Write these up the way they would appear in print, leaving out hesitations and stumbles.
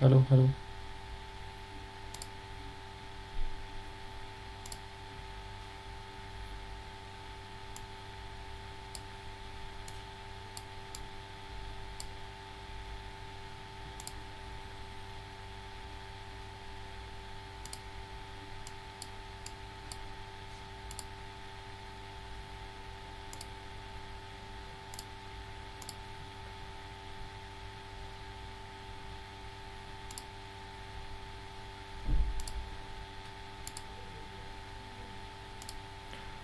Hello hello.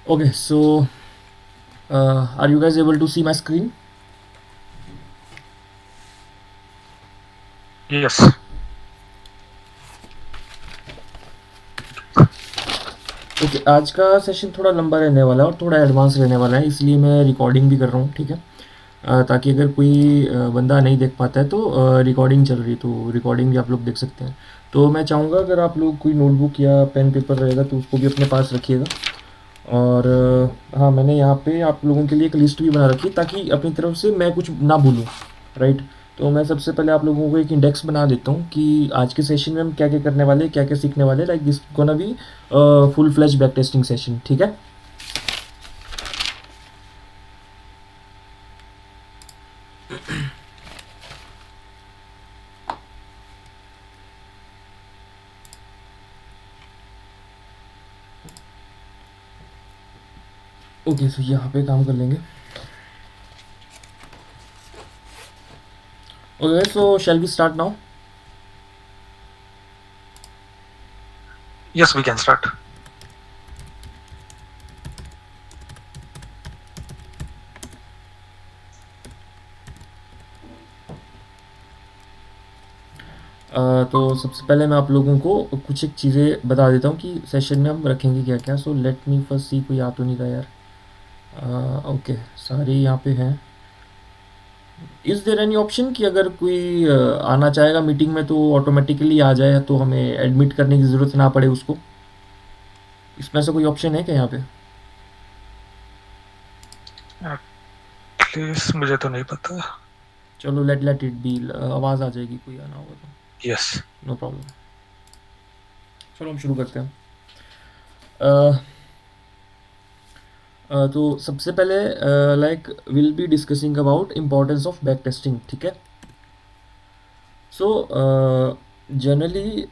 Okay, so are you guys able to see my screen? Yes. Okay, आज का session थोड़ा लंबा रहने वाला है और थोड़ा एडवांस रहने वाला है, इसलिए मैं रिकॉर्डिंग भी कर रहा हूँ, ठीक है। ताकि अगर कोई बंदा नहीं देख पाता है तो रिकॉर्डिंग चल रही है, तो रिकॉर्डिंग भी आप लोग देख सकते हैं। तो मैं चाहूँगा अगर आप लोग कोई नोटबुक या पेन पेपर रहेगा तो उसको भी अपने पास रखिएगा। और हाँ, मैंने यहाँ पे आप लोगों के लिए एक लिस्ट भी बना रखी है ताकि अपनी तरफ से मैं कुछ ना भूलूँ, राइट। तो मैं सबसे पहले आप लोगों को एक इंडेक्स बना देता हूँ कि आज के सेशन में हम क्या क्या करने वाले हैं, क्या क्या सीखने वाले हैं। Like this gonna be full flash back testing session, ठीक है। ओके, सो यहाँ पे काम कर लेंगे। Okay, so shall we start now. Yes we can start. तो सबसे पहले मैं आप लोगों को कुछ एक चीज़ें बता देता हूँ कि सेशन में हम रखेंगे क्या क्या। सो लेट मी फर्स्ट सी, कोई आ तो नहीं रहा यार। ओके, सारे यहाँ पे हैं। इज़ देयर एनी ऑप्शन कि अगर कोई आना चाहेगा मीटिंग में तो ऑटोमेटिकली आ जाए, तो हमें एडमिट करने की ज़रूरत ना पड़े उसको? इसमें से कोई ऑप्शन है क्या यहाँ पे? प्लीज मुझे तो नहीं पता। चलो लेट लेट इट बी। आवाज़ आ जाएगी कोई आना होगा तो, यस। No problem. चलो हम शुरू करते हैं। अ, तो सबसे पहले like will be discussing about importance of back testing, ठीक है। सो जनरली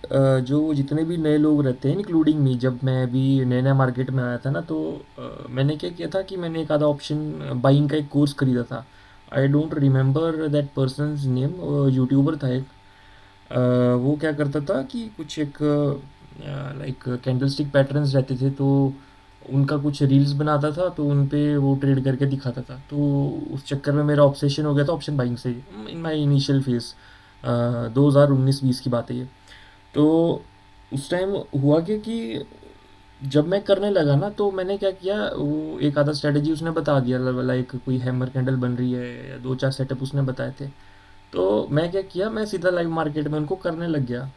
जो जितने भी नए लोग रहते हैं इंक्लूडिंग मी, जब मैं अभी नया नया मार्केट में आया था ना, तो मैंने क्या किया था कि मैंने एक आधा ऑप्शन बाइंग का एक कोर्स खरीदा था। I don't remember that persons name. YouTuber था एक। वो क्या करता था कि कुछ एक लाइक कैंडल स्टिक पैटर्न्स रहते थे, तो उनका कुछ रील्स बनाता था, तो उन पे वो ट्रेड करके दिखाता था। तो उस चक्कर में मेरा ऑब्सेशन हो गया था ऑप्शन बाइंग से, इन माई इनिशियल फेज। 2019-20 की बात है ये। तो उस टाइम हुआ कि जब मैं करने लगा ना, तो मैंने क्या किया, वो एक आधा स्ट्रेटेजी उसने बता दिया। लाइक कोई हैमर कैंडल बन रही है या दो चार सेटअप उसने बताए थे। तो मैं क्या किया, मैं सीधा लाइव मार्केट में उनको करने लग गया।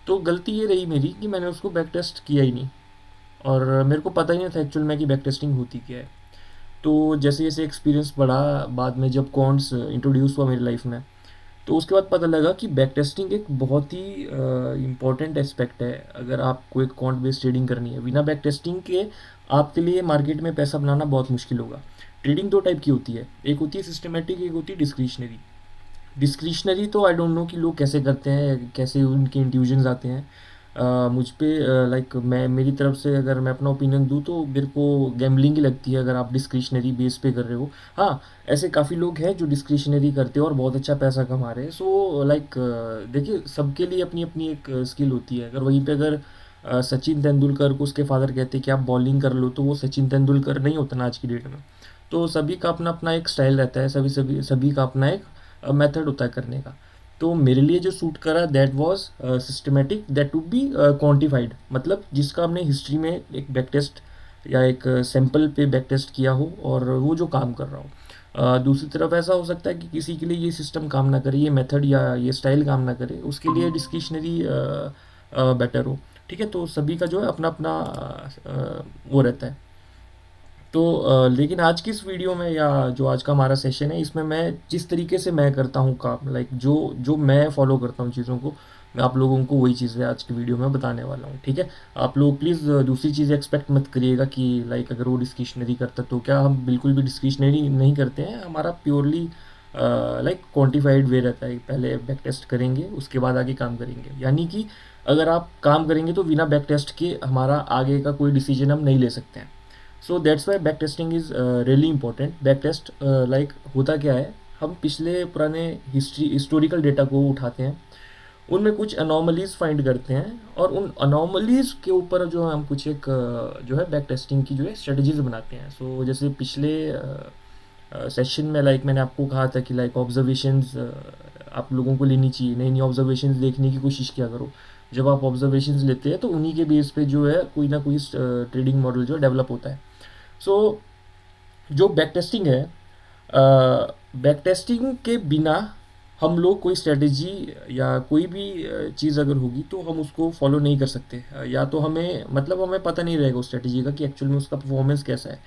तो गलती ये रही मेरी कि मैंने उसको बैक टेस्ट किया ही नहीं, और मेरे को पता ही नहीं था एक्चुअल में कि बैक टेस्टिंग होती क्या है। तो जैसे जैसे एक्सपीरियंस बढ़ा, बाद में जब कॉन्ट्स इंट्रोड्यूस हुआ मेरी लाइफ में, तो उसके बाद पता लगा कि बैक टेस्टिंग एक बहुत ही इम्पॉर्टेंट एस्पेक्ट है। अगर आपको एक कॉन्ट बेस्ड ट्रेडिंग करनी है, बिना बैक टेस्टिंग के आपके लिए मार्केट में पैसा बनाना बहुत मुश्किल होगा। ट्रेडिंग दो टाइप की होती है, एक होती है सिस्टमेटिक, एक होती है डिस्क्रिशनरी। डिस्क्रिशनरी तो आई डोंट नो कि लोग कैसे करते हैं, कैसे उनके इंट्यूजन्स आते हैं। मुझ पे लाइक मैं मेरी तरफ से अगर मैं अपना ओपिनियन दूँ तो मेरे को गैम्बलिंग ही लगती है अगर आप डिस्क्रिशनरी बेस पे कर रहे हो। हाँ, ऐसे काफ़ी लोग हैं जो डिस्क्रिशनरी करते हैं और बहुत अच्छा पैसा कमा रहे हैं। सो लाइक देखिए, सबके लिए अपनी अपनी एक स्किल होती है। अगर वहीं पे अगर सचिन तेंदुलकर को उसके फादर कहते कि आप बॉलिंग कर लो, तो वो सचिन तेंदुलकर नहीं होता ना आज की डेट में। तो सभी का अपना अपना एक स्टाइल रहता है, सभी सभी सभी का अपना एक मेथड होता है करने का। तो मेरे लिए जो सूट करा that was systematic, that to be quantified, मतलब जिसका हमने हिस्ट्री में एक बैक टेस्ट या एक सैंपल पे बैक टेस्ट किया हो और वो जो काम कर रहा हो। दूसरी तरफ ऐसा हो सकता है कि किसी के लिए ये सिस्टम काम ना करे, ये मेथड या ये स्टाइल काम ना करे, उसके लिए डिस्क्रिशनरी बेटर हो। ठीक है, तो सभी का जो है अपना अपना वो रहता है। तो लेकिन आज की इस वीडियो में या जो आज का हमारा सेशन है, इसमें मैं जिस तरीके से मैं करता हूँ काम, लाइक जो जो मैं फॉलो करता हूँ चीज़ों को, मैं आप लोगों को वही चीज़ें आज की वीडियो में बताने वाला हूँ, ठीक है। आप लोग प्लीज़ दूसरी चीज़ एक्सपेक्ट मत करिएगा कि लाइक अगर वो डिस्क्रिशनरी करता तो क्या, हम बिल्कुल भी डिस्क्रिशनरी नहीं करते हैं। हमारा प्योरली लाइक क्वान्टिफाइड वे रहता है, पहले बैक टेस्ट करेंगे उसके बाद आगे काम करेंगे। यानी कि अगर आप काम करेंगे तो बिना बैक टेस्ट के हमारा आगे का कोई डिसीजन हम नहीं ले सकते हैं। So that's why back testing is really important. Back taste like होता क्या है, हम पिछले पुराने हिस्टोरिकल डेटा को उठाते हैं, उनमें कुछ अनोमलीज फाइंड करते हैं और उन अनोमलीज के ऊपर जो हम कुछ एक जो है बैक टेस्टिंग की जो है स्ट्रेटजीज बनाते हैं। सो जैसे पिछले सेशन में लाइक मैंने आपको कहा था कि लाइक ऑब्जर्वेशंस आप लोगों को लेनी चाहिए, नई नई ऑब्जर्वेशंस देखने की कोशिश किया करो। जब आप ऑब्जर्वेशंस लेते हैं तो उन्हीं के बेस पे जो है कोई ना कोई ट्रेडिंग मॉडल जो है डेवलप होता है। सो जो बैक टेस्टिंग है, बैक टेस्टिंग के बिना हम लोग कोई स्ट्रेटजी या कोई भी चीज़ अगर होगी तो हम उसको फॉलो नहीं कर सकते। या तो हमें मतलब हमें पता नहीं रहेगा उस स्ट्रेटजी का कि एक्चुअल में उसका परफॉर्मेंस कैसा है।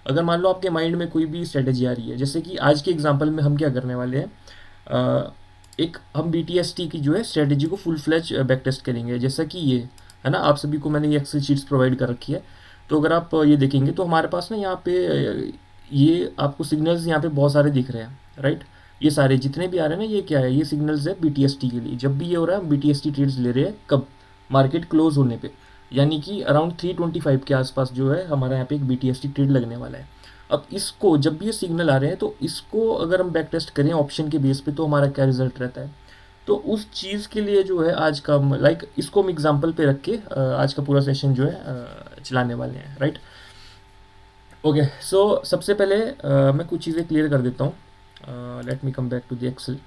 अगर मान लो आपके माइंड में कोई भी स्ट्रेटजी आ रही है, जैसे कि आज के एग्जांपल में हम क्या करने वाले हैं, एक हम BTST की जो है स्ट्रेटजी को फुल फ्लैज बैक टेस्ट करेंगे। जैसा कि ये है ना, आप सभी को मैंने ये एक्सेल शीट्स प्रोवाइड कर रखी है। तो अगर आप ये देखेंगे तो हमारे पास ना यहाँ पे ये आपको सिग्नल्स यहाँ पे बहुत सारे दिख रहे हैं, राइट। ये सारे जितने भी आ रहे हैं ना, ये क्या है, ये सिग्नल्स है BTST के लिए। जब भी ये हो रहा है हम BTST ट्रेड्स ले रहे हैं, कब, मार्केट क्लोज होने पे, यानी कि अराउंड 325 के आसपास जो है हमारा यहाँ पे एक BTST ट्रेड लगने वाला है। अब इसको जब भी ये सिग्नल आ रहे हैं तो इसको अगर हम बैक टेस्ट करें ऑप्शन के बेस पे तो हमारा क्या रिजल्ट रहता है। तो उस चीज़ के लिए जो है आज का लाइक इसको हम एग्जाम्पल पे रख के आज का पूरा सेशन जो है चलाने वाले हैं, राइट। ओके, सो सबसे पहले मैं कुछ चीज़ें क्लियर कर देता हूँ। Let me come back to the Excel.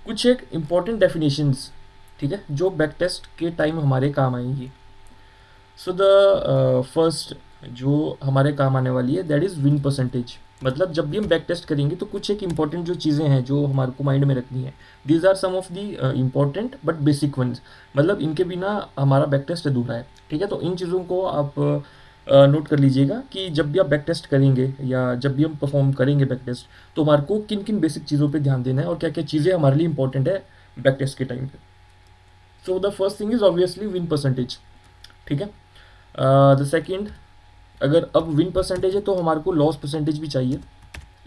कुछ एक इम्पॉर्टेंट डेफिनेशंस, ठीक है, जो बैक टेस्ट के टाइम हमारे काम आएंगी। सो द फर्स्ट जो हमारे काम आने वाली है दैट इज़ विन परसेंटेज। मतलब जब भी हम बैक टेस्ट करेंगे तो कुछ एक इंपॉर्टेंट जो चीज़ें हैं जो हमारे को माइंड में रखनी है, these are some of the important but basic ones. मतलब इनके बिना हमारा बैक टेस्ट अधूरा है, ठीक है। तो इन चीज़ों को आप नोट कर लीजिएगा कि जब भी आप बैक टेस्ट करेंगे या जब भी हम परफॉर्म करेंगे बैक टेस्ट तो हमारे को किन किन बेसिक चीज़ों पे ध्यान देना है और क्या क्या चीज़ें हमारे लिए इंपॉर्टेंट है बैक टेस्ट के टाइम पे। So the first thing is obviously win percentage, ठीक है। द सेकेंड, अगर अब विन परसेंटेज है तो हमारे को लॉस परसेंटेज भी चाहिए।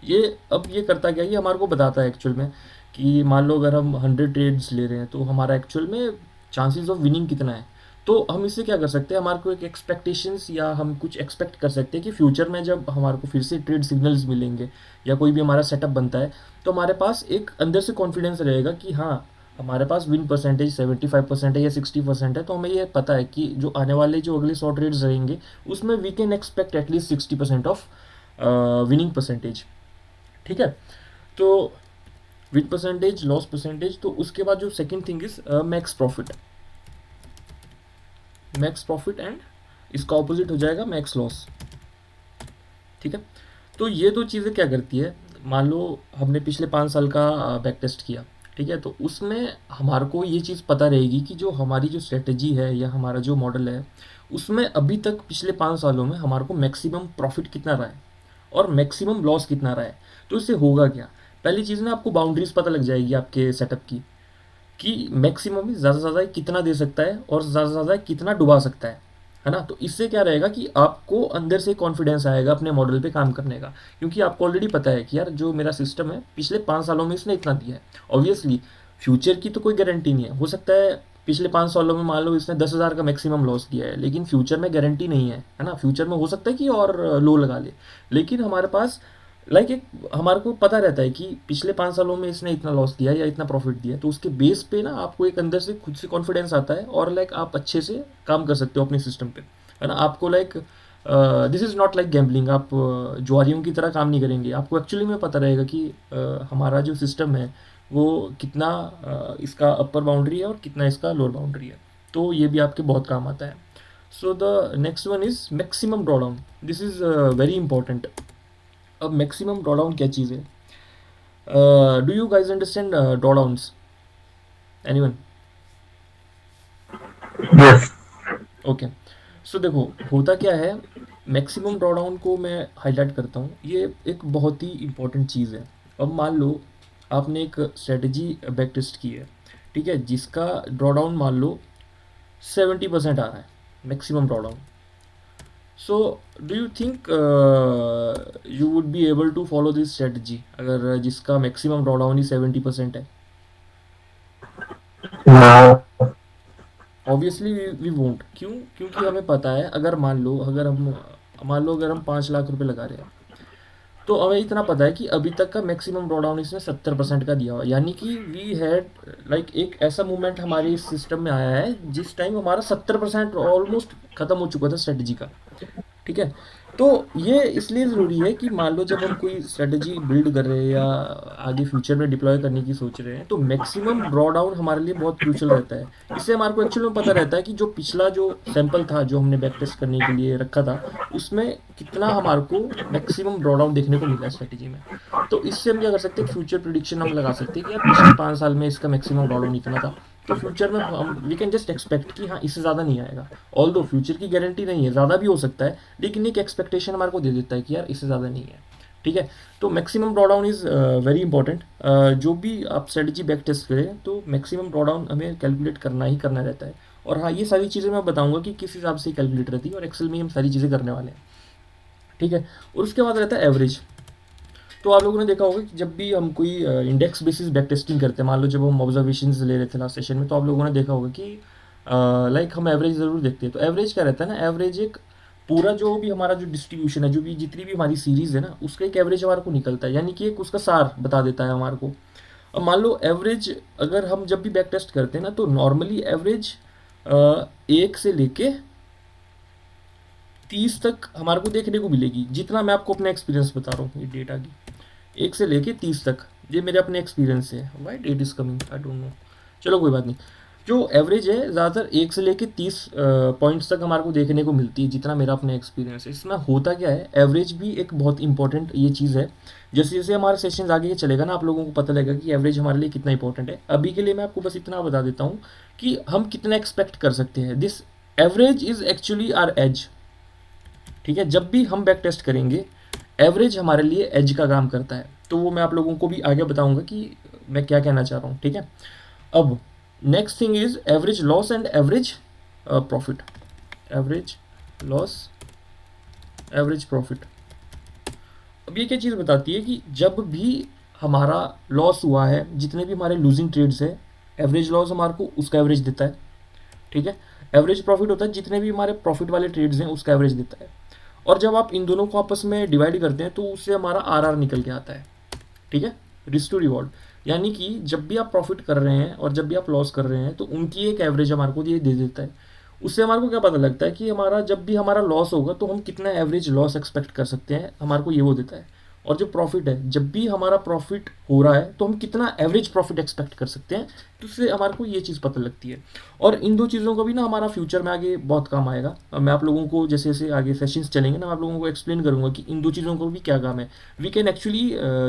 ये अब ये करता क्या है, ये हमारे को बताता है एक्चुअल में कि मान लो अगर हम 100 ट्रेड्स ले रहे हैं तो हमारा एक्चुअल में चांसेस ऑफ विनिंग कितना है। तो हम इससे क्या कर सकते हैं, हमारे को एक एक्सपेक्टेशंस या हम कुछ एक्सपेक्ट कर सकते हैं कि फ्यूचर में जब हमारे को फिर से ट्रेड सिग्नल्स मिलेंगे या कोई भी हमारा सेटअप बनता है तो हमारे पास एक अंदर से कॉन्फिडेंस रहेगा कि हाँ हमारे पास विन परसेंटेज 75% है या 60% है। तो हमें ये पता है कि जो आने वाले जो अगले 100 ट्रेड्स रहेंगे उसमें we can expect at least 60% of winning percentage, ठीक है। तो विन परसेंटेज, लॉस परसेंटेज, तो उसके बाद जो second thing is max profit. Max profit and इसका ऑपोजिट हो जाएगा मैक्स लॉस, ठीक है। तो ये दो चीज़ें क्या करती है, मान लो हमने पिछले 5 साल का बैक टेस्ट किया, ठीक है। तो उसमें हमारे को ये चीज़ पता रहेगी कि जो हमारी जो स्ट्रेटजी है या हमारा जो मॉडल है उसमें अभी तक पिछले 5 सालों में हमारे को मैक्सिमम प्रॉफिट कितना रहा है और मैक्सिमम लॉस कितना रहा है। तो इससे होगा क्या, पहली चीज़ ना आपको बाउंड्रीज पता लग जाएगी आपके सेटअप की कि मैक्सिमम ज़्यादा से ज़्यादा कितना दे सकता है और ज़्यादा से ज़्यादा कितना डुबा सकता है ना। तो इससे क्या रहेगा कि आपको अंदर से कॉन्फिडेंस आएगा अपने मॉडल पे काम करने का, क्योंकि आपको ऑलरेडी पता है कि यार जो मेरा सिस्टम है पिछले 5 सालों में इसने इतना दिया है। ऑब्वियसली फ्यूचर की तो कोई गारंटी नहीं है, हो सकता है पिछले 5 सालों में मान लो इसने 10,000 का मैक्सिमम लॉस दिया है, लेकिन फ्यूचर में गारंटी नहीं है ना। फ्यूचर में हो सकता है कि और लो लगा ले, लेकिन हमारे पास लाइक एक हमारे को पता रहता है कि पिछले 5 सालों में इसने इतना लॉस दिया है या इतना प्रॉफिट दिया है। तो उसके बेस पे ना आपको एक अंदर से खुद से कॉन्फिडेंस आता है और लाइक आप अच्छे से काम कर सकते हो अपने सिस्टम पे, है ना। आपको like this is not like gambling, आप जुआरियों की तरह काम नहीं करेंगे। आपको एक्चुअली में पता रहेगा कि हमारा जो सिस्टम है वो कितना इसका अपर बाउंड्री है और कितना इसका लोअर बाउंड्री है। तो ये भी आपके बहुत काम आता है। So the next one is maximum drawdown, this is very important. अब मैक्सिमम ड्रॉडाउन क्या चीज़ है, do you guys understand drawdowns, anyone? Yes. Okay, so देखो होता क्या है, मैक्सिमम ड्रॉडाउन को मैं हाईलाइट करता हूँ, ये एक बहुत ही इंपॉर्टेंट चीज़ है। अब मान लो आपने एक स्ट्रेटजी बैक टेस्ट की है, ठीक है, जिसका ड्रॉडाउन मान लो 70% आ रहा है, maximum drawdown. So do you think you would be able to follow this strategy अगर जिसका मैक्सिमम ड्रॉडाउन ही 70% है? हाँ। Obviously we won't. क्यों? क्योंकि हमें पता है अगर मान लो अगर हम 5 लाख रुपए लगा रहे हैं, तो हमें इतना पता है कि अभी तक का मैक्सिमम ड्रॉडाउन इसने 70% का दिया हुआ, यानी कि वी हैड लाइक एक ऐसा मूवमेंट हमारे इस सिस्टम में आया है जिस टाइम हमारा 70% ऑलमोस्ट खत्म हो चुका था स्ट्रेटजी का, ठीक है। तो ये इसलिए ज़रूरी है कि मान लो जब हम कोई स्ट्रेटजी बिल्ड कर रहे हैं या आगे फ्यूचर में डिप्लॉय करने की सोच रहे हैं, तो मैक्सिमम ड्रॉ डाउन हमारे लिए बहुत क्रूशल रहता है। इससे हमारे को एक्चुअली में पता रहता है कि जो पिछला जो सैंपल था जो हमने बैक टेस्ट करने के लिए रखा था, उसमें कितना हमारे को मैक्सिमम ड्रॉ डाउन देखने को मिला स्ट्रेटजी में। तो इससे हम क्या कर सकते हैं, फ्यूचर प्रिडिक्शन हम लगा सकते हैं कि यार पिछले 5 साल में इसका मैक्सिमम ड्रॉ डाउन इतना था, तो फ्यूचर में हम वी कैन जस्ट एक्सपेक्ट कि हाँ इससे ज़्यादा नहीं आएगा। ऑल दो फ्यूचर की गारंटी नहीं है, ज़्यादा भी हो सकता है, लेकिन एक एक्सपेक्टेशन हमारे को दे देता है कि यार इससे ज़्यादा नहीं है, ठीक है। तो maximum drawdown is very important. जो भी आप स्ट्रेटजी बैक टेस्ट करें तो मैक्सिमम ड्रॉडाउन हमें कैलकुलेट करना ही करना रहता है। और हाँ, ये सारी चीज़ें मैं बताऊंगा कि किस हिसाब से कैलकुलेट रहती है, और एक्सेल में हम सारी चीज़ें करने वाले हैं, ठीक है। और उसके बाद रहता है एवरेज। तो आप लोगों ने देखा होगा कि जब भी हम कोई इंडेक्स बेसिस बैक टेस्टिंग करते हैं, मान लो जब हम ऑब्जर्वेशंस ले रहे थे लास्ट सेशन में, तो आप लोगों ने देखा होगा कि लाइक हम एवरेज ज़रूर देखते हैं। तो एवरेज क्या रहता है ना, एवरेज एक पूरा जो भी हमारा जो डिस्ट्रीब्यूशन है, जो भी जितनी भी हमारी सीरीज़ है ना, उसका एक एवरेज हमारे को निकलता है, यानी कि एक उसका सार बता देता है हमारे को। अब मान लो एवरेज अगर हम जब भी बैक टेस्ट करते हैं ना, तो नॉर्मली एवरेज 1 से लेके 30 तक हमारे को देखने को मिलेगी, जितना मैं आपको अपना एक्सपीरियंस बता रहा हूँ ये डेटा की। 1 से लेके 30 तक, ये मेरे अपने एक्सपीरियंस से है। Why date is coming, I don't know, चलो कोई बात नहीं। जो एवरेज है ज़्यादातर 1 से लेके 30 पॉइंट्स तक हमारे को देखने को मिलती है, जितना मेरा अपना एक्सपीरियंस है। इसमें होता क्या है, एवरेज भी एक बहुत इंपॉर्टेंट ये चीज़ है। जैसे जैसे हमारे सेशन आगे के चलेगा ना, आप लोगों को पता लगेगा कि एवरेज हमारे लिए कितना इंपॉर्टेंट है। अभी के लिए मैं आपको बस इतना बता देता हूँ कि हम कितना एक्सपेक्ट कर सकते हैं। This average is actually our edge, ठीक है। जब भी हम बैक टेस्ट करेंगे, एवरेज हमारे लिए एज का काम करता है। तो वो मैं आप लोगों को भी आगे बताऊंगा कि मैं क्या कहना चाह रहा हूँ, ठीक है। अब next thing is average loss and average profit. Average loss, average profit. अब ये क्या चीज़ बताती है कि जब भी हमारा लॉस हुआ है, जितने भी हमारे लूजिंग ट्रेड्स है, एवरेज लॉस हमारे को उसका एवरेज देता है, ठीक है। एवरेज प्रॉफिट होता है जितने भी हमारे प्रॉफिट वाले ट्रेड्स हैं उसका एवरेज देता है। और जब आप इन दोनों को आपस में डिवाइड करते हैं तो उससे हमारा आर निकल के आता है, ठीक है, रिस्क टू रिवॉर्ड। यानी कि जब भी आप प्रॉफिट कर रहे हैं और जब भी आप लॉस कर रहे हैं, तो उनकी एक एवरेज हमारे को ये दे देता है। उससे हमारे को क्या पता लगता है कि हमारा जब भी हमारा लॉस होगा तो हम कितना एवरेज लॉस एक्सपेक्ट कर सकते हैं, हमारे को ये वो देता है। और जो प्रॉफिट है, जब भी हमारा प्रॉफिट हो रहा है तो हम कितना एवरेज प्रॉफिट एक्सपेक्ट कर सकते हैं, तो उससे हमारे को ये चीज़ पता लगती है। और इन दो चीज़ों का भी ना हमारा फ्यूचर में आगे बहुत काम आएगा। मैं आप लोगों को जैसे जैसे आगे सेशंस चलेंगे ना, मैं आप लोगों को एक्सप्लेन करूंगा कि इन दो चीज़ों को भी क्या काम है। We can actually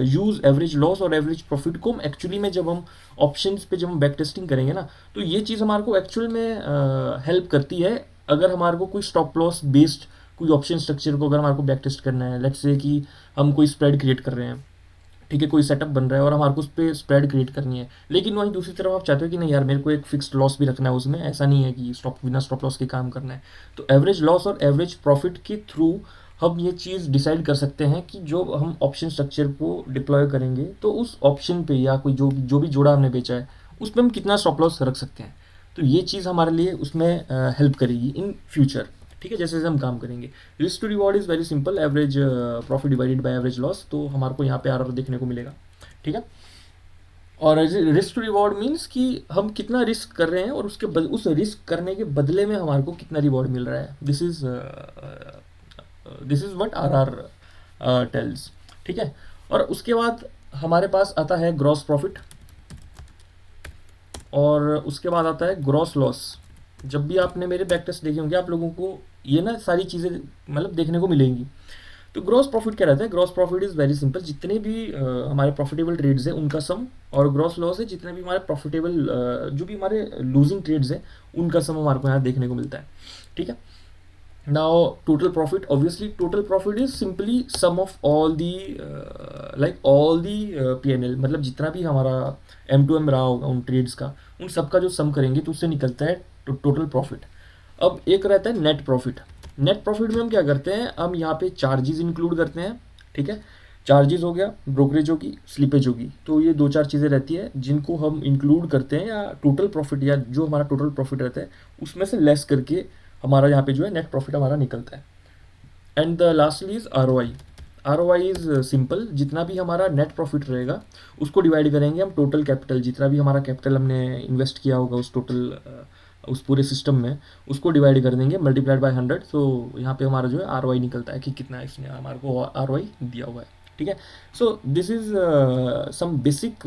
use average loss और एवरेज प्रॉफिट को एक्चुअली में जब हम ऑप्शंस पे जब हम बैक टेस्टिंग करेंगे ना, तो ये चीज़ हमारे को एक्चुअल में हेल्प करती है। अगर हमारे को कोई स्टॉप लॉस बेस्ड कोई ऑप्शन स्ट्रक्चर को अगर हमारे को बैक टेस्ट करना है, लेट्स से कि हम कोई स्प्रेड क्रिएट कर रहे हैं, ठीक है, कोई सेटअप बन रहा है और हमारे को उस पर स्प्रेड क्रिएट करनी है, लेकिन वहीं दूसरी तरफ आप चाहते हो कि नहीं यार मेरे को एक फिक्स्ड लॉस भी रखना है उसमें, ऐसा नहीं है कि स्टॉप बिना स्टॉप लॉस के काम करना है। तो एवरेज लॉस और एवरेज प्रॉफिट के थ्रू हम ये चीज़ डिसाइड कर सकते हैं कि जो हम ऑप्शन स्ट्रक्चर को डिप्लॉय करेंगे तो उस ऑप्शन पे या कोई जो भी जोड़ा हमने बेचा है उस पर हम कितना स्टॉप लॉस रख सकते हैं। तो ये चीज़ हमारे लिए उसमें हेल्प करेगी इन फ्यूचर, ठीक है, जैसे जैसे हम काम करेंगे। Risk to reward is very simple, average profit divided by average loss. तो हमारे को यहाँ पे आर देखने को मिलेगा, ठीक है। और रिस्क टू रिवॉर्ड मीन्स कि हम कितना रिस्क कर रहे हैं और उस रिस्क करने के बदले में हमारे को कितना रिवॉर्ड मिल रहा है। This is what our tells, ठीक है। और उसके बाद हमारे पास आता है ग्रॉस प्रॉफिट, और उसके बाद आता है ग्रॉस लॉस। जब भी आपने मेरे बैक टेस्ट देखे होंगे, आप लोगों को ये ना सारी चीज़ें मतलब देखने को मिलेंगी। तो ग्रॉस प्रॉफिट क्या रहता है, gross profit is very simple, जितने भी हमारे प्रॉफिटेबल ट्रेड्स हैं उनका सम, और ग्रॉस लॉस है जितने भी हमारे प्रॉफिटेबल जो भी हमारे लूजिंग ट्रेड्स हैं उनका सम हमारे को यहाँ देखने को मिलता है, ठीक है। Now, total profit, obviously, total profit is simply sum of all the like all the P&L, मतलब जितना भी हमारा M2M रहा होगा उन ट्रेड्स का, उन सब का जो सम करेंगे तो उससे निकलता है टोटल प्रॉफिट। अब एक रहता है नेट प्रॉफिट। नेट प्रॉफिट में हम क्या करते हैं, हम यहाँ पे चार्जेस इंक्लूड करते हैं, ठीक है। चार्जेस हो गया, ब्रोकरेज होगी, स्लिपेज होगी, तो ये दो चार चीज़ें रहती है जिनको हम इंक्लूड करते हैं, या टोटल प्रॉफिट या जो हमारा टोटल प्रॉफिट रहता है उसमें से लेस करके हमारा यहाँ पे जो है नेट प्रॉफिट हमारा निकलता है। And the lastly is R O I. R O I is simple, जितना भी हमारा नेट प्रॉफिट रहेगा उसको डिवाइड करेंगे हम टोटल कैपिटल, जितना भी हमारा कैपिटल हमने इन्वेस्ट किया होगा उस टोटल उस पूरे सिस्टम में, उसको डिवाइड कर देंगे मल्टीप्लाइड बाय 100। तो यहाँ पे हमारा जो है आर ओ आई निकलता है कि कितना इसने हमारे को आर ओ आई दिया हुआ है, ठीक है। So this is some basic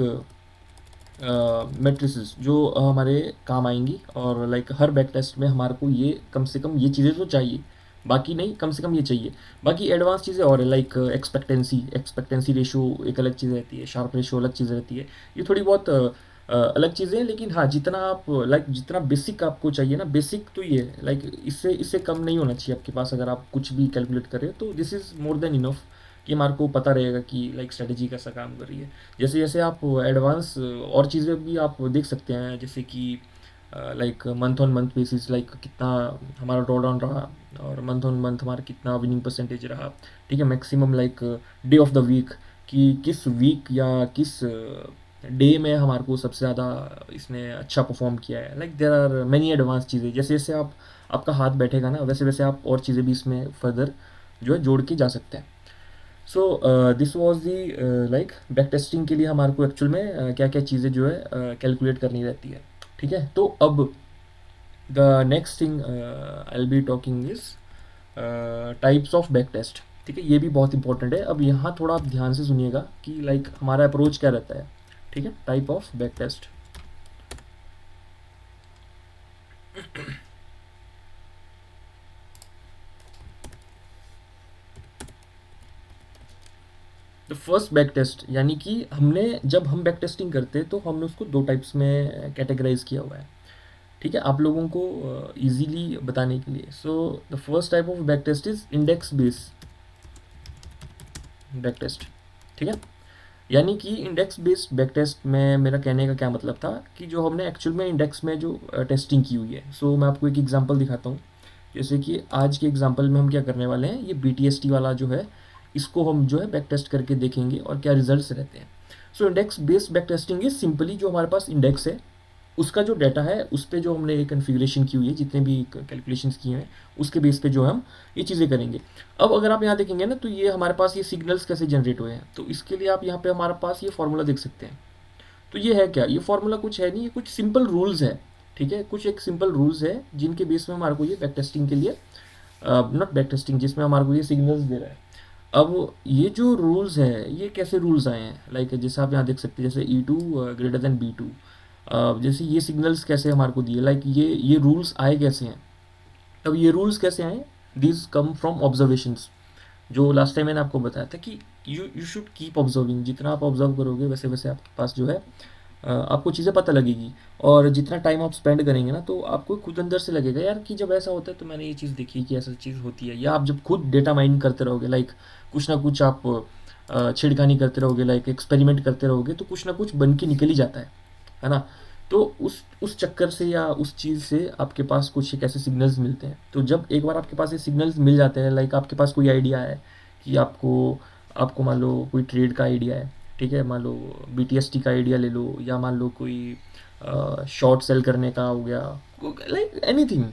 matrices जो हमारे काम आएंगी, और लाइक हर बैक टेस्ट में हमारे को ये कम से कम ये चीज़ें तो चाहिए, बाकी नहीं, कम से कम ये चाहिए। बाकी एडवांस चीज़ें और है, लाइक एक्सपेक्टेंसी रेशो एक अलग चीज़ रहती है, शार्प रेशो अलग चीज़ रहती है, ये थोड़ी बहुत अलग चीज़ें हैं। लेकिन हाँ, जितना आप लाइक जितना बेसिक आपको चाहिए ना, बेसिक तो ये है, लाइक इससे इससे कम नहीं होना चाहिए आपके पास अगर आप कुछ भी कैलकुलेट करें, तो this is more than enough कि हमारे को पता रहेगा कि लाइक स्ट्रेटजी कैसा काम कर रही है। जैसे जैसे आप एडवांस और चीज़ें भी आप देख सकते हैं, जैसे कि like month on month basis, like कितना हमारा ड्रॉ डाउन रहा, और मंथ ऑन मंथ हमारा कितना विनिंग परसेंटेज रहा, ठीक है। Maximum like day of the week, कि किस वीक या किस डे में हमारे को सबसे ज़्यादा इसने अच्छा परफॉर्म किया है। Like there are many advance चीज़ें, जैसे जैसे आप आपका हाथ बैठेगा ना, वैसे वैसे आप और चीज़ें भी इसमें फर्दर जो है जोड़ के जा सकते हैं। So this was the like back testing के लिए हमारे को एक्चुअल में क्या क्या चीज़ें जो है कैलकुलेट करनी रहती है, ठीक है। तो अब the next thing I will be talking is types of back test, ठीक है। ये भी बहुत इंपॉर्टेंट है। अब यहाँ थोड़ा आप ध्यान से सुनिएगा कि लाइक हमारा अप्रोच क्या रहता है, ठीक है। Type of back test, the first back test, यानी कि हमने जब हम बैक टेस्टिंग करते हैं तो हमने उसको दो टाइप्स में कैटेगराइज किया हुआ है, ठीक है, आप लोगों को इजीली बताने के लिए। So the first type of back test is index base back test, ठीक है। यानी कि इंडेक्स बेस्ड बैक टेस्ट में मेरा कहने का क्या मतलब था कि जो हमने एक्चुअल में इंडेक्स में जो टेस्टिंग की हुई है। सो मैं आपको एक एग्जांपल दिखाता हूँ। जैसे कि आज के एग्जांपल में हम क्या करने वाले हैं, ये BTST वाला जो है इसको हम जो है बैक टेस्ट करके देखेंगे और क्या रिजल्ट्स रहते हैं। So index based back testing is simply जो हमारे पास इंडेक्स है उसका जो डाटा है उस पर जो हमने कन्फिग्रेशन की हुई है, जितने भी कैलकुलेशंस किए हैं उसके बेस पे जो हम ये चीज़ें करेंगे। अब अगर आप यहाँ देखेंगे ना, तो ये हमारे पास ये सिग्नल्स कैसे जनरेट हुए हैं, तो इसके लिए आप यहाँ पे हमारे पास ये फार्मूला देख सकते हैं। तो ये है क्या, ये फार्मूला कुछ है नहीं, ये कुछ सिंपल रूल्स है, ठीक है। कुछ एक सिंपल रूल्स है जिनके बेस में हमारे को ये बैक टेस्टिंग के लिए, नॉट बैक टेस्टिंग, जिसमें हमारे को ये सिग्नल्स दे रहा है। अब ये जो रूल्स है ये कैसे रूल्स आए हैं, लाइक जैसे आप यहाँ देख सकते हैं, जैसे E2 ग्रेटर देन B2, जैसे ये सिग्नल्स कैसे हमारे को दिए, लाइक ये रूल्स आए कैसे हैं। अब ये रूल्स कैसे आए, दिस कम फ्रॉम ऑब्जर्वेशंस। जो लास्ट टाइम मैंने आपको बताया था कि यू शुड कीप ऑब्जर्विंग, जितना आप ऑब्जर्व करोगे वैसे वैसे आपके पास जो है आपको चीज़ें पता लगेगी। और जितना टाइम आप स्पेंड करेंगे ना, तो आपको खुद अंदर से लगेगा यार कि जब ऐसा होता है तो मैंने ये चीज़ देखी कि ऐसा चीज़ होती है। या आप जब खुद डेटा माइनिंग करते रहोगे, लाइक कुछ ना कुछ आप छेड़खानी करते रहोगे, लाइक एक्सपेरिमेंट करते रहोगे, तो कुछ ना कुछ बन के निकल ही जाता है ना। तो उस चक्कर से या उस चीज़ से आपके पास कुछ एक ऐसे सिग्नल्स मिलते हैं। तो जब एक बार आपके पास ये सिग्नल्स मिल जाते हैं, लाइक आपके पास कोई आइडिया है कि आपको आपको मान लो कोई ट्रेड का आइडिया है, ठीक है, मान लो BTST का आइडिया ले लो, या मान लो कोई शॉर्ट सेल करने का हो गया, like anything,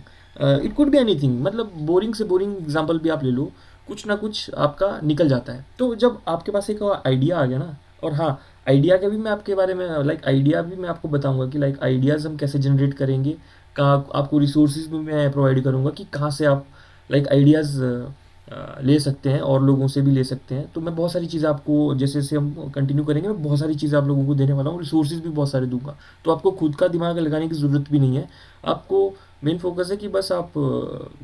it could be anything, मतलब बोरिंग से बोरिंग एग्जांपल भी आप ले लो, कुछ ना कुछ आपका निकल जाता है। तो जब आपके पास एक आइडिया आ गया ना, और हाँ, आइडिया के भी मैं आपके बारे में लाइक आइडिया भी मैं आपको बताऊंगा कि लाइक आइडियाज़ हम कैसे जनरेट करेंगे, कहाँ आपको रिसोर्सेज भी मैं प्रोवाइड करूँगा कि कहाँ से आप लाइक आइडियाज़ ले सकते हैं और लोगों से भी ले सकते हैं। तो मैं बहुत सारी चीज़ें आपको, जैसे जैसे हम कंटिन्यू करेंगे, मैं बहुत सारी चीज़ें आप लोगों को देने वाला हूँ, रिसोर्सेज भी बहुत सारे दूंगा। तो आपको खुद का दिमाग लगाने की ज़रूरत भी नहीं है, आपको मेन फोकस है कि बस आप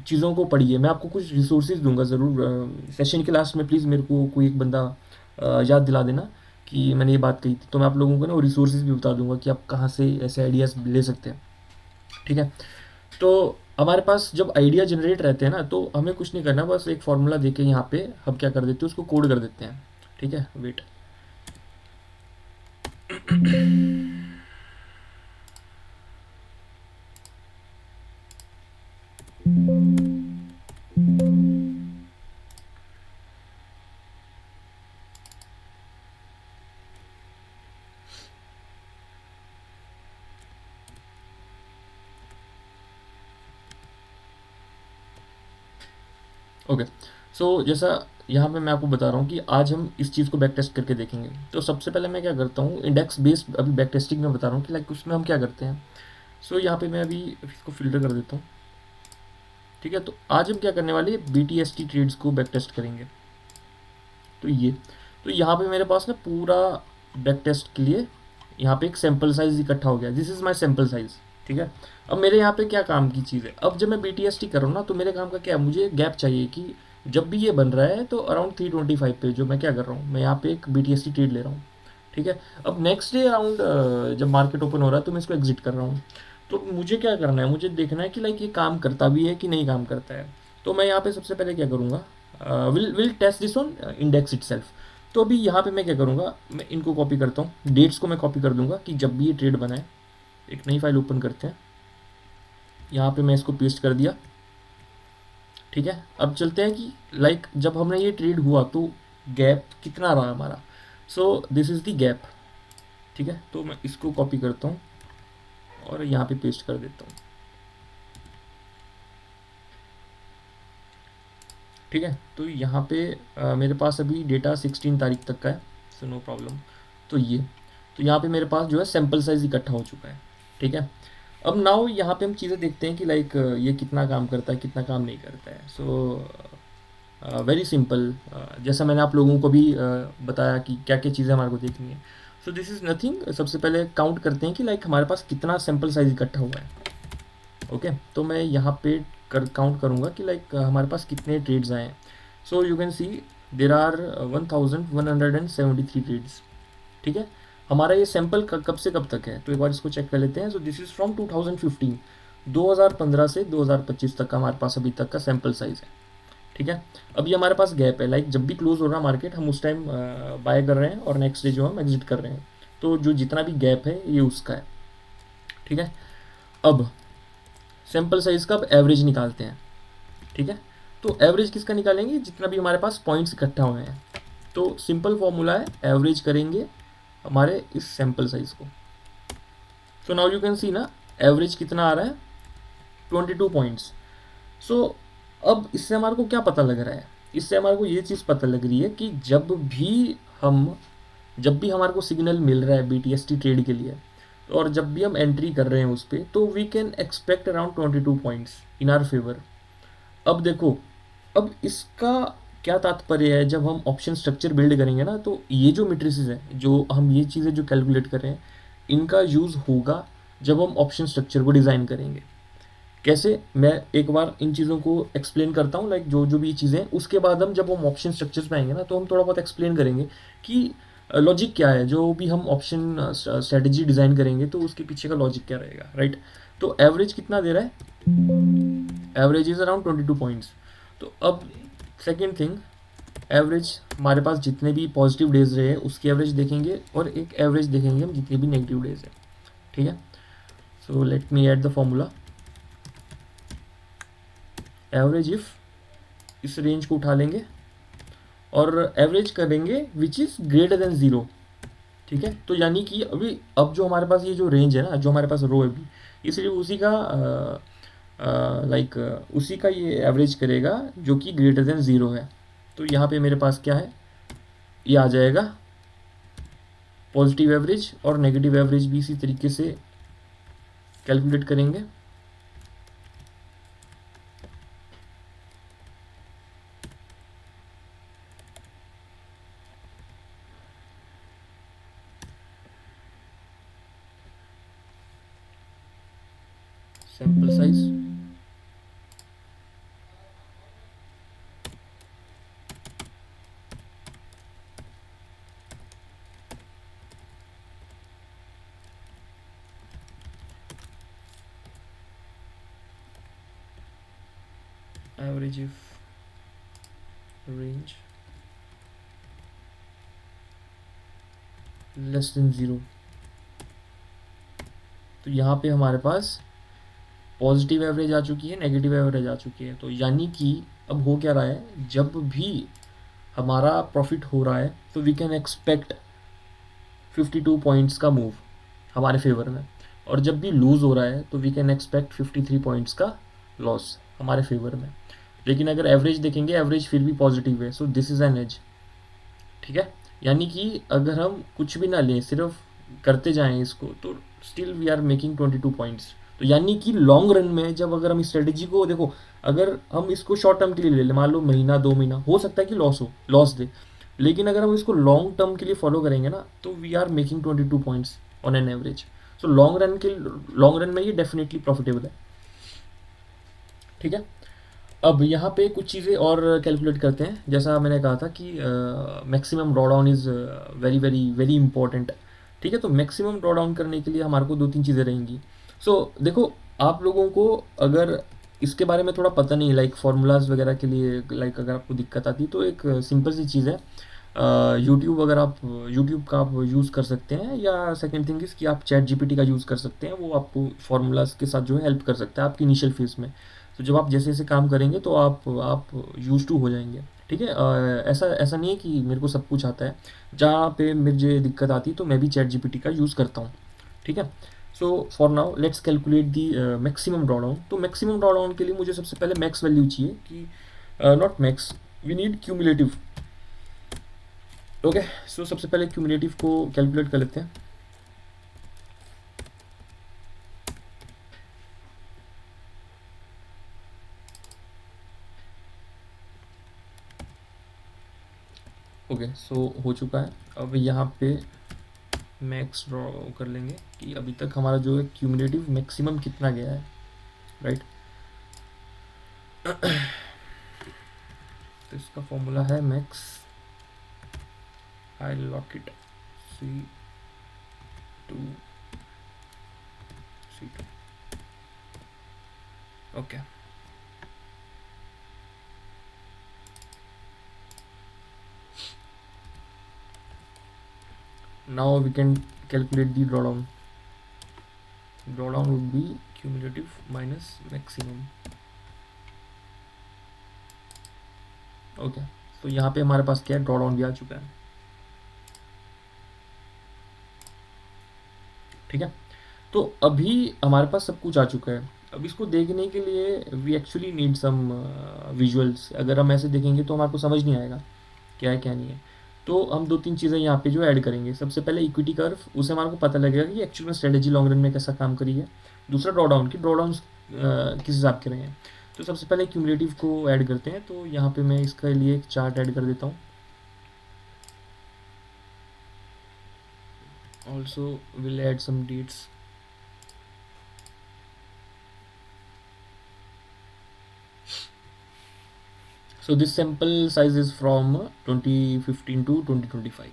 चीज़ों को पढ़िए। मैं आपको कुछ रिसोर्सेज दूंगा ज़रूर, सेशन के लास्ट में प्लीज़ मेरे को कोई एक बंदा याद दिला देना कि मैंने ये बात कही थी, तो मैं आप लोगों को ना वो रिसोर्सेज भी बता दूंगा कि आप कहाँ से ऐसे आइडियाज़ ले सकते हैं, ठीक है। तो हमारे पास जब आइडिया जनरेट रहते हैं ना, तो हमें कुछ नहीं करना, बस एक फार्मूला देके यहाँ पे हम क्या कर देते हैं, उसको कोड कर देते हैं। ठीक है, वेट। ओके, सो जैसा यहाँ पे मैं आपको बता रहा हूँ कि आज हम इस चीज़ को बैक टेस्ट करके देखेंगे। तो सबसे पहले मैं क्या करता हूँ, इंडेक्स बेस्ड अभी बैक टेस्टिंग में बता रहा हूँ कि लाइक उसमें हम क्या करते हैं। सो यहाँ पे मैं अभी इसको फिल्टर कर देता हूँ। ठीक है, तो आज हम क्या करने वाले हैं, BTST ट्रेड्स को बैक टेस्ट करेंगे। तो ये, तो यहाँ पे मेरे पास ना पूरा बैक टेस्ट के लिए यहाँ पे एक सैम्पल साइज इकट्ठा हो गया। This is my sample size. ठीक है, अब मेरे यहाँ पे क्या काम की चीज़ है, अब जब मैं BTST कर रहा हूँ ना, तो मेरे काम का क्या है, मुझे गैप चाहिए कि जब भी ये बन रहा है तो अराउंड 325 पे जो मैं क्या कर रहा हूँ, मैं यहाँ पे एक BTST ट्रेड ले रहा हूँ। ठीक है, अब नेक्स्ट डे अराउंड जब मार्केट ओपन हो रहा है तो मैं इसको एग्जिट कर रहा हूँ। तो मुझे क्या करना है, मुझे देखना है कि लाइक ये काम करता भी है कि नहीं काम करता है। तो मैं यहाँ पे सबसे पहले क्या करूँगा, will test this on index itself. तो अभी यहाँ पे मैं क्या करूँगा, मैं इनको कॉपी करता हूँ, डेट्स को मैं कॉपी कर दूंगा कि जब भी ये ट्रेड बनाए। एक नई फाइल ओपन करते हैं, यहाँ पे मैं इसको पेस्ट कर दिया। ठीक है, अब चलते हैं कि लाइक जब हमने ये ट्रेड हुआ तो गैप कितना रहा हमारा। सो दिस इज़ द गैप। ठीक है, तो मैं इसको कॉपी करता हूँ और यहाँ पे पेस्ट कर देता हूँ। ठीक है, तो यहाँ पे मेरे पास अभी डेटा 16 तारीख तक का है, सो नो प्रॉब्लम। तो ये, तो यहाँ पे मेरे पास जो है सैम्पल साइज इकट्ठा हो चुका है। ठीक है, अब नाउ यहाँ पे हम चीज़ें देखते हैं कि लाइक ये कितना काम करता है, कितना काम नहीं करता है। सो वेरी सिंपल, जैसा मैंने आप लोगों को भी बताया कि क्या क्या चीज़ें हमारे को देखनी है। सो दिस इज़ नथिंग, सबसे पहले काउंट करते हैं कि लाइक हमारे पास कितना सैम्पल साइज इकट्ठा हुआ है। ओके, तो मैं यहाँ पे काउंट करूँगा कि लाइक हमारे पास कितने ट्रेड्स आए हैं। So you can see there are 1173 trades. ठीक है, हमारा ये सैंपल कब से कब तक है, तो एक बार इसको चेक कर लेते हैं। सो दिस इज़ फ्रॉम 2015, 2015 से 2025 तक का हमारे पास अभी तक का सैंपल साइज है। ठीक है, अब ये हमारे पास गैप है, लाइक जब भी क्लोज हो रहा है मार्केट हम उस टाइम बाय कर रहे हैं और नेक्स्ट डे जो हम एग्जिट कर रहे हैं। तो जो जितना भी गैप है ये उसका है। ठीक है, अब सैंपल साइज का अब एवरेज निकालते हैं। ठीक है, तो एवरेज किसका निकालेंगे, जितना भी हमारे पास पॉइंट्स इकट्ठा हुए हैं। तो सिंपल फॉर्मूला है, एवरेज करेंगे हमारे इस सैंपल साइज को। सो नाउ यू कैन सी ना, एवरेज कितना आ रहा है, 22 पॉइंट्स। सो अब इससे हमारे को क्या पता लग रहा है, इससे हमारे को ये चीज़ पता लग रही है कि जब भी हमारे को सिग्नल मिल रहा है BTST ट्रेड के लिए, और जब भी हम एंट्री कर रहे हैं उस पर, तो we can expect around 22 points in our favour. अब देखो, अब इसका क्या तात्पर्य है, जब हम ऑप्शन स्ट्रक्चर बिल्ड करेंगे ना, तो ये जो मेट्रिसेस है, जो हम ये चीज़ें जो कैलकुलेट कर रहे हैं, इनका यूज़ होगा जब हम ऑप्शन स्ट्रक्चर को डिज़ाइन करेंगे। कैसे, मैं एक बार इन चीज़ों को एक्सप्लेन करता हूँ, लाइक जो जो भी चीज़ें हैं, उसके बाद हम जब हम ऑप्शन स्ट्रक्चर्स पे आएंगे ना, तो हम थोड़ा बहुत एक्सप्लेन करेंगे कि लॉजिक क्या है, जो भी हम ऑप्शन स्ट्रेटजी डिज़ाइन करेंगे तो उसके पीछे का लॉजिक क्या रहेगा, राइट। तो एवरेज कितना दे रहा है, एवरेज इज़ अराउंड 22 पॉइंट्स। तो अब सेकेंड थिंग, एवरेज हमारे पास जितने भी पॉजिटिव डेज रहे उसकी एवरेज देखेंगे, और एक एवरेज देखेंगे हम जितने भी नेगेटिव डेज है। ठीक है, सो let me add the formula. Average if इस रेंज को उठा लेंगे और एवरेज करेंगे which is greater than zero. ठीक है, तो यानी कि अभी अब जो हमारे पास ये जो रेंज है ना, जो हमारे पास रो है अभी, इसलिए उसी का लाइक उसी का ये एवरेज करेगा जो कि ग्रेटर देन ज़ीरो है। तो यहाँ पे मेरे पास क्या है, ये आ जाएगा पॉजिटिव एवरेज, और नेगेटिव एवरेज भी इसी तरीके से कैलकुलेट करेंगे। Sample size, average if range less then 0, तो यहाँ पे हमारे पास पॉजिटिव एवरेज आ चुकी है, नेगेटिव एवरेज आ चुकी है। तो यानी कि अब हो क्या रहा है, जब भी हमारा प्रॉफिट हो रहा है तो वी कैन एक्सपेक्ट 52 पॉइंट्स का मूव हमारे फेवर में, और जब भी लूज़ हो रहा है तो वी कैन एक्सपेक्ट 53 पॉइंट्स का लॉस हमारे फेवर में। लेकिन अगर एवरेज देखेंगे, एवरेज फिर भी पॉजिटिव है, so this is an edge. ठीक है, यानी कि अगर हम कुछ भी ना लें, सिर्फ करते जाएं इसको, तो still we are making 22 points. तो यानी कि लॉन्ग रन में जब अगर हम इस स्ट्रेटेजी को देखो, अगर हम इसको शॉर्ट टर्म के लिए ले लें, मान लो महीना 2 महीना, हो सकता है कि लॉस दे, लेकिन अगर हम इसको लॉन्ग टर्म के लिए फॉलो करेंगे ना, तो we are making 22 points on an average. So long run में ये डेफिनेटली प्रॉफिटेबल है। ठीक है, अब यहाँ पे कुछ चीज़ें और कैलकुलेट करते हैं। जैसा मैंने कहा था कि maximum draw down is very very very important. ठीक है, तो मैक्सिमम ड्रॉ डाउन करने के लिए हमारे को 2-3 चीज़ें रहेंगी। देखो, आप लोगों को अगर इसके बारे में थोड़ा पता नहीं, लाइक फार्मूलाज वगैरह के लिए, लाइक अगर आपको दिक्कत आती है, तो एक सिंपल सी चीज़ है, यूट्यूब, अगर आप यूट्यूब का आप यूज़ कर सकते हैं, या सेकंड थिंग इज़ कि आप चैट जीपीटी का यूज़ कर सकते हैं। वो आपको फार्मूलाज के साथ जो है हेल्प कर सकता है आपकी इनिशियल फेज़ में। तो जब आप जैसे जैसे काम करेंगे तो आप यूज टू हो जाएंगे। ठीक है, ऐसा ऐसा नहीं है कि मेरे को सब कुछ आता है। जहाँ पे मुझे दिक्कत आती है तो मैं भी चैट जीपीटी का यूज़ करता हूँ। ठीक है, so for now let's calculate the maximum drawdown. तो मैक्सिमम ड्रॉडाउन के लिए मुझे सबसे पहले मैक्स वैल्यू चाहिए, कि not max, we need cumulative. Okay, so सबसे पहले क्यूमुलेटिव को कैलकुलेट कर लेते हैं। ओके, सो हो चुका है। अब यहाँ पे मैक्स ड्रॉ कर लेंगे कि अभी तक हमारा जो है क्यूमुलेटिव मैक्सिमम कितना गया है, राइट। तो इसका फॉर्मूला है max, I lock it, C2 okay. Now we can calculate the drawdown. Drawdown would be cumulative minus maximum. Okay, तो यहाँ पे हमारे पास क्या है, ड्रॉडाउन भी आ चुका है। ठीक है, तो अभी हमारे पास सब कुछ आ चुका है। अब इसको देखने के लिए we actually need some visuals. अगर हम ऐसे देखेंगे तो हमारे को समझ नहीं आएगा क्या है क्या नहीं है। तो हम 2-3 चीज़ें यहाँ पे जो ऐड करेंगे। सबसे पहले इक्विटी कर्व, उससे हमारे को पता लगेगा कि एक्चुअल में स्ट्रेटेजी लॉन्ग रन में कैसा काम करी है। दूसरा ड्रॉडाउन की, ड्रॉडाउन किस हिसाब के रहे हैं। तो सबसे पहले क्यूमुलेटिव को ऐड करते हैं। तो यहाँ पे मैं इसके लिए एक चार्ट ऐड कर देता हूँ। Also will add some dates. So this sample size is from 2015 to 2025।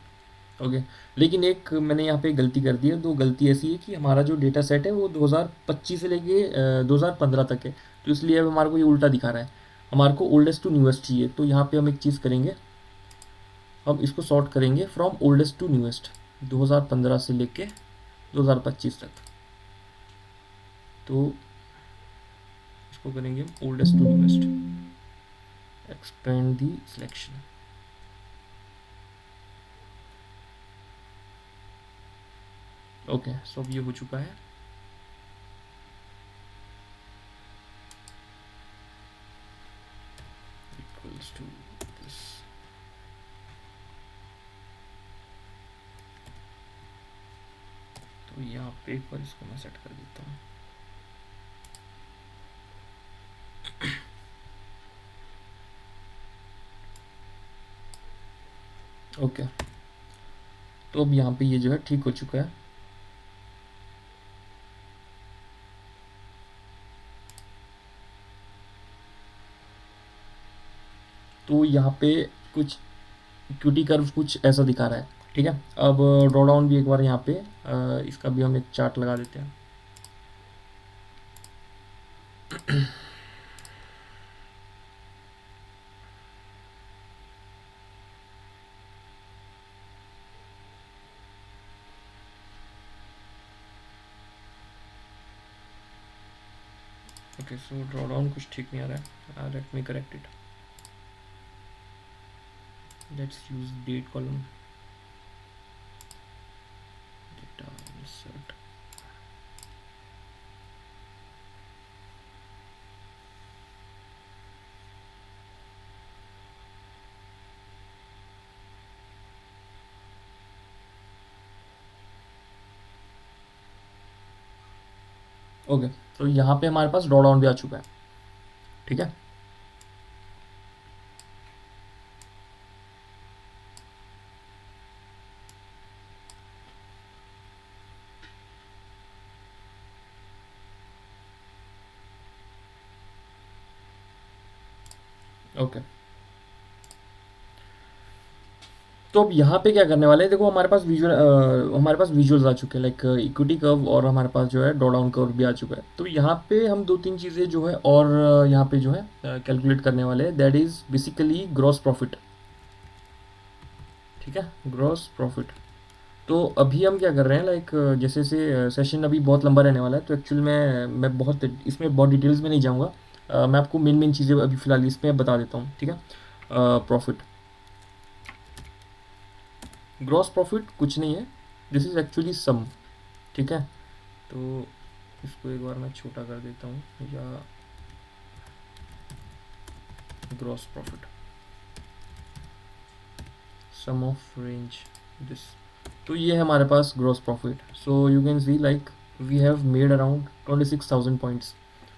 Okay, लेकिन एक मैंने यहाँ पे गलती कर दी है। तो गलती ऐसी है कि हमारा जो डेटा सेट है वो 2025 से लेके 2015 तक है। तो इसलिए अब हमारे को ये उल्टा दिखा रहा है। हमारे को ओल्डेस्ट टू न्यूएस्ट चाहिए। तो यहाँ पे हम एक चीज़ करेंगे, हम इसको सॉर्ट करेंगे फ्रॉम ओल्डेस्ट टू न्यूएस्ट, 2015 से लेके 2025 तक। तो इसको करेंगे oldest to newest, expand the selection. Okay, so अब ये हो चुका है। Equals to this. तो यहाँ पे एक बार इसको मैं सेट कर देता हूँ। ओके, तो अब यहाँ पे ये जो है ठीक हो चुका है। तो यहाँ पे कुछ इक्विटी कर्व कुछ ऐसा दिखा रहा है। ठीक है, अब ड्रॉ डाउन भी एक बार यहाँ पे इसका भी हम एक चार्ट लगा देते हैं। ओके, सो ड्रॉ डाउन कुछ ठीक नहीं आ रहा है, let me correct it. Let's use date column, data insert. Okay, तो यहाँ पे हमारे पास ड्रॉ डाउन भी आ चुका है. ठीक है, ओके. तो अब यहाँ पे क्या करने वाले हैं, देखो हमारे पास विजुअल्स आ चुके हैं, लाइक इक्विटी कर्व, और हमारे पास जो है ड्रॉ डाउन कर्व भी आ चुका है. तो यहाँ पे हम दो तीन चीज़ें जो है और यहाँ पे जो है कैलकुलेट करने वाले हैं, that is basically gross profit. ठीक है, ग्रॉस प्रॉफिट. तो अभी हम क्या कर रहे हैं, लाइक जैसे से सेशन अभी बहुत लंबा रहने वाला है, तो एक्चुअल में मैं बहुत डिटेल्स में नहीं जाऊँगा. मैं आपको मेन मेन चीज़ें अभी फ़िलहाल इसमें बता देता हूँ. ठीक है, प्रॉफिट, ग्रॉस प्रॉफिट कुछ नहीं है, दिस इज़ एक्चुअली सम. ठीक है, तो इसको एक बार मैं छोटा कर देता हूँ, या gross profit, sum of range this. तो ये है हमारे पास gross profit. So you can see like we have made around 26,000 points,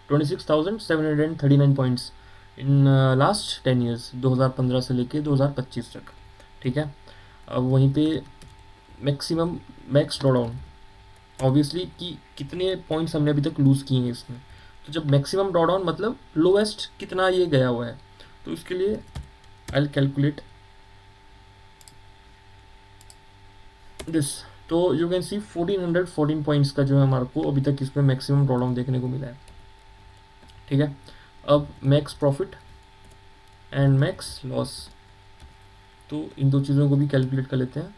26,739 points in last 10 years, 2015 से लेके 2025 तक. ठीक है, अब वहीं पे maximum max draw down, obviously कि कितने पॉइंट्स हमने अभी तक लूज़ किए हैं इसमें. तो जब मैक्सिमम ड्रॉ डाउन मतलब लोएस्ट कितना ये गया हुआ है, तो इसके लिए आई विल कैलकुलेट दिस. तो यू कैन सी 1414 पॉइंट्स का जो है हमारे को अभी तक इसमें मैक्सिमम ड्रॉ डाउन देखने को मिला है. ठीक है, अब max profit and max loss, तो इन दो चीज़ों को भी कैलकुलेट कर लेते हैं.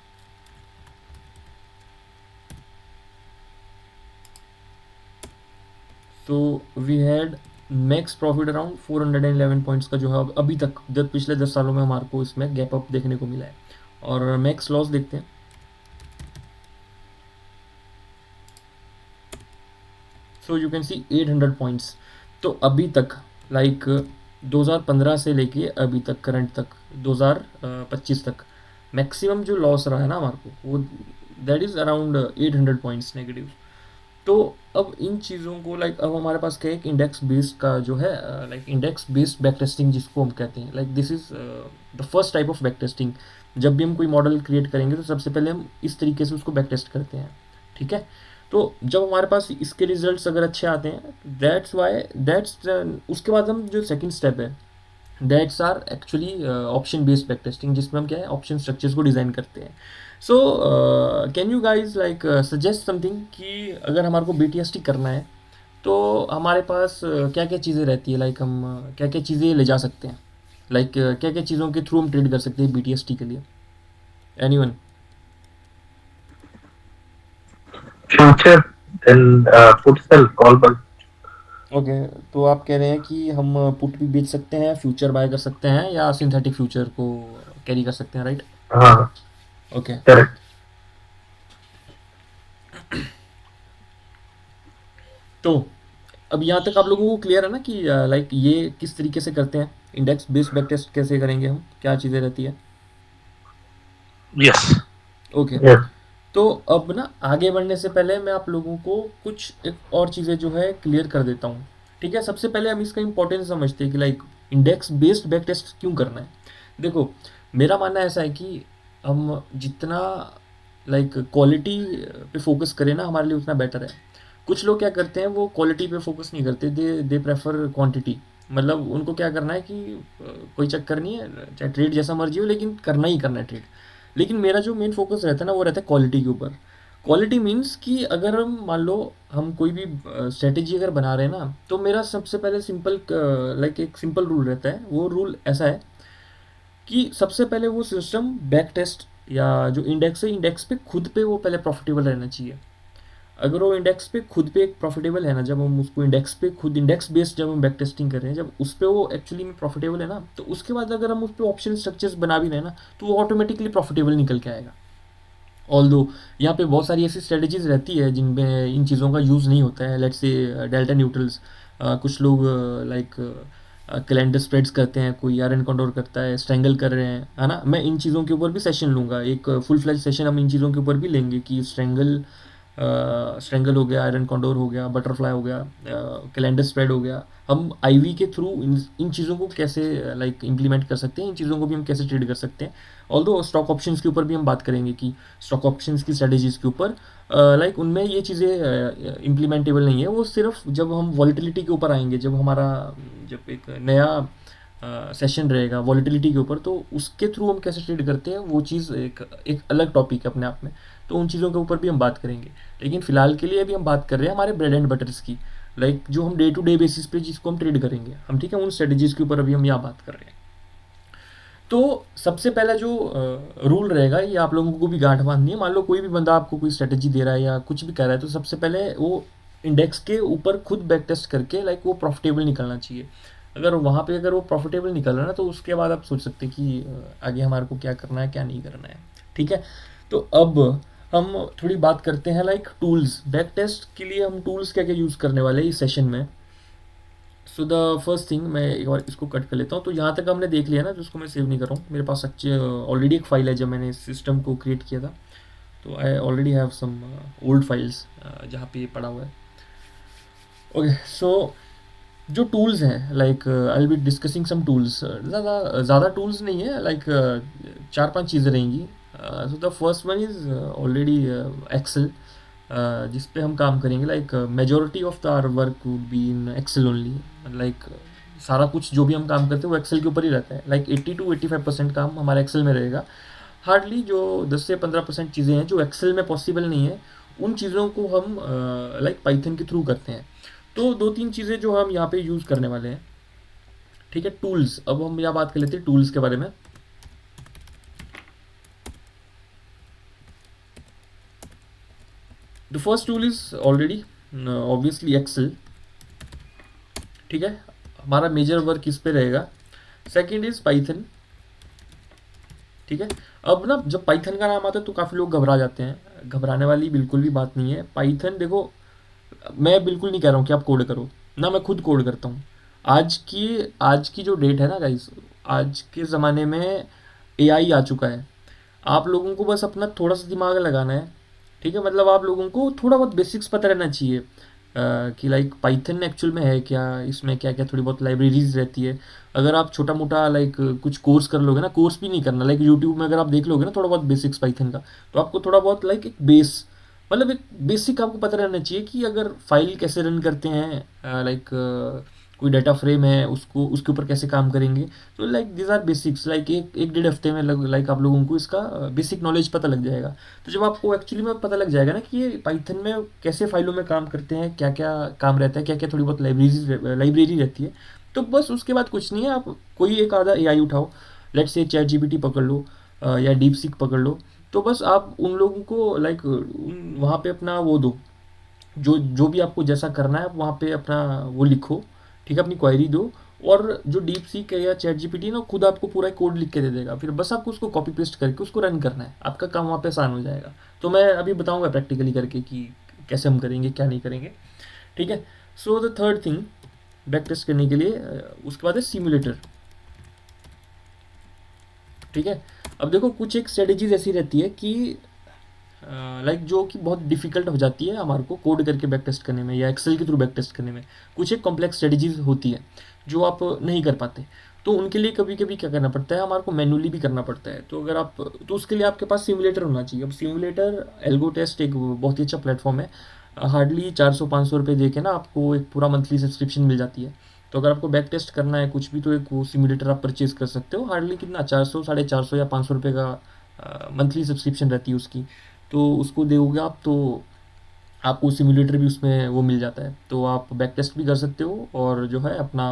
तो we had max profit around 411 points का जो है अभी तक पिछले 10 सालों में हमारे को इसमें गैप अप देखने को मिला है. और मैक्स लॉस देखते हैं. So you can C 800 points. तो अभी तक लाइक 2015 से लेके अभी तक करंट तक 2025 तक मैक्सिमम जो लॉस रहा है ना हमारे को, वो that is around 800 points negative. तो अब इन चीज़ों को लाइक अब हमारे पास क्या है, एक इंडेक्स बेस्ड का जो है, like index based back testing जिसको हम कहते हैं, like this is the first type of back testing. जब भी हम कोई मॉडल क्रिएट करेंगे तो सबसे पहले हम इस तरीके से उसको बैक टेस्ट करते हैं. ठीक है, तो जब हमारे पास इसके रिजल्ट्स अगर अच्छे आते हैं, दैट्स उसके बाद हम जो सेकंड स्टेप है, that's our actually option based back testing, जिसमें हम क्या है ऑप्शन स्ट्रक्चर्स को डिज़ाइन करते हैं. So can you guys like suggest something कि अगर हमारे को BTST करना है तो हमारे पास क्या क्या चीज़ें रहती है, लाइक हम क्या क्या चीज़ें ले जा सकते हैं, लाइक क्या क्या चीज़ों के थ्रू हम ट्रेड कर सकते हैं BTST के लिए. Anyone? future then put sell call buy. Okay, तो आप कह रहे हैं कि हम पुट भी बेच सकते हैं, फ्यूचर बाय कर सकते हैं, या सिंथेटिक फ्यूचर को कैरी कर सकते हैं, राइट? हाँ ओके, correct. तो अब यहाँ तक आप लोगों को क्लियर है ना कि लाइक ये किस तरीके से करते हैं, इंडेक्स बेस्ड बैक टेस्ट कैसे करेंगे हम, क्या चीज़ें रहती है. Yes. Okay, Yes. तो अब ना आगे बढ़ने से पहले मैं आप लोगों को कुछ एक और चीज़ें जो है क्लियर कर देता हूँ. ठीक है, सबसे पहले हम इसका इंपॉर्टेंस समझते हैं कि like index based back test क्यों करना है. देखो, मेरा मानना ऐसा है कि हम जितना लाइक क्वालिटी पे फोकस करें ना, हमारे लिए उतना बेटर है. कुछ लोग क्या करते हैं, वो क्वालिटी पे फोकस नहीं करते, दे प्रेफर क्वांटिटी. मतलब उनको क्या करना है कि कोई चक्कर नहीं है, चाहे ट्रेड जैसा मर्जी हो, लेकिन करना ही करना है ट्रेड. लेकिन मेरा जो मेन फोकस रहता है ना, वो रहता है क्वालिटी के ऊपर. क्वालिटी मीन्स कि अगर हम मान लो हम कोई भी स्ट्रेटेजी अगर बना रहे हैं ना, तो मेरा सबसे पहले सिंपल लाइक एक सिंपल रूल रहता है. वो रूल ऐसा है कि सबसे पहले वो सिस्टम बैक टेस्ट या जो इंडेक्स है, इंडेक्स पे खुद पे वो पहले प्रॉफिटेबल रहना चाहिए. अगर वो इंडेक्स पे खुद पे एक प्रॉफिटेबल है ना, जब हम उसको इंडेक्स पे खुद इंडेक्स बेस्ड जब हम बैक टेस्टिंग कर रहे हैं, जब उस पर वो एक्चुअली में प्रॉफिटेबल है ना, तो उसके बाद अगर हम उस पर ऑप्शन स्ट्रक्चर्स बना भी रहे हैं ना, तो वो ऑटोमेटिकली प्रॉफिटेबल निकल के आएगा। ऑल्दो यहाँ पे बहुत सारी ऐसी स्ट्रेटजीज रहती है जिनमें इन चीज़ों का यूज़ नहीं होता है, लेट्स से डेल्टा न्यूट्रल्स। कुछ लोग लाइक कैलेंडर स्प्रेड्स करते हैं, कोई आयरन कंडोर करता है, स्ट्रैंगल कर रहे हैं, है ना। मैं इन चीज़ों के ऊपर भी सेशन लूँगा, एक फुल फ्लैज सेशन हम इन चीज़ों के ऊपर भी लेंगे कि स्ट्रैंगल हो गया, आयरन कंडोर हो गया, बटरफ्लाई हो गया, कैलेंडर स्प्रेड हो गया। हम आईवी के थ्रू इन चीज़ों को कैसे लाइक इम्प्लीमेंट कर सकते हैं, इन चीज़ों को भी हम कैसे ट्रेड कर सकते हैं। ऑल्दो स्टॉक ऑप्शंस के ऊपर भी हम बात करेंगे कि स्टॉक ऑप्शंस की स्ट्रेटजीज़ के ऊपर लाइक उनमें ये चीज़ें इम्प्लीमेंटेबल नहीं है। वो सिर्फ जब हम वॉलीटिलिटी के ऊपर आएंगे, जब हमारा जब एक नया सेशन रहेगा वॉलीटिलिटी के ऊपर, तो उसके थ्रू हम कैसे ट्रेड करते हैं वो चीज़ एक एक अलग टॉपिक है अपने आप में। तो उन चीज़ों के ऊपर भी हम बात करेंगे। लेकिन फ़िलहाल के लिए अभी हम बात कर रहे हैं हमारे ब्रेड एंड बटर्स की, लाइक जो हम डे टू डे बेसिस पे जिसको हम ट्रेड करेंगे हम, ठीक है, उन स्ट्रेटजीज़ के ऊपर अभी हम यहाँ बात कर रहे हैं। तो सबसे पहला जो रूल रहेगा, ये आप लोगों को भी गांठ बांधनी है। मान लो कोई भी बंदा आपको कोई स्ट्रेटजी दे रहा है या कुछ भी कर रहा है, तो सबसे पहले वो इंडेक्स के ऊपर खुद बैक टेस्ट करके लाइक वो प्रॉफिटेबल निकलना चाहिए। अगर वहाँ पे अगर वो प्रॉफिटेबल निकल रहा है ना, तो उसके बाद आप सोच सकते हैं कि आगे हमारे को क्या करना है क्या नहीं करना है। ठीक है, तो अब हम थोड़ी बात करते हैं लाइक टूल्स। बैक टेस्ट के लिए हम टूल्स क्या क्या यूज़ करने वाले हैं इस सेशन में। सो द फर्स्ट थिंग, मैं एक बार इसको कट कर लेता हूँ। तो यहाँ तक हमने देख लिया ना, जिसको मैं सेव नहीं कर रहा हूँ, मेरे पास ऑलरेडी एक फाइल है जब मैंने इस सिस्टम को क्रिएट किया था। तो I already have some old files जहाँ पे ये पड़ा हुआ है। ओके, सो जो टूल्स हैं, like I will be discussing some tools. ज़्यादा टूल्स नहीं है, लाइक चार पांच चीज़ें रहेंगी। So the first one is already Excel, जिस पे हम काम करेंगे। Like majority of the our work would be in Excel only. Like सारा कुछ जो भी हम काम करते हैं वो एक्सेल के ऊपर ही रहता है। लाइक 80 to 85% काम हमारा एक्सेल में रहेगा। हार्डली जो 10 से 15% चीज़ें हैं जो एक्सेल में पॉसिबल नहीं है, उन चीज़ों को हम लाइक पाइथन के थ्रू करते हैं। तो दो तीन चीज़ें जो हम यहाँ पे यूज़ करने वाले हैं, ठीक है। टूल्स, अब हम यहाँ बात कर लेते हैं टूल्स के बारे में। The first tool is already obviously Excel, ठीक है। हमारा मेजर वर्क इस पे रहेगा। सेकंड इज पाइथन, ठीक है। अब ना जब पाइथन का नाम आता है तो काफ़ी लोग घबरा जाते हैं। घबराने वाली बिल्कुल भी बात नहीं है। पाइथन देखो, मैं बिल्कुल नहीं कह रहा हूँ कि आप कोड करो ना, मैं खुद कोड करता हूँ। आज की जो डेट है ना गाइस, आज के ज़माने में एआई आ चुका है। आप लोगों को बस अपना थोड़ा सा दिमाग लगाना है, ठीक है। मतलब आप लोगों को थोड़ा बहुत बेसिक्स पता रहना चाहिए कि लाइक पाइथन एक्चुअल में है क्या, इसमें क्या क्या थोड़ी बहुत लाइब्रेरीज रहती है। अगर आप छोटा मोटा लाइक कुछ कोर्स कर लोगे ना, कोर्स भी नहीं करना, लाइक यूट्यूब में अगर आप देख लोगे ना थोड़ा बहुत बेसिक्स पाइथन का, तो आपको थोड़ा बहुत लाइक एक बेस, मतलब एक बेसिक आपको पता रहना चाहिए कि अगर फाइल कैसे रन करते हैं, लाइक कोई डाटा फ्रेम है उसको उसके ऊपर कैसे काम करेंगे। तो like these our basics. Like एक डेढ़ हफ्ते में लाइक आप लोगों को इसका बेसिक नॉलेज पता लग जाएगा। तो जब आपको एक्चुअली में पता लग जाएगा ना कि ये पाइथन में कैसे फाइलों में काम करते हैं, क्या क्या काम रहता है, क्या क्या थोड़ी बहुत लाइब्रेरी रहती है, तो बस उसके बाद कुछ नहीं है। आप कोई एक आधा एआई उठाओ, लेट्स से चैट जीपीटी पकड़ लो या डीप सीक पकड़ लो। तो बस आप उन लोगों को लाइक वहाँ पे अपना वो दो, जो जो भी आपको जैसा करना है आप वहाँ पे अपना वो लिखो, ठीक है, अपनी क्वेरी दो। और जो डीप सीक है या चैट जीपीटी ना, खुद आपको पूरा कोड लिख के दे देगा। फिर बस आपको उसको कॉपी पेस्ट करके उसको रन करना है, आपका काम वहाँ पे आसान हो जाएगा। तो मैं अभी बताऊँगा प्रैक्टिकली करके कि कैसे हम करेंगे क्या नहीं करेंगे, ठीक है। So the third thing back test करने के लिए उसके बाद है सिमुलेटर, ठीक है। अब देखो कुछ एक स्ट्रेटेजीज ऐसी रहती है कि लाइक जो कि बहुत डिफिकल्ट हो जाती है हमारे को कोड करके बैक टेस्ट करने में या एक्सेल के थ्रू बैक टेस्ट करने में। कुछ एक कॉम्प्लेक्स स्ट्रेटेजीज होती है जो आप नहीं कर पाते, तो उनके लिए कभी कभी क्या करना पड़ता है, हमारे को मैनुअली भी करना पड़ता है। तो अगर आप, तो उसके लिए आपके पास सिमुलेटर होना चाहिए। अब सिमुलेटर एल्गो टेस्ट एक बहुत ही अच्छा प्लेटफॉर्म है। हार्डली 400-500 रुपये दे के ना आपको एक पूरा मंथली सब्सक्रिप्शन मिल जाती है। तो अगर आपको बैक टेस्ट करना है कुछ भी, तो एक वो सिमुलेटर आप परचेज़ कर सकते हो। हार्डली कितना, 400, 450 या 500 रुपये का मंथली सब्सक्रिप्शन रहती है उसकी। तो उसको दोगे आप, तो आपको सिमुलेटर भी उसमें वो मिल जाता है। तो आप बैक टेस्ट भी कर सकते हो और जो है अपना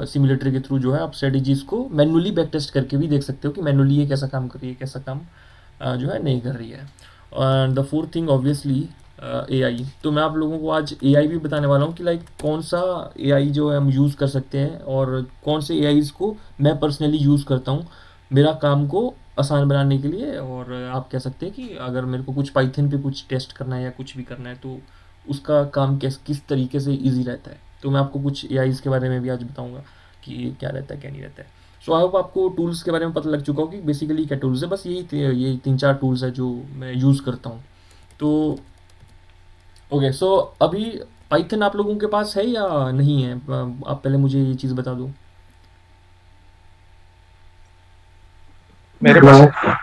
सिमुलेटर के थ्रू जो है आप स्ट्रेटजीज़ को मैनुअली बैक टेस्ट करके भी देख सकते हो कि मैनुअली ये कैसा काम कर रही है, कैसा काम जो है नहीं कर रही है। And the fourth thing obviously AI. तो मैं आप लोगों को आज एआई भी बताने वाला हूँ कि लाइक कौन सा एआई जो है हम यूज़ कर सकते हैं और कौन से एआईज़ को मैं पर्सनली यूज़ करता हूँ मेरा काम को आसान बनाने के लिए। और आप कह सकते हैं कि अगर मेरे को कुछ पाइथन पे कुछ टेस्ट करना है या कुछ भी करना है तो उसका काम किस तरीके से ईजी रहता है। तो मैं आपको कुछ एआईज़ के बारे में भी आज बताऊँगा कि क्या रहता है क्या नहीं रहता है। सो आई होप आपको टूल्स के बारे में पता लग चुका हो कि बेसिकली क्या टूल्स है। बस यही 3-4 टूल्स है जो मैं यूज़ करता हूँ। तो ओके, सो अभी पाइथन आप लोगों के पास है या नहीं है? आप पहले मुझे ये चीज़ बता दो। मेरे पास है।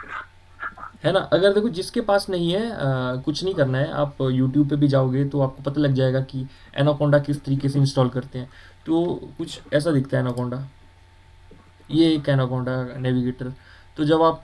है ना? अगर देखो जिसके पास नहीं है कुछ नहीं करना है, आप यूट्यूब पे भी जाओगे तो आपको पता लग जाएगा कि एनाकोंडा किस तरीके से इंस्टॉल करते हैं। तो कुछ ऐसा दिखता है एनाकोंडा। ये एक एनाकोंडा नेविगेटर। तो जब आप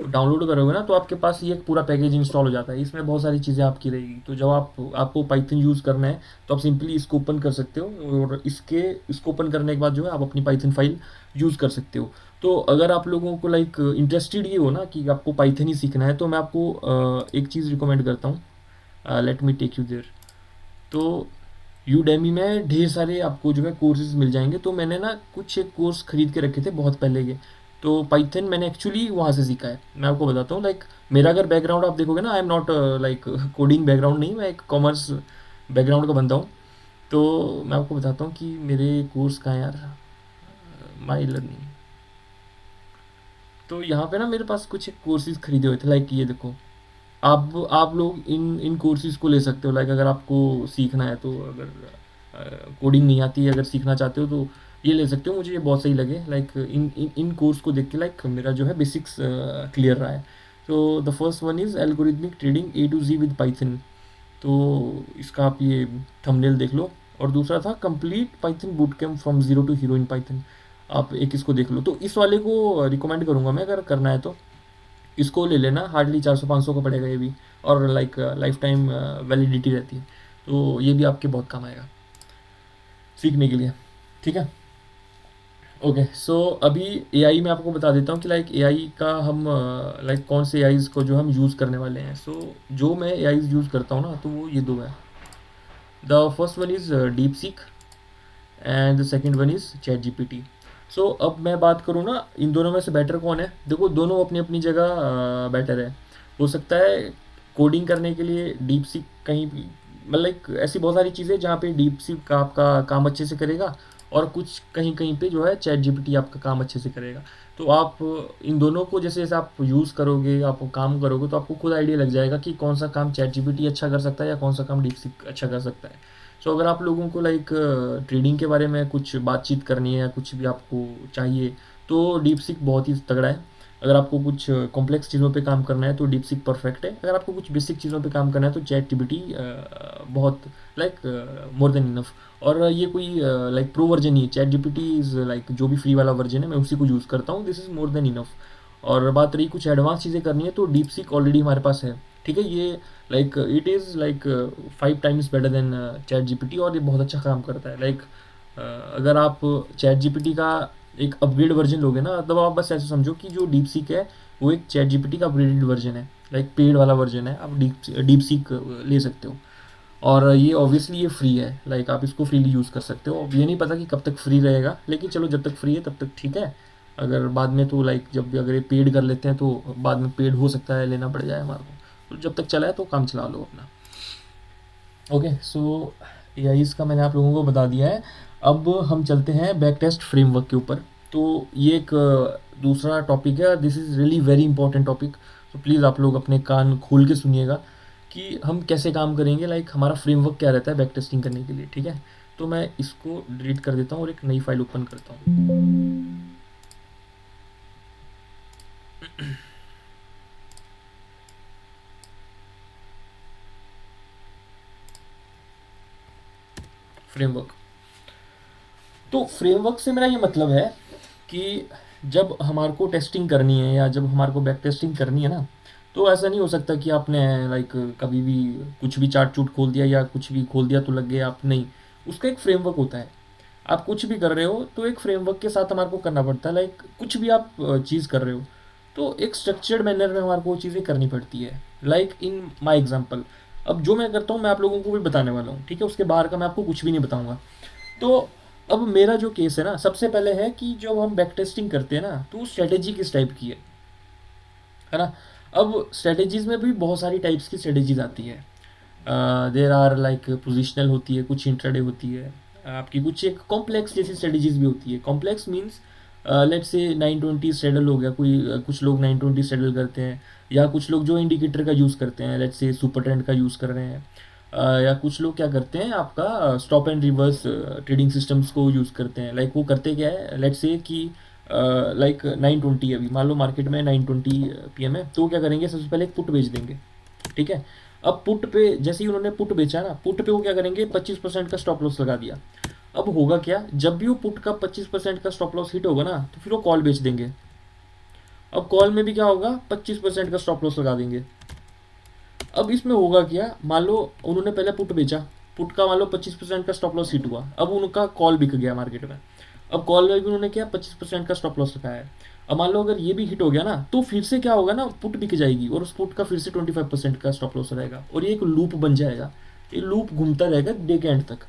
डाउनलोड करोगे ना तो आपके पास ये एक पूरा पैकेज इंस्टॉल हो जाता है। इसमें बहुत सारी चीज़ें आपकी रहेगी। तो जब आपको पाइथन यूज़ करना है तो आप सिंपली इसको ओपन कर सकते हो और इसको ओपन करने के बाद जो है आप अपनी पाइथन फाइल यूज़ कर सकते हो। तो अगर आप लोगों को लाइक इंटरेस्टेड ये हो ना कि आपको पाइथन ही सीखना है तो मैं आपको एक चीज़ रिकमेंड करता हूँ। Let me take you there. तो यूडेमी में ढेर सारे आपको जो है कोर्सेज मिल जाएंगे। तो मैंने ना कुछ एक कोर्स खरीद के रखे थे बहुत पहले के। तो पाइथन मैंने एक्चुअली वहाँ से सीखा है। मैं आपको बताता हूँ लाइक मेरा अगर बैकग्राउंड आप देखोगे ना, I am not like coding background नहीं, मैं एक कॉमर्स बैकग्राउंड का बंदा हूँ। तो मैं आपको बताता हूँ कि मेरे कोर्स कहाँ है यार, माई लर्निंग। तो यहाँ पे ना मेरे पास कुछ कोर्सेज खरीदे हुए थे। लाइक ये देखो, आप लोग इन इन कोर्सेज को ले सकते हो। लाइक अगर आपको सीखना है तो अगर कोडिंग नहीं आती है, अगर सीखना चाहते हो तो ये ले सकते हो। मुझे ये बहुत सही लगे। लाइक इन कोर्स को देख के लाइक मेरा जो है बेसिक्स क्लियर रहा है। तो the first one is algorithmic trading A to Z with Python. तो इसका आप ये थंबनेल देख लो। और दूसरा था complete Python boot camp from zero to hero in Python. आप एक इसको देख लो। तो इस वाले को रिकमेंड करूँगा मैं, अगर करना है तो इसको ले लेना। हार्डली 400-500 का पड़ेगा ये भी। और लाइक लाइफ टाइम वैलिडिटी रहती है। तो ये भी आपके बहुत काम आएगा सीखने के लिए। ठीक है, ओके। सो अभी एआई में आपको बता देता हूँ कि लाइक एआई का हम लाइक कौन से एआईज को जो हम यूज़ करने वाले हैं। सो जो मैं एआईज यूज़ करता हूँ ना तो वो ये दो है। The first one is DeepSeek and the second one is ChatGPT. So अब मैं बात करूँ ना इन दोनों में से बेटर कौन है। देखो दोनों अपनी अपनी जगह बेटर है। हो सकता है कोडिंग करने के लिए डीप सीक कहीं भी, मतलब like, ऐसी बहुत सारी चीज़ें जहाँ पे डीप सीक का आपका काम अच्छे से करेगा और कुछ कहीं कहीं पे जो है चैट जीपीटी आपका काम अच्छे से करेगा। तो आप इन दोनों को जैसे जैसे आप यूज़ करोगे, आप काम करोगे तो आपको खुद आइडिया लग जाएगा कि कौन सा काम चैट जीपीटी अच्छा कर सकता है या कौन सा काम डीप सीक अच्छा कर सकता है। सो अगर आप लोगों को लाइक ट्रेडिंग के बारे में कुछ बातचीत करनी है या कुछ भी आपको चाहिए तो डीप सीक बहुत ही तगड़ा है। अगर आपको कुछ कॉम्प्लेक्स चीज़ों पे काम करना है तो डीप सीक परफेक्ट है। अगर आपको कुछ बेसिक चीज़ों पे काम करना है तो चैट जीपीटी बहुत लाइक मोर देन इनफ। और ये कोई लाइक प्रो वर्जन नहीं है। चैट जीपीटी इज़ लाइक जो भी फ्री वाला वर्जन है मैं उसी को यूज़ करता हूँ। This is more than enough. और बात रही कुछ एडवांस चीज़ें करनी है तो डीप सीक ऑलरेडी हमारे पास है। ठीक है, ये like it is like 5 times better than chat GPT और ये बहुत अच्छा काम करता है। लाइक अगर आप चैट जीपीटी का एक अपग्रेड वर्जन लोगे ना, तब आप बस ऐसे समझो कि जो डीप सीक है वो एक चैट जीपीटी का अपग्रेडेड वर्जन है। लाइक पेड वाला वर्जन है, आप डीप सीक ले सकते हो। और ये ऑब्वियसली ये फ्री है। लाइक आप इसको फ्रीली यूज़ कर सकते हो। अब ये नहीं पता कि कब तक फ्री रहेगा, लेकिन चलो जब तक फ्री है तब तक ठीक है। अगर बाद में तो लाइक जब भी अगर ये पेड कर लेते हैं तो बाद में पेड हो सकता है लेना पड़ जाए हमारे को। तो जब तक चला है तो काम चला लो अपना। ओके, सो एआई का मैंने आप लोगों को बता दिया है। अब हम चलते हैं बैक टेस्ट फ्रेमवर्क के ऊपर। तो ये एक दूसरा टॉपिक है। This is really very important topic. तो प्लीज़ आप लोग अपने कान खोल के सुनिएगा कि हम कैसे काम करेंगे। लाइक हमारा फ्रेमवर्क क्या रहता है बैक टेस्टिंग करने के लिए। ठीक है, तो मैं इसको डिलीट कर देता हूँ और एक नई फाइल ओपन करता हूँ। फ्रेमवर्क। तो फ्रेमवर्क से मेरा ये मतलब है कि जब हमारे को टेस्टिंग करनी है या जब हमारे को बैक टेस्टिंग करनी है ना, तो ऐसा नहीं हो सकता कि आपने लाइक कभी भी कुछ भी चार्ट चूट खोल दिया या कुछ भी खोल दिया तो लग गया आप नहीं। उसका एक फ्रेमवर्क होता है। आप कुछ भी कर रहे हो तो एक फ्रेमवर्क के साथ हमारे को करना पड़ता है। लाइक कुछ भी आप चीज़ कर रहे हो तो एक स्ट्रक्चर्ड मैनर में हमारे को वो चीज़ें करनी पड़ती है। लाइक इन माई एग्जाम्पल, अब जो मैं करता हूँ मैं आप लोगों को भी बताने वाला हूँ, ठीक है, उसके बाहर का मैं आपको कुछ भी नहीं बताऊँगा। तो अब मेरा जो केस है ना, सबसे पहले है कि जब हम बैक टेस्टिंग करते हैं ना, तो स्ट्रेटेजी किस टाइप की है ना। अब स्ट्रेटेजीज में भी बहुत सारी टाइप्स की स्ट्रेटेजीज आती है। देर आर लाइक पोजिशनल होती है, कुछ इंट्राडे होती है, आपकी कुछ एक कॉम्प्लेक्स जैसी स्ट्रेटेजीज भी होती है। Complex means let's say 920 straddle हो गया, कोई कुछ लोग 920 स्ट्रेडल करते हैं, या कुछ लोग जो इंडिकेटर का यूज़ करते हैं, लेट्स से सुपर ट्रेंड का यूज़ कर रहे हैं, या कुछ लोग क्या करते हैं, आपका stop and reverse trading systems को यूज़ करते हैं। लाइक वो करते क्या है, लेट्स से कि लाइक 920 अभी मान लो मार्केट में 920 PM है, तो वो क्या करेंगे, सबसे पहले एक पुट बेच देंगे, ठीक है। अब पुट पे जैसे ही उन्होंने पुट बेचा ना, पुट पे वो क्या करेंगे, 25% का स्टॉप लॉस लगा दिया। अब होगा क्या, जब भी वो पुट का 25% का स्टॉप लॉस हिट होगा ना, तो फिर वो कॉल बेच देंगे। अब कॉल में भी क्या होगा, 25% का स्टॉप लॉस लगा देंगे। अब इसमें होगा क्या, मान लो उन्होंने पहले पुट बेचा, पुट का मान लो 25% का स्टॉप लॉस हिट हुआ, अब उनका कॉल बिक गया मार्केट में। अब कॉल में भी उन्होंने क्या 25% का स्टॉप लॉस रखा है। अब मान लो अगर ये भी हिट हो गया ना, तो फिर से क्या होगा ना, पुट बिक जाएगी और उस पुट का फिर से 25% का स्टॉप लॉस रहेगा, और ये एक लूप बन जाएगा। ये लूप घूमता रहेगा डे के एंड तक।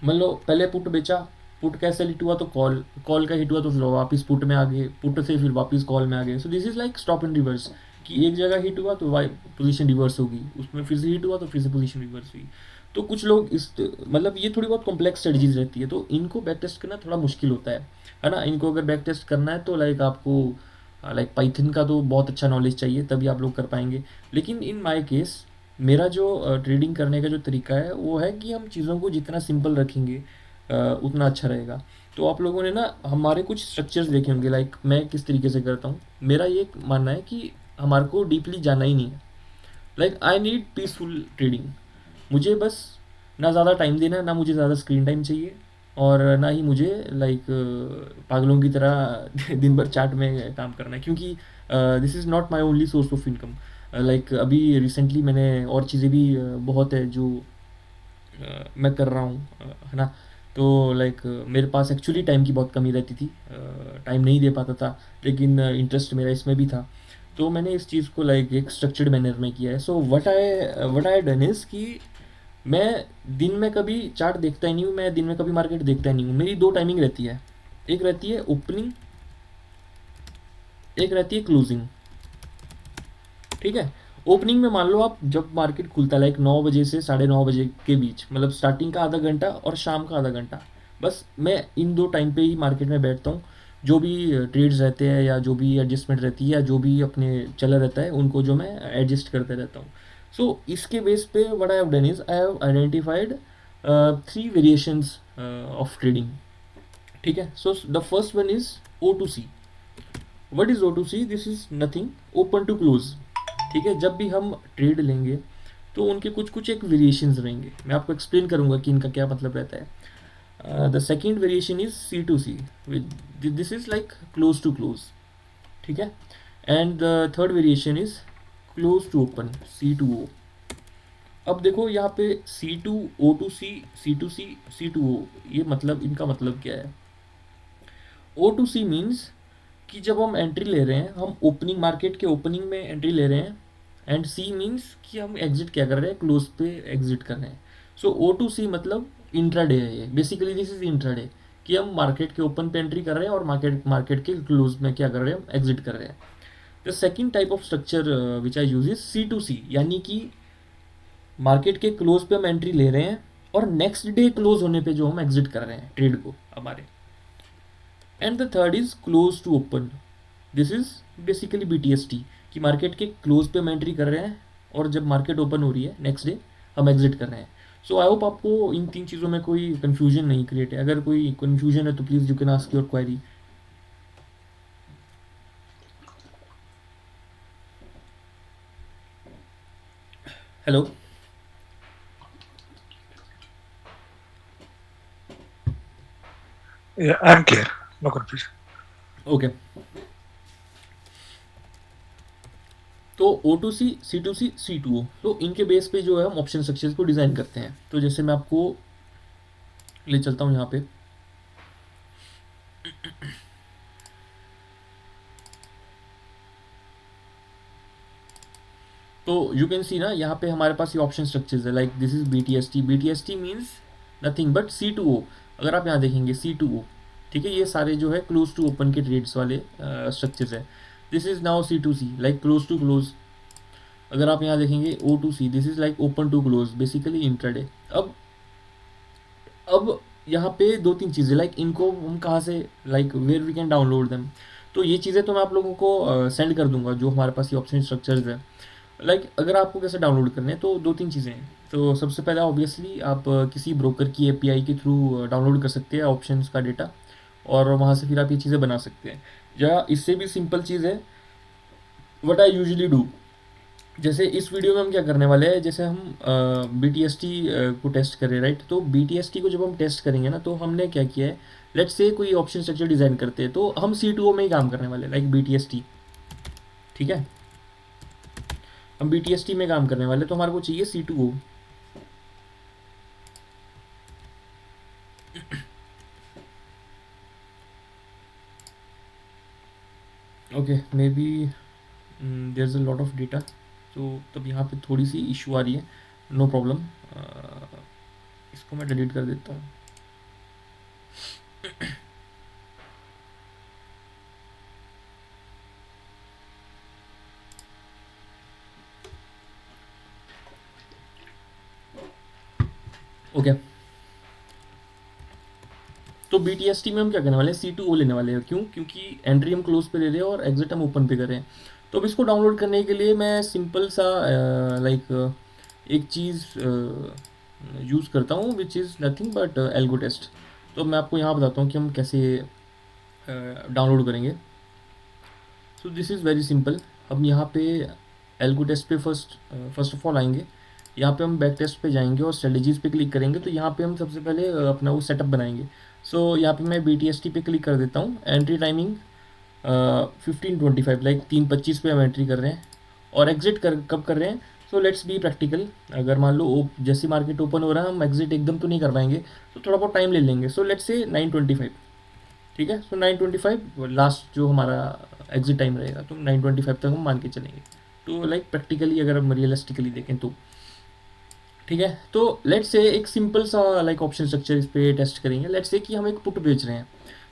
मान लो पहले पुट बेचा, पुट कैसे हिट हुआ, तो कॉल, कॉल का हिट हुआ तो फिर वापस पुट में आ गए, पुट से फिर वापस कॉल में आ गए। सो this is like stop and reverse, कि एक जगह हिट हुआ तो पोजीशन रिवर्स होगी, उसमें फिर से हिट हुआ तो फिर से पोजीशन रिवर्स हुई। तो कुछ लोग इस मतलब ये थोड़ी बहुत कॉम्प्लेक्स स्ट्रेटजीज रहती है, तो इनको बैक टेस्ट करना थोड़ा मुश्किल होता है ना। इनको अगर बैक टेस्ट करना है तो लाइक आपको लाइक पाइथन का तो बहुत अच्छा नॉलेज चाहिए, तभी आप लोग कर पाएंगे। लेकिन इन माय केस मेरा जो ट्रेडिंग करने का जो तरीका है वो है कि हम चीज़ों को जितना सिंपल रखेंगे उतना अच्छा रहेगा। तो आप लोगों ने ना हमारे कुछ स्ट्रक्चर्स देखे होंगे, लाइक मैं किस तरीके से करता हूँ। मेरा ये मानना है कि हमारे को डीपली जाना ही नहीं है। Like I need peaceful trading. मुझे बस ना ज़्यादा टाइम देना है, ना मुझे ज़्यादा स्क्रीन टाइम चाहिए, और ना ही मुझे लाइक पागलों की तरह दिन भर चार्ट में काम करना है, क्योंकि this is not my only source of income. Like अभी रिसेंटली मैंने और चीज़ें भी बहुत है जो मैं कर रहा हूँ, है ना। तो लाइक मेरे पास एक्चुअली टाइम की बहुत कमी रहती थी, टाइम नहीं दे पाता था, लेकिन इंटरेस्ट मेरा इसमें भी था। तो मैंने इस चीज़ को लाइक एक स्ट्रक्चर्ड मैनर में किया है। सो व्हाट आई डन इज़ कि मैं दिन में कभी चार्ट देखता ही नहीं हूँ, मैं दिन में कभी मार्केट देखता ही नहीं हूँ। मेरी दो टाइमिंग रहती है, एक रहती है ओपनिंग, एक रहती है क्लोजिंग, ठीक है। ओपनिंग में मान लो आप जब मार्केट खुलता है लाइक 9 बजे से 9:30 बजे के बीच, मतलब स्टार्टिंग का आधा घंटा और शाम का आधा घंटा, बस मैं इन दो टाइम पे ही मार्केट में बैठता हूँ। जो भी ट्रेड्स रहते हैं या जो भी एडजस्टमेंट रहती है या जो भी अपने चला रहता है, उनको जो मैं एडजस्ट करते रहता हूँ। सो इसके बेस पे what I have done is I have identified 3 variations of trading, ठीक है। So the first one is O2C। What is O2C? This is nothing, open to close, ठीक है। जब भी हम ट्रेड लेंगे तो उनके कुछ कुछ एक वेरिएशंस रहेंगे, मैं आपको एक्सप्लेन करूंगा कि इनका क्या मतलब रहता है। The second variation is C2C, this is like close to close, ठीक है। And the third variation is close to open, C2O। अब देखो यहाँ पे C2, O2C, C2C, C2O, ये मतलब इनका मतलब क्या है। O2C मीन्स कि जब हम एंट्री ले रहे हैं, हम ओपनिंग मार्केट के ओपनिंग में एंट्री ले रहे हैं, एंड सी मीन्स कि हम एग्जिट क्या कर रहे हैं, क्लोज पे एग्जिट कर रहे हैं। सो O2C मतलब इंट्राडे है, ये बेसिकली दिस इज इंट्राडे, कि हम मार्केट के ओपन पे एंट्री कर रहे हैं और मार्केट मार्केट के क्लोज में क्या कर रहे हैं, हम एग्जिट कर रहे हैं। The second type of structure which I use is C2C, यानी कि मार्केट के क्लोज पे हम एंट्री ले रहे हैं और नेक्स्ट डे क्लोज होने पे जो हम एग्जिट कर रहे हैं ट्रेड को हमारे। And the third is close to open, this is basically BTST, कि मार्केट के क्लोज पे हम एंट्री कर रहे हैं और जब मार्केट ओपन हो रही है नेक्स्ट डे हम एग्जिट कर रहे हैं। सो आई होप आपको इन तीन चीज़ों में कोई कन्फ्यूजन नहीं क्रिएट है। अगर कोई कन्फ्यूजन है तो please you can ask your query. Hello. Yeah, I'm clear. No confusion. Okay. तो O2C, C2C, C2O, तो इनके बेस पे जो है हम ऑप्शन स्ट्रक्चर्स को डिज़ाइन करते हैं। तो जैसे मैं आपको ले चलता हूँ यहाँ पे, तो यू कैन सी ना यहाँ पे हमारे पास ये ऑप्शन स्ट्रक्चर्स है, like this is BTST। BTST means nothing but C2O। अगर आप यहाँ देखेंगे C2O, ठीक है, ये सारे जो है क्लोज टू ओपन के ट्रेड्स वाले स्ट्रक्चर्स है। This is now C2C, like close to close. अगर आप यहाँ देखेंगे O2C, this is like open to close, basically intraday. अब यहाँ पे दो तीन चीज़ें, लाइक इनको हम कहाँ से, like where we can download them. तो ये चीज़ें तो मैं आप लोगों को सेंड कर दूंगा, जो हमारे पास ये ऑप्शन स्ट्रक्चर्स है। लाइक अगर आपको कैसे डाउनलोड करने हैं तो दो तीन चीज़ें हैं। तो सबसे पहले ऑब्वियसली आप किसी ब्रोकर की API के थ्रू डाउनलोड कर सकते हैं ऑप्शंस का डेटा, और वहाँ से फिर आप ये चीज़ें बना सकते हैं। या इससे भी सिंपल चीज़ है, व्हाट आई यूजुअली डू, जैसे इस वीडियो में हम क्या करने वाले हैं, जैसे हम BTST को टेस्ट करें, राइट। तो BTST को जब हम टेस्ट करेंगे ना, तो हमने क्या किया है, लेट्स से कोई ऑप्शन स्ट्रक्चर डिज़ाइन करते हैं, तो हम C2O में ही काम करने वाले हैं, लाइक BTST, ठीक है। हम BTST में काम करने वाले, तो हमारे को चाहिए C2O। Okay, maybe there is a lot of data, तो तब यहाँ पे थोड़ी सी इशू आ रही है, नो प्रॉब्लम। इसको मैं डिलीट कर देता हूँ। ओके, तो BTST में हम क्या करने वाले हैं, C2O लेने वाले हैं। क्यों? क्योंकि एंट्री हम क्लोज पे ले रहे हैं और एग्जिट हम ओपन पे कर रहे हैं। तो अब इसको डाउनलोड करने के लिए मैं सिंपल सा लाइक एक चीज़ यूज़ करता हूँ, which is nothing but algo test. तो मैं आपको यहाँ बताता हूँ कि हम कैसे डाउनलोड करेंगे। So this is very simple. हम यहाँ पे एल्गो टेस्ट पे फर्स्ट ऑफ ऑल आएंगे। यहाँ पे हम बैक टेस्ट पे जाएंगे और स्ट्रेटजीज़ पे क्लिक करेंगे। तो यहाँ पे हम सबसे पहले अपना वो सेटअप बनाएंगे। सो यहाँ पे मैं BTST पे क्लिक कर देता हूँ। एंट्री टाइमिंग 15:25, लाइक 3:25 पे हम एंट्री कर रहे हैं, और एग्जिट कब कर रहे हैं। So let's be practical. अगर मान लो जैसे मार्केट ओपन हो रहा है, हम एग्जिट एकदम तो नहीं कर पाएंगे, तो थोड़ा बहुत टाइम ले लेंगे। सो लेट्स से 9:25, ठीक है। सो 9:25 लास्ट जो हमारा एग्जिट टाइम रहेगा, तो 9:25 तक हम मान के चलेंगे। तो लाइक प्रैक्टिकली अगर हम रियलिस्टिकली देखें तो ठीक है। तो लेट्स से एक सिंपल सा लाइक ऑप्शन स्ट्रक्चर इस पे टेस्ट करेंगे। लेट्स से कि हम एक पुट बेच रहे हैं,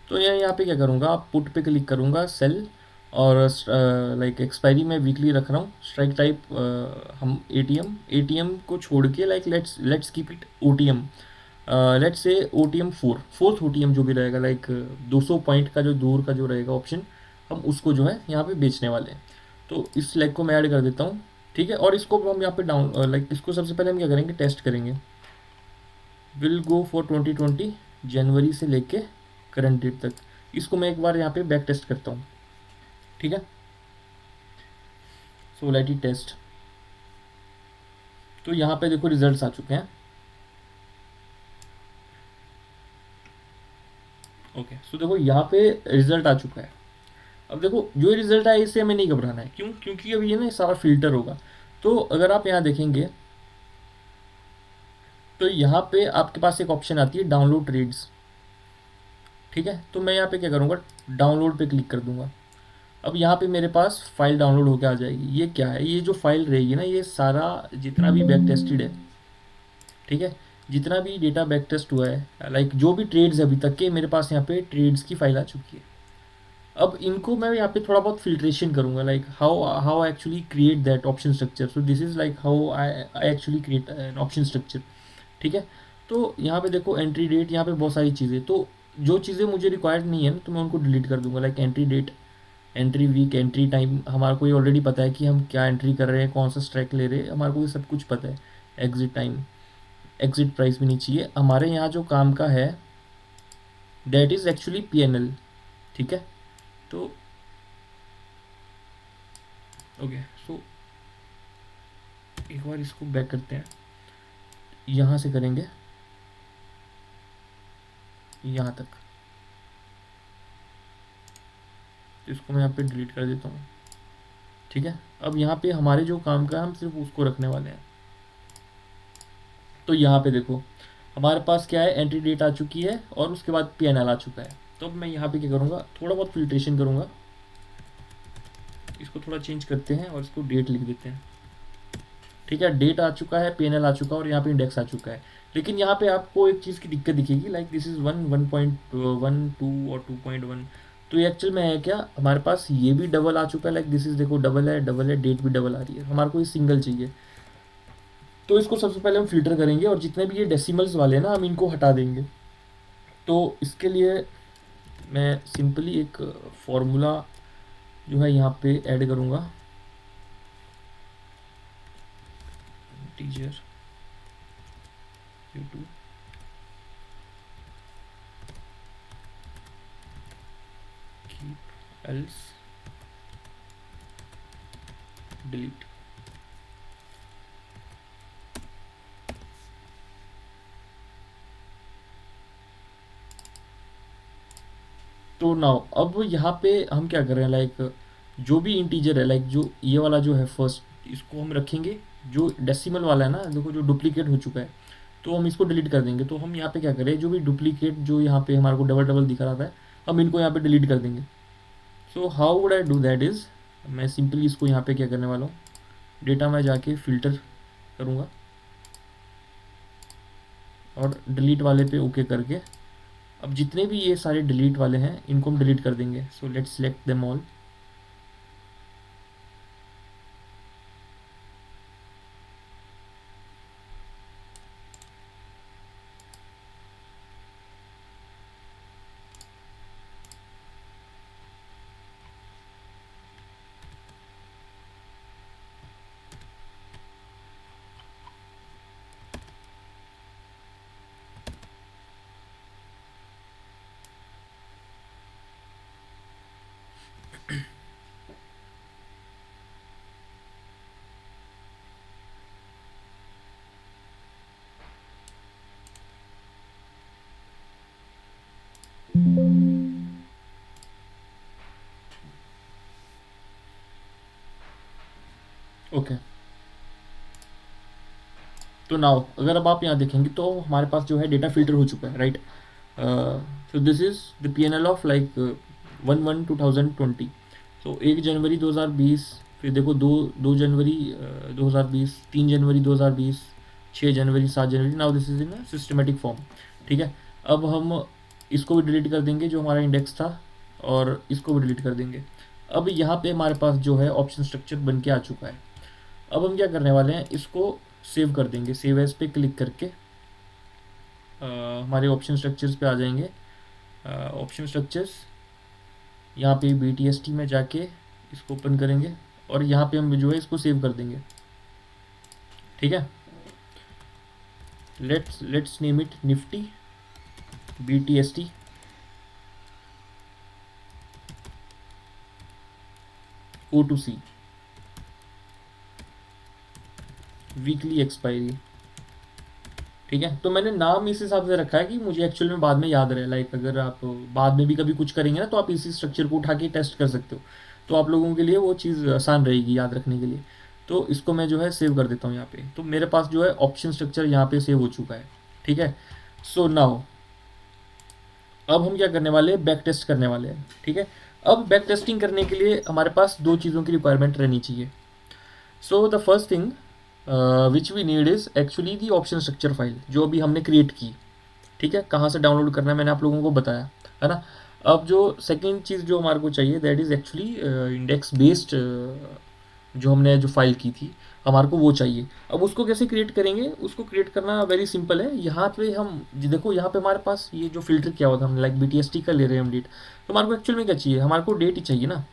तो यहाँ पे क्या करूँगा, पुट पे क्लिक करूँगा, सेल, और लाइक एक्सपायरी मैं वीकली रख रहा हूँ। स्ट्राइक टाइप हम ATM को छोड़ के, like let's keep it OTM। Let's say OTM fourth OTM जो भी रहेगा, लाइक 200 पॉइंट का जो दूर का जो रहेगा ऑप्शन, हम उसको जो है यहाँ पे बेचने वाले हैं। तो इस लेग को मैं ऐड कर देता हूँ, ठीक है। और इसको हम यहाँ पे डाउन लाइक इसको सबसे पहले हम क्या करेंगे, टेस्ट करेंगे। विल गो फॉर 2020 जनवरी से लेके करंट डेट तक। इसको मैं एक बार यहाँ पे बैक टेस्ट करता हूँ, ठीक है। So let it taste. तो यहाँ पे देखो रिजल्ट्स आ चुके हैं। ओके, सो देखो यहाँ पे रिजल्ट आ चुका है। अब देखो जो रिजल्ट आया इससे हमें नहीं घबराना है। क्यों? क्योंकि अब ये ना सारा फिल्टर होगा। तो अगर आप यहाँ देखेंगे, तो यहाँ पे आपके पास एक ऑप्शन आती है डाउनलोड ट्रेड्स, ठीक है। तो मैं यहाँ पे क्या करूँगा, डाउनलोड पे क्लिक कर दूंगा। अब यहाँ पे मेरे पास फाइल डाउनलोड होकर आ जाएगी। ये क्या है, ये जो फाइल रहेगी ना, ये सारा जितना भी बैक टेस्टेड है, ठीक है, जितना भी डेटा बैक टेस्ट हुआ है, लाइक जो भी ट्रेड्स अभी तक के, मेरे पास यहाँ पे ट्रेड्स की फाइल आ चुकी है। अब इनको मैं यहाँ पे थोड़ा बहुत फिल्ट्रेशन करूँगा, like how I actually create that option structure. So this is like how I actually create an option structure, ठीक है। तो यहाँ पे देखो एंट्री डेट, यहाँ पे बहुत सारी चीज़ें, तो जो चीज़ें मुझे रिक्वायर्ड नहीं है तो मैं उनको डिलीट कर दूंगा। Like entry date, entry week, entry time, हमारे को ये ऑलरेडी पता है कि हम क्या एंट्री कर रहे हैं, कौन सा स्ट्राइक ले रहे हैं, हमारे को ये सब कुछ पता है। एग्जिट टाइम, एग्जिट प्राइस भी नहीं चाहिए। हमारे यहाँ जो काम का है दैट इज़ एक्चुअली PNL, ठीक है। तो ओके, सो एक बार इसको बैक करते हैं, यहाँ से करेंगे यहाँ तक। तो इसको मैं यहाँ पे डिलीट कर देता हूँ, ठीक है। अब यहाँ पे हमारे जो काम का है, हम सिर्फ उसको रखने वाले हैं। तो यहाँ पे देखो हमारे पास क्या है, एंट्री डेट आ चुकी है और उसके बाद PNL आ चुका है। तो अब मैं यहाँ पे क्या करूँगा, थोड़ा बहुत फिल्ट्रेशन करूँगा। इसको थोड़ा चेंज करते हैं और इसको डेट लिख देते हैं। ठीक है, डेट आ चुका है, PNL आ चुका है और यहाँ पे इंडेक्स आ चुका है। लेकिन यहाँ पे आपको एक चीज़ की दिक्कत दिखेगी, लाइक दिस इज़ 1.12 और 2.1। तो ये एक्चुअल में है क्या, हमारे पास ये भी डबल आ चुका है, लाइक दिस इज़ देखो डबल है, डेट भी डबल आ रही है, हमारे को ये सिंगल चाहिए। तो इसको सबसे पहले हम फिल्टर करेंगे और जितने भी ये डेसिमल्स वाले हैं ना, हम इनको हटा देंगे। तो इसके लिए मैं सिंपली एक फॉर्मूला जो है यहाँ पे ऐड करूँगा, teacher Q2 keep else delete। तो नाउ अब यहाँ पे हम क्या कर रहे हैं, लाइक जो भी इंटीजर है, लाइक जो ये वाला जो है फर्स्ट, इसको हम रखेंगे। जो डेसिमल वाला है ना, देखो जो डुप्लीकेट हो चुका है, तो हम इसको डिलीट कर देंगे। तो हम यहाँ पे क्या करें, जो भी डुप्लीकेट जो यहाँ पे हमारे को डबल डबल दिख रहा था, हम इनको यहाँ पे डिलीट कर देंगे। So how would I do that is, मैं सिंपली इसको यहाँ पे क्या करने वाला हूँ, डेटा में जाके फिल्टर करूँगा और डिलीट वाले पे ओके करके, अब जितने भी ये सारे डिलीट वाले हैं इनको हम डिलीट कर देंगे। So let's select them all. Okay, तो नाउ अगर अब आप यहाँ देखेंगे तो हमारे पास जो है डेटा फिल्टर हो चुका है, right. So this is the PNL of like 1/1/2020। So 1 जनवरी 2020, फिर देखो 2 जनवरी 2020, 3 जनवरी 2020, 6 जनवरी, 7 जनवरी। Now this is in systematic form, ठीक है। अब हम इसको भी डिलीट कर देंगे जो हमारा इंडेक्स था, और इसको भी डिलीट कर देंगे। अब यहाँ पे हमारे पास जो है ऑप्शन स्ट्रक्चर बन के आ चुका है। अब हम क्या करने वाले हैं, इसको सेव कर देंगे। सेव एज पे क्लिक करके हमारे ऑप्शन स्ट्रक्चर्स पे आ जाएंगे। ऑप्शन स्ट्रक्चर्स, यहाँ पे BTST में जाके इसको ओपन करेंगे और यहाँ पे हम जो है इसको सेव कर देंगे, ठीक है। Let's name it Nifty BTST O2C weekly expiry, ठीक है। तो मैंने नाम इस हिसाब से रखा है कि मुझे एक्चुअल में बाद में याद रहे। लाइक अगर आप बाद में भी कभी कुछ करेंगे ना, तो आप इसी स्ट्रक्चर को उठा के टेस्ट कर सकते हो, तो आप लोगों के लिए वो चीज़ आसान रहेगी याद रखने के लिए। तो इसको मैं जो है सेव कर देता हूँ यहाँ पे। तो मेरे पास जो है ऑप्शन स्ट्रक्चर यहाँ पे सेव हो चुका है, ठीक है। सो नाउ अब हम क्या करने वाले हैं, बैक टेस्ट करने वाले हैं, ठीक है। अब बैक टेस्टिंग करने के लिए हमारे पास 2 चीज़ों की रिक्वायरमेंट रहनी चाहिए। So the first thing which we need is actually the option structure file जो अभी हमने क्रिएट की, ठीक है। कहाँ से डाउनलोड करना है मैंने आप लोगों को बताया, है ना। अब जो सेकेंड चीज़ जो हमारे को चाहिए, that is actually index based जो हमने जो फाइल की थी, हमारे को वो चाहिए। अब उसको कैसे क्रिएट करेंगे, उसको क्रिएट करना वेरी सिंपल है। यहाँ पे हम देखो, यहाँ पे हमारे पास ये जो फिल्टर किया हुआ था हमने, लाइक BTST का ले रहे हैं हम डेट, तो हमारे को एक्चुअल में क्या चाहिए, हमारे को डेट ही चाहिए ना।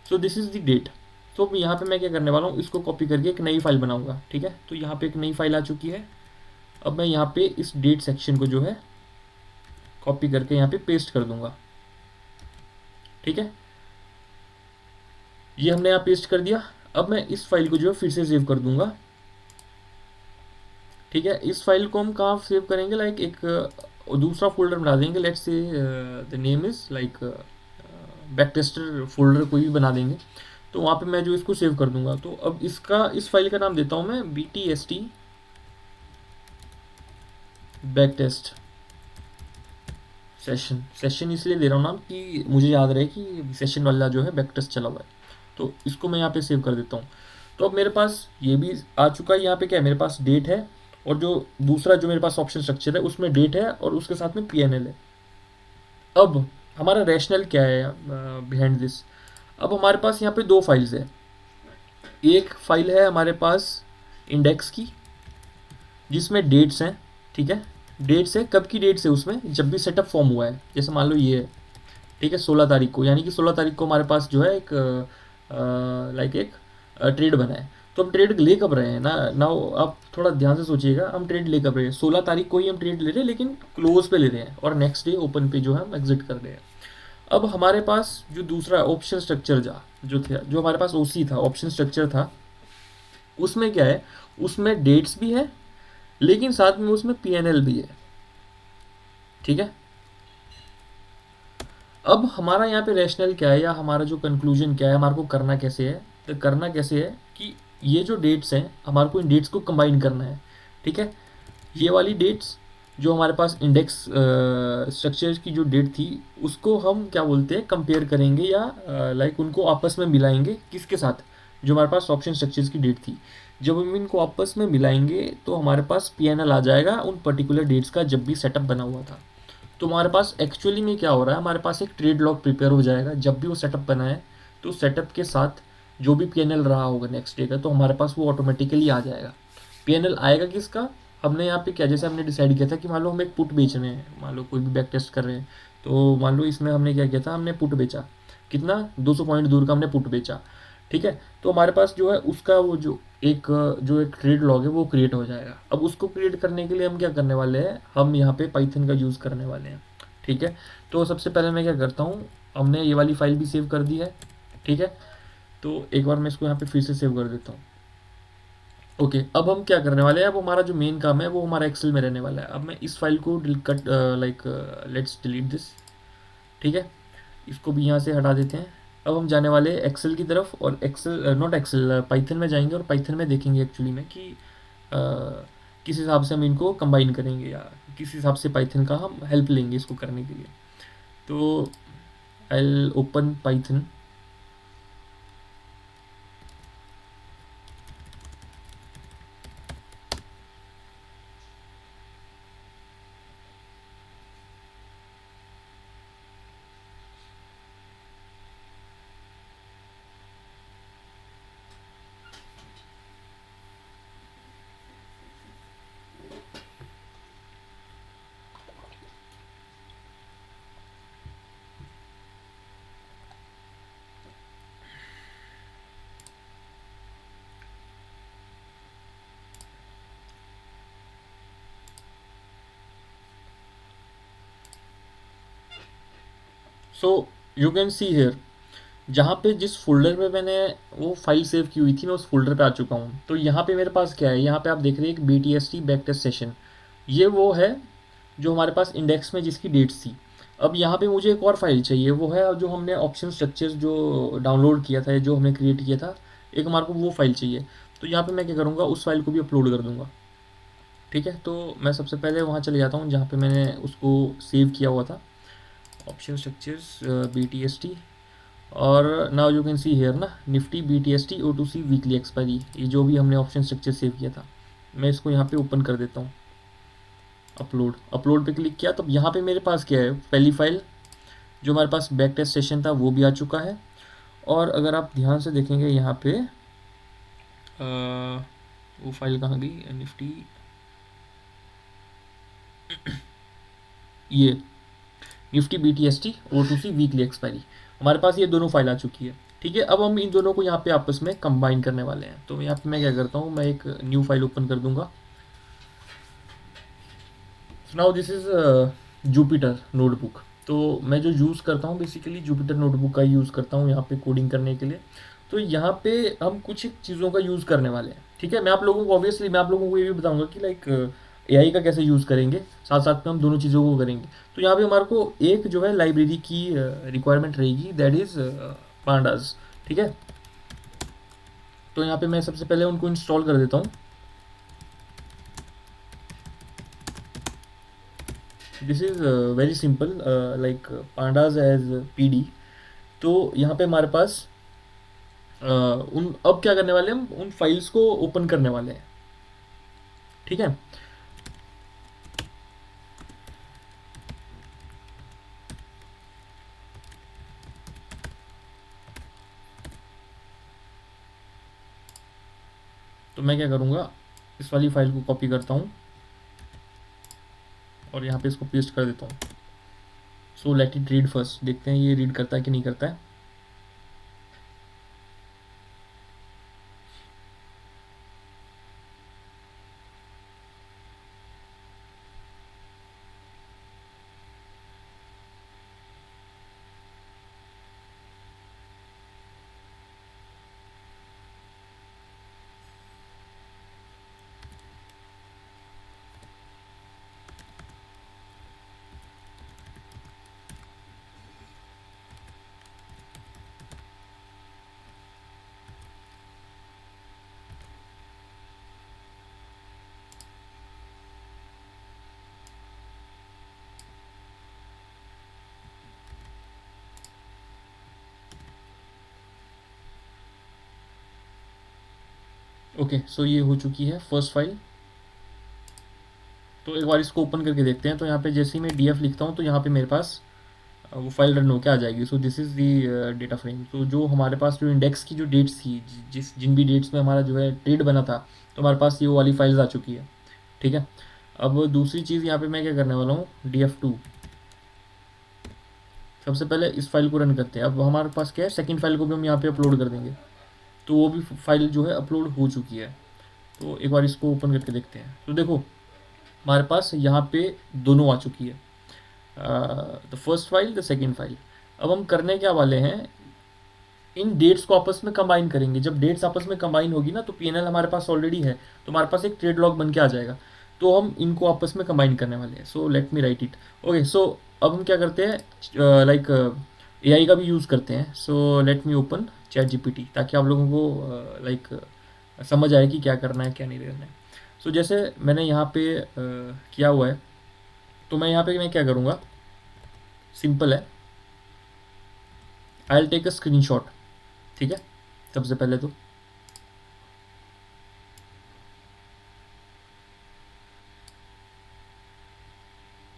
So this is the date. तो यहाँ पे मैं क्या करने वाला हूँ, इसको कॉपी करके एक नई फाइल बनाऊंगा, ठीक है। तो यहाँ पे एक नई फाइल आ चुकी है। अब मैं यहाँ पे इस डेट सेक्शन को जो है कॉपी करके यहाँ पे पेस्ट कर दूंगा, ठीक है। ये हमने यहाँ पेस्ट कर दिया। अब मैं इस फाइल को जो है फिर से सेव कर दूंगा, ठीक है। इस फाइल को हम कहाँ सेव करेंगे, लाइक एक दूसरा फोल्डर बना देंगे। Let's say the name is like back tester folder कोई भी बना देंगे। तो वहाँ पे मैं जो इसको सेव कर दूंगा। तो अब इस फाइल का नाम देता हूँ मैं BTST बैक टेस्ट सेशन इसलिए दे रहा हूँ नाम कि मुझे याद रहे कि सेशन वाला जो है बैक टेस्ट चला हुआ है। तो इसको मैं यहाँ पे सेव कर देता हूँ। तो अब मेरे पास ये भी आ चुका है, यहाँ पे क्या है, मेरे पास डेट है, और जो दूसरा जो मेरे पास ऑप्शन स्ट्रक्चर है उसमें डेट है और उसके साथ में PNL है। अब हमारा रैशनल क्या है बिहाइंड दिस। अब हमारे पास यहाँ पे दो फाइल्स है। एक फाइल है हमारे पास इंडेक्स की, जिसमें डेट्स हैं, ठीक है। डेट्स है, कब की डेट्स है उसमें, जब भी सेटअप फॉर्म हुआ है, जैसे मान लो ये है, ठीक है, 16 तारीख को, यानी कि 16 तारीख को हमारे पास जो है एक लाइक एक ट्रेड बना है। तो हम ट्रेड ले कब रहे हैं ना, आप थोड़ा ध्यान से सोचिएगा, हम ट्रेड ले कब रहे हैं, 16 तारीख को ही हम ट्रेड ले रहे हैं, लेकिन क्लोज पे ले रहे हैं और नेक्स्ट डे ओपन पे जो है हम एग्जिट कर रहे हैं। अब हमारे पास जो दूसरा ऑप्शन स्ट्रक्चर जो था, जो हमारे पास OC था, ऑप्शन स्ट्रक्चर था, उसमें क्या है, उसमें डेट्स भी है, लेकिन साथ में उसमें PNL भी है, ठीक है। अब हमारा यहाँ पे रैशनल क्या है, या हमारा जो कंक्लूजन क्या है, हमारे को करना कैसे है, तो करना कैसे है कि ये जो डेट्स हैं, हमारे को इन डेट्स को कंबाइन करना है, ठीक है। ये वाली डेट्स जो हमारे पास इंडेक्स स्ट्रक्चर की जो डेट थी, उसको हम क्या बोलते हैं, कंपेयर करेंगे, या लाइक उनको आपस में मिलाएंगे, किसके साथ, जो हमारे पास ऑप्शन स्ट्रक्चर्स की डेट थी। जब हम इनको आपस में मिलाएंगे तो हमारे पास PNL आ जाएगा उन पर्टिकुलर डेट्स का, जब भी सेटअप बना हुआ था। तो हमारे पास एक्चुअली में क्या हो रहा है, हमारे पास एक ट्रेड लॉग प्रिपेयर हो जाएगा जब भी वो सेटअप बना है। तो सेटअप के साथ जो भी PNL रहा होगा नेक्स्ट डे का, तो हमारे पास वो ऑटोमेटिकली आ जाएगा। PNL आएगा किसका, हमने यहाँ पे क्या, जैसे हमने डिसाइड किया था कि मान लो हम एक पुट बेच रहे हैं, मान लो कोई भी बैक टेस्ट कर रहे हैं, तो मान लो इसमें हमने क्या किया था, हमने पुट बेचा, कितना, 200 पॉइंट दूर का हमने पुट बेचा, ठीक है। तो हमारे पास जो है उसका वो जो एक ट्रेड लॉग है वो क्रिएट हो जाएगा। अब उसको क्रिएट करने के लिए हम क्या करने वाले हैं, हम यहाँ पे पाइथन का यूज़ करने वाले हैं, ठीक है। तो सबसे पहले मैं क्या करता हूँ, हमने ये वाली फाइल भी सेव कर दी है, ठीक है। तो एक बार मैं इसको यहाँ पे फिर से सेव कर देता हूँ। ओके, अब हम क्या करने वाले हैं, अब हमारा जो मेन काम है वो हमारा एक्सेल में रहने वाला है। अब मैं इस फाइल को cut like let's delete this, ठीक है। इसको भी यहाँ से हटा देते हैं। अब हम जाने वाले हैं एक्सेल की तरफ, और एक्सेल नॉट एक्सेल, पाइथन में जाएंगे, और पाइथन में देखेंगे एक्चुअली में कि किस हिसाब से हम इनको कंबाइन करेंगे, या किस हिसाब से पाइथन का हम हेल्प लेंगे इसको करने के लिए। तो I will open Python. So you can see here, जहाँ पे जिस फोल्डर में मैंने वो फाइल सेव की हुई थी, मैं उस फोल्डर पे आ चुका हूँ। तो यहाँ पे मेरे पास क्या है, यहाँ पे आप देख रहे हैं एक BTST बैक टेस्ट सेशन, ये वो है जो हमारे पास इंडेक्स में जिसकी डेट्स थी। अब यहाँ पे मुझे एक और फाइल चाहिए, वो है जो हमने ऑप्शन स्ट्रक्चर्स जो डाउनलोड किया था, जो हमने क्रिएट किया था, एक हमारे को वो फाइल चाहिए। तो यहाँ पे मैं क्या करूँगा, उस फाइल को भी अपलोड कर दूँगा, ठीक है। तो मैं सबसे पहले वहाँ चले जाता हूँ जहाँ पे मैंने उसको सेव किया हुआ था, ऑप्शन स्ट्रक्चर्स BTST, और now you can see here ना, Nifty BTST O2C weekly expiry, ये जो भी हमने ऑप्शन स्ट्रक्चर सेव किया था। मैं इसको यहाँ पे ओपन कर देता हूँ, अपलोड पे क्लिक किया, तो यहाँ पे मेरे पास क्या है, पहली फाइल जो हमारे पास बैक टेस्ट सेशन था वो भी आ चुका है। और अगर आप ध्यान से देखेंगे यहाँ पे वो फाइल कहाँ गई, निफ्टी, ये Nifty BTST O2C weekly expiry, हमारे पास ये दोनों फाइल आ चुकी है, ठीक है। अब हम इन दोनों को यहाँ पे आपस में कंबाइन करने वाले हैं। तो यहाँ पे मैं क्या करता हूँ, मैं एक न्यू फाइल ओपन कर दूंगा। Now this is Jupyter notebook. तो मैं जो यूज़ करता हूँ बेसिकली जुपिटर नोटबुक का यूज़ करता हूँ यहाँ पे कोडिंग करने के लिए। तो यहाँ पे हम कुछ चीज़ों का यूज़ करने वाले हैं, ठीक है। मैं आप लोगों को ऑब्वियसली मैं आप लोगों को ये भी बताऊंगा कि लाइक AI का कैसे यूज़ करेंगे, साथ साथ में हम दोनों चीज़ों को करेंगे। तो यहाँ पे हमारे को एक जो है लाइब्रेरी की रिक्वायरमेंट रहेगी, दैट इज़ पांडास, ठीक है। तो यहाँ पे मैं सबसे पहले उनको इंस्टॉल कर देता हूँ। This is very simple, like pandas as PD। तो यहाँ पे हमारे पास उन अब क्या करने वाले हैं, हम उन फाइल्स को ओपन करने वाले हैं, ठीक है। तो मैं क्या करूँगा, इस वाली फाइल को कॉपी करता हूँ और यहाँ पे इसको पेस्ट कर देता हूँ। So let it read first, देखते हैं ये रीड करता है कि नहीं करता है। ओके, सो ये हो चुकी है फर्स्ट फाइल। तो एक बार इसको ओपन करके देखते हैं। तो यहाँ पे जैसे ही मैं df लिखता हूँ तो यहाँ पे मेरे पास वो फाइल रन होकर आ जाएगी। सो this is the data frame. तो जो हमारे पास जो इंडेक्स की जो डेट्स थी, जिन भी डेट्स में हमारा जो है ट्रेड बना था, तो हमारे पास ये वो वाली फाइल्स आ चुकी है, ठीक है। अब दूसरी चीज़ यहाँ पे मैं क्या करने वाला हूँ, df2। सबसे पहले इस फाइल को रन करते हैं। अब हमारे पास क्या है, सेकंड फाइल को भी हम यहाँ पे अपलोड कर देंगे। तो वो भी फाइल जो है अपलोड हो चुकी है। तो एक बार इसको ओपन करके देखते हैं। तो देखो हमारे पास यहाँ पे दोनों आ चुकी है, the first file, the second file. अब हम करने क्या वाले हैं, इन डेट्स को आपस में कंबाइन करेंगे। जब डेट्स आपस में कंबाइन होगी ना, तो पीएनएल हमारे पास ऑलरेडी है, तो हमारे पास एक ट्रेड लॉग बन के आ जाएगा। तो हम इनको आपस में कंबाइन करने वाले हैं। So let me write it. Okay, so अब हम क्या करते हैं, लाइक एआई का भी यूज़ करते हैं। So let me open chat GPT, ताकि आप लोगों को लाइक समझ आए कि क्या करना है क्या नहीं करना है। सो जैसे मैंने यहाँ पे किया हुआ है, तो मैं यहाँ पे मैं क्या करूँगा, सिंपल है, I will take a screenshot, ठीक है। सबसे पहले तो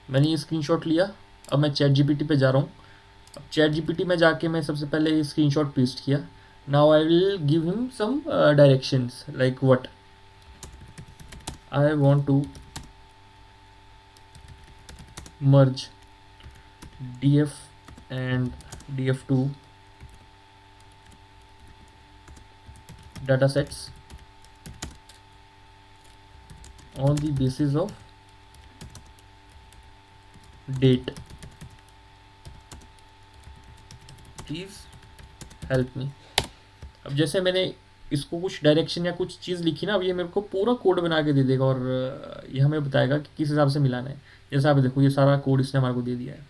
मैंने ये स्क्रीनशॉट लिया। अब मैं चैट जीपीटी पे जा रहा हूँ। अब चैट जीपीटी में जाके मैं सबसे पहले ये स्क्रीनशॉट पेस्ट किया। Now I will give him some directions, like what I want to merge df and df2 datasets on the basis of date. Please help me. अब जैसे मैंने इसको कुछ डायरेक्शन या कुछ चीज़ लिखी ना, अब ये मेरे को पूरा कोड बना के दे देगा और ये हमें बताएगा कि किस हिसाब से मिलाना है। जैसे आप देखो ये सारा कोड इसने हमारे को दे दिया है।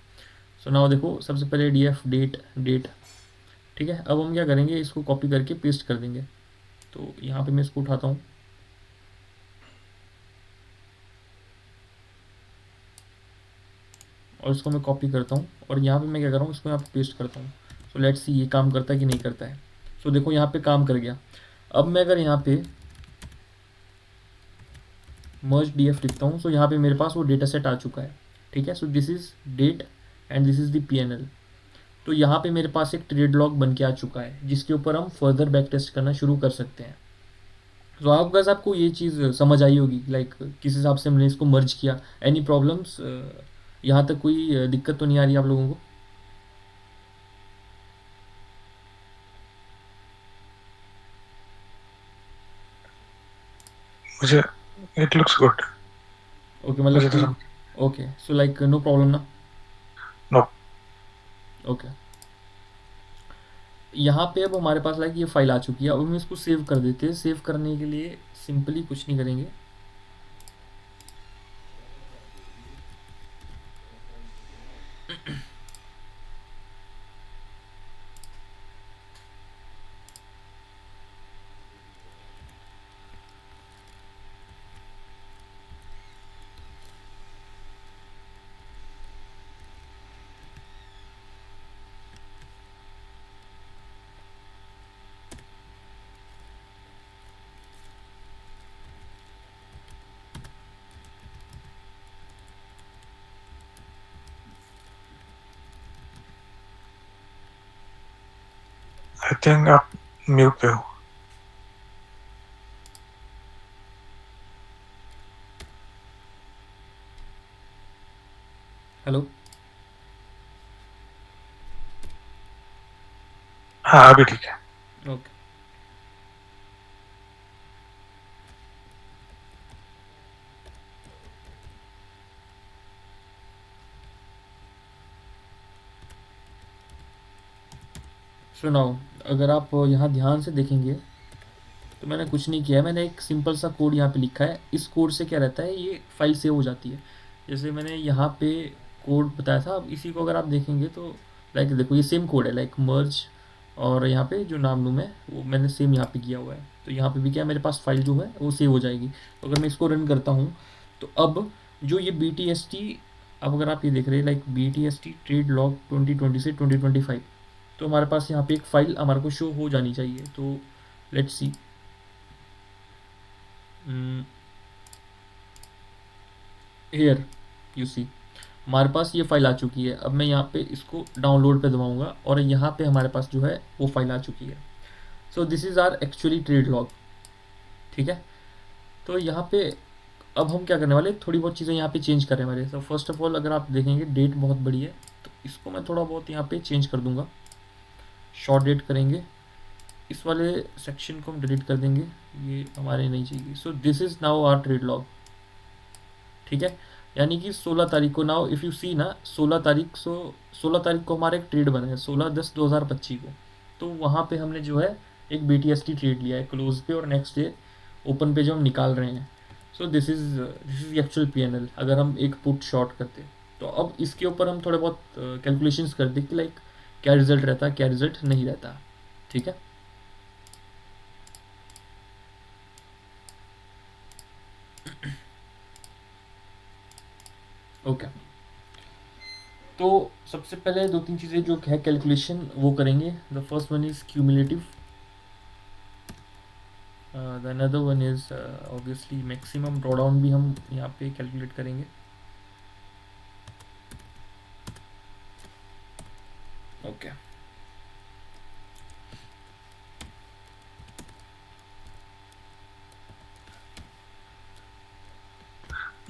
सो नाउ देखो सबसे पहले df डेट डेट, ठीक है। अब हम क्या करेंगे, इसको कॉपी करके पेस्ट कर देंगे। तो यहाँ पे मैं इसको उठाता हूँ और इसको मैं कॉपी करता हूँ और यहाँ पे मैं क्या कर रहा हूँ, इसको यहाँ पे पेस्ट करता हूँ। सो लेट्स सी ये काम करता है कि नहीं करता है। सो देखो यहाँ पे काम कर गया। अब मैं अगर यहाँ पे मर्ज df लिखता हूँ, सो यहाँ पे मेरे पास वो डेटा सेट आ चुका है, ठीक है। So this is date and this is the PNL. तो यहाँ पे मेरे पास एक ट्रेड लॉग बन के आ चुका है, जिसके ऊपर हम फर्दर बैक टेस्ट करना शुरू कर सकते हैं। तो आप गैस आपको ये चीज़ समझ आई होगी, लाइक किस हिसाब से हमने इसको मर्ज किया। एनी प्रॉब्लम्स, यहाँ तक कोई दिक्कत तो नहीं आ रही आप लोगों को? मुझे it looks good. ओके, मुझे मतलब तो कोई, okay, so like no problem ना? नो। ओके, यहाँ पे अब हमारे पास लाइक ये फाइल आ चुकी है। अब हम इसको सेव कर देते हैं। सेव करने के लिए सिंपली कुछ नहीं करेंगे, आई थिंक आप म्यूट पे हो. हेलो हाँ अभी ठीक है. ओके सुनाओ अगर आप यहाँ ध्यान से देखेंगे तो मैंने कुछ नहीं किया है मैंने एक सिंपल सा कोड यहाँ पे लिखा है इस कोड से क्या रहता है ये फाइल सेव हो जाती है जैसे मैंने यहाँ पे कोड बताया था अब इसी को अगर आप देखेंगे तो लाइक देखो ये सेम कोड है लाइक मर्ज और यहाँ पे जो नाम लूँ मैं वो मैंने सेम यहाँ पे किया हुआ है तो यहाँ पे भी क्या है मेरे पास फाइल जो है वो सेव हो जाएगी तो अगर मैं इसको रन करता हूँ तो अब जो ये बी टी एस टी अब अगर आप ये देख रहे हैं like B T S T trade log 2020 से 2025 तो हमारे पास यहाँ पे एक फ़ाइल हमारे को शो हो जानी चाहिए तो let's see here you see हमारे पास ये फ़ाइल आ चुकी है अब मैं यहाँ पे इसको डाउनलोड पे दबाऊंगा और यहाँ पे हमारे पास जो है वो फाइल आ चुकी है so this is our actually trade log ठीक है तो यहाँ पे अब हम क्या करने वाले थोड़ी बहुत चीज़ें यहाँ पे चेंज करने वाले सो फर्स्ट ऑफ ऑल अगर आप देखेंगे डेट बहुत बड़ी है तो इसको मैं थोड़ा बहुत यहाँ पे चेंज कर दूंगा शॉर्ट डेट करेंगे इस वाले सेक्शन को हम डिलीट कर देंगे ये हमारे नहीं चाहिए so this is now our trade log ठीक है यानी कि 16 तारीख को नाउ इफ़ यू सी ना 16 तारीख को हमारा एक ट्रेड बना है 16/10/2025 को तो वहाँ पे हमने जो है एक B T S T trade लिया है क्लोज पे और नेक्स्ट डे ओपन पे जो हम निकाल रहे हैं so this is actual P N L अगर हम एक पुट शॉर्ट करते तो अब इसके ऊपर हम थोड़े बहुत कैलकुलेशंस करते कि लाइक क्या रिजल्ट रहता क्या रिजल्ट नहीं रहता ठीक है ओके तो सबसे पहले दो तीन चीज़ें जो है कैलकुलेशन वो करेंगे the first one is cumulative the another one is obviously maximum drawdown भी हम यहाँ पे कैलकुलेट करेंगे ओके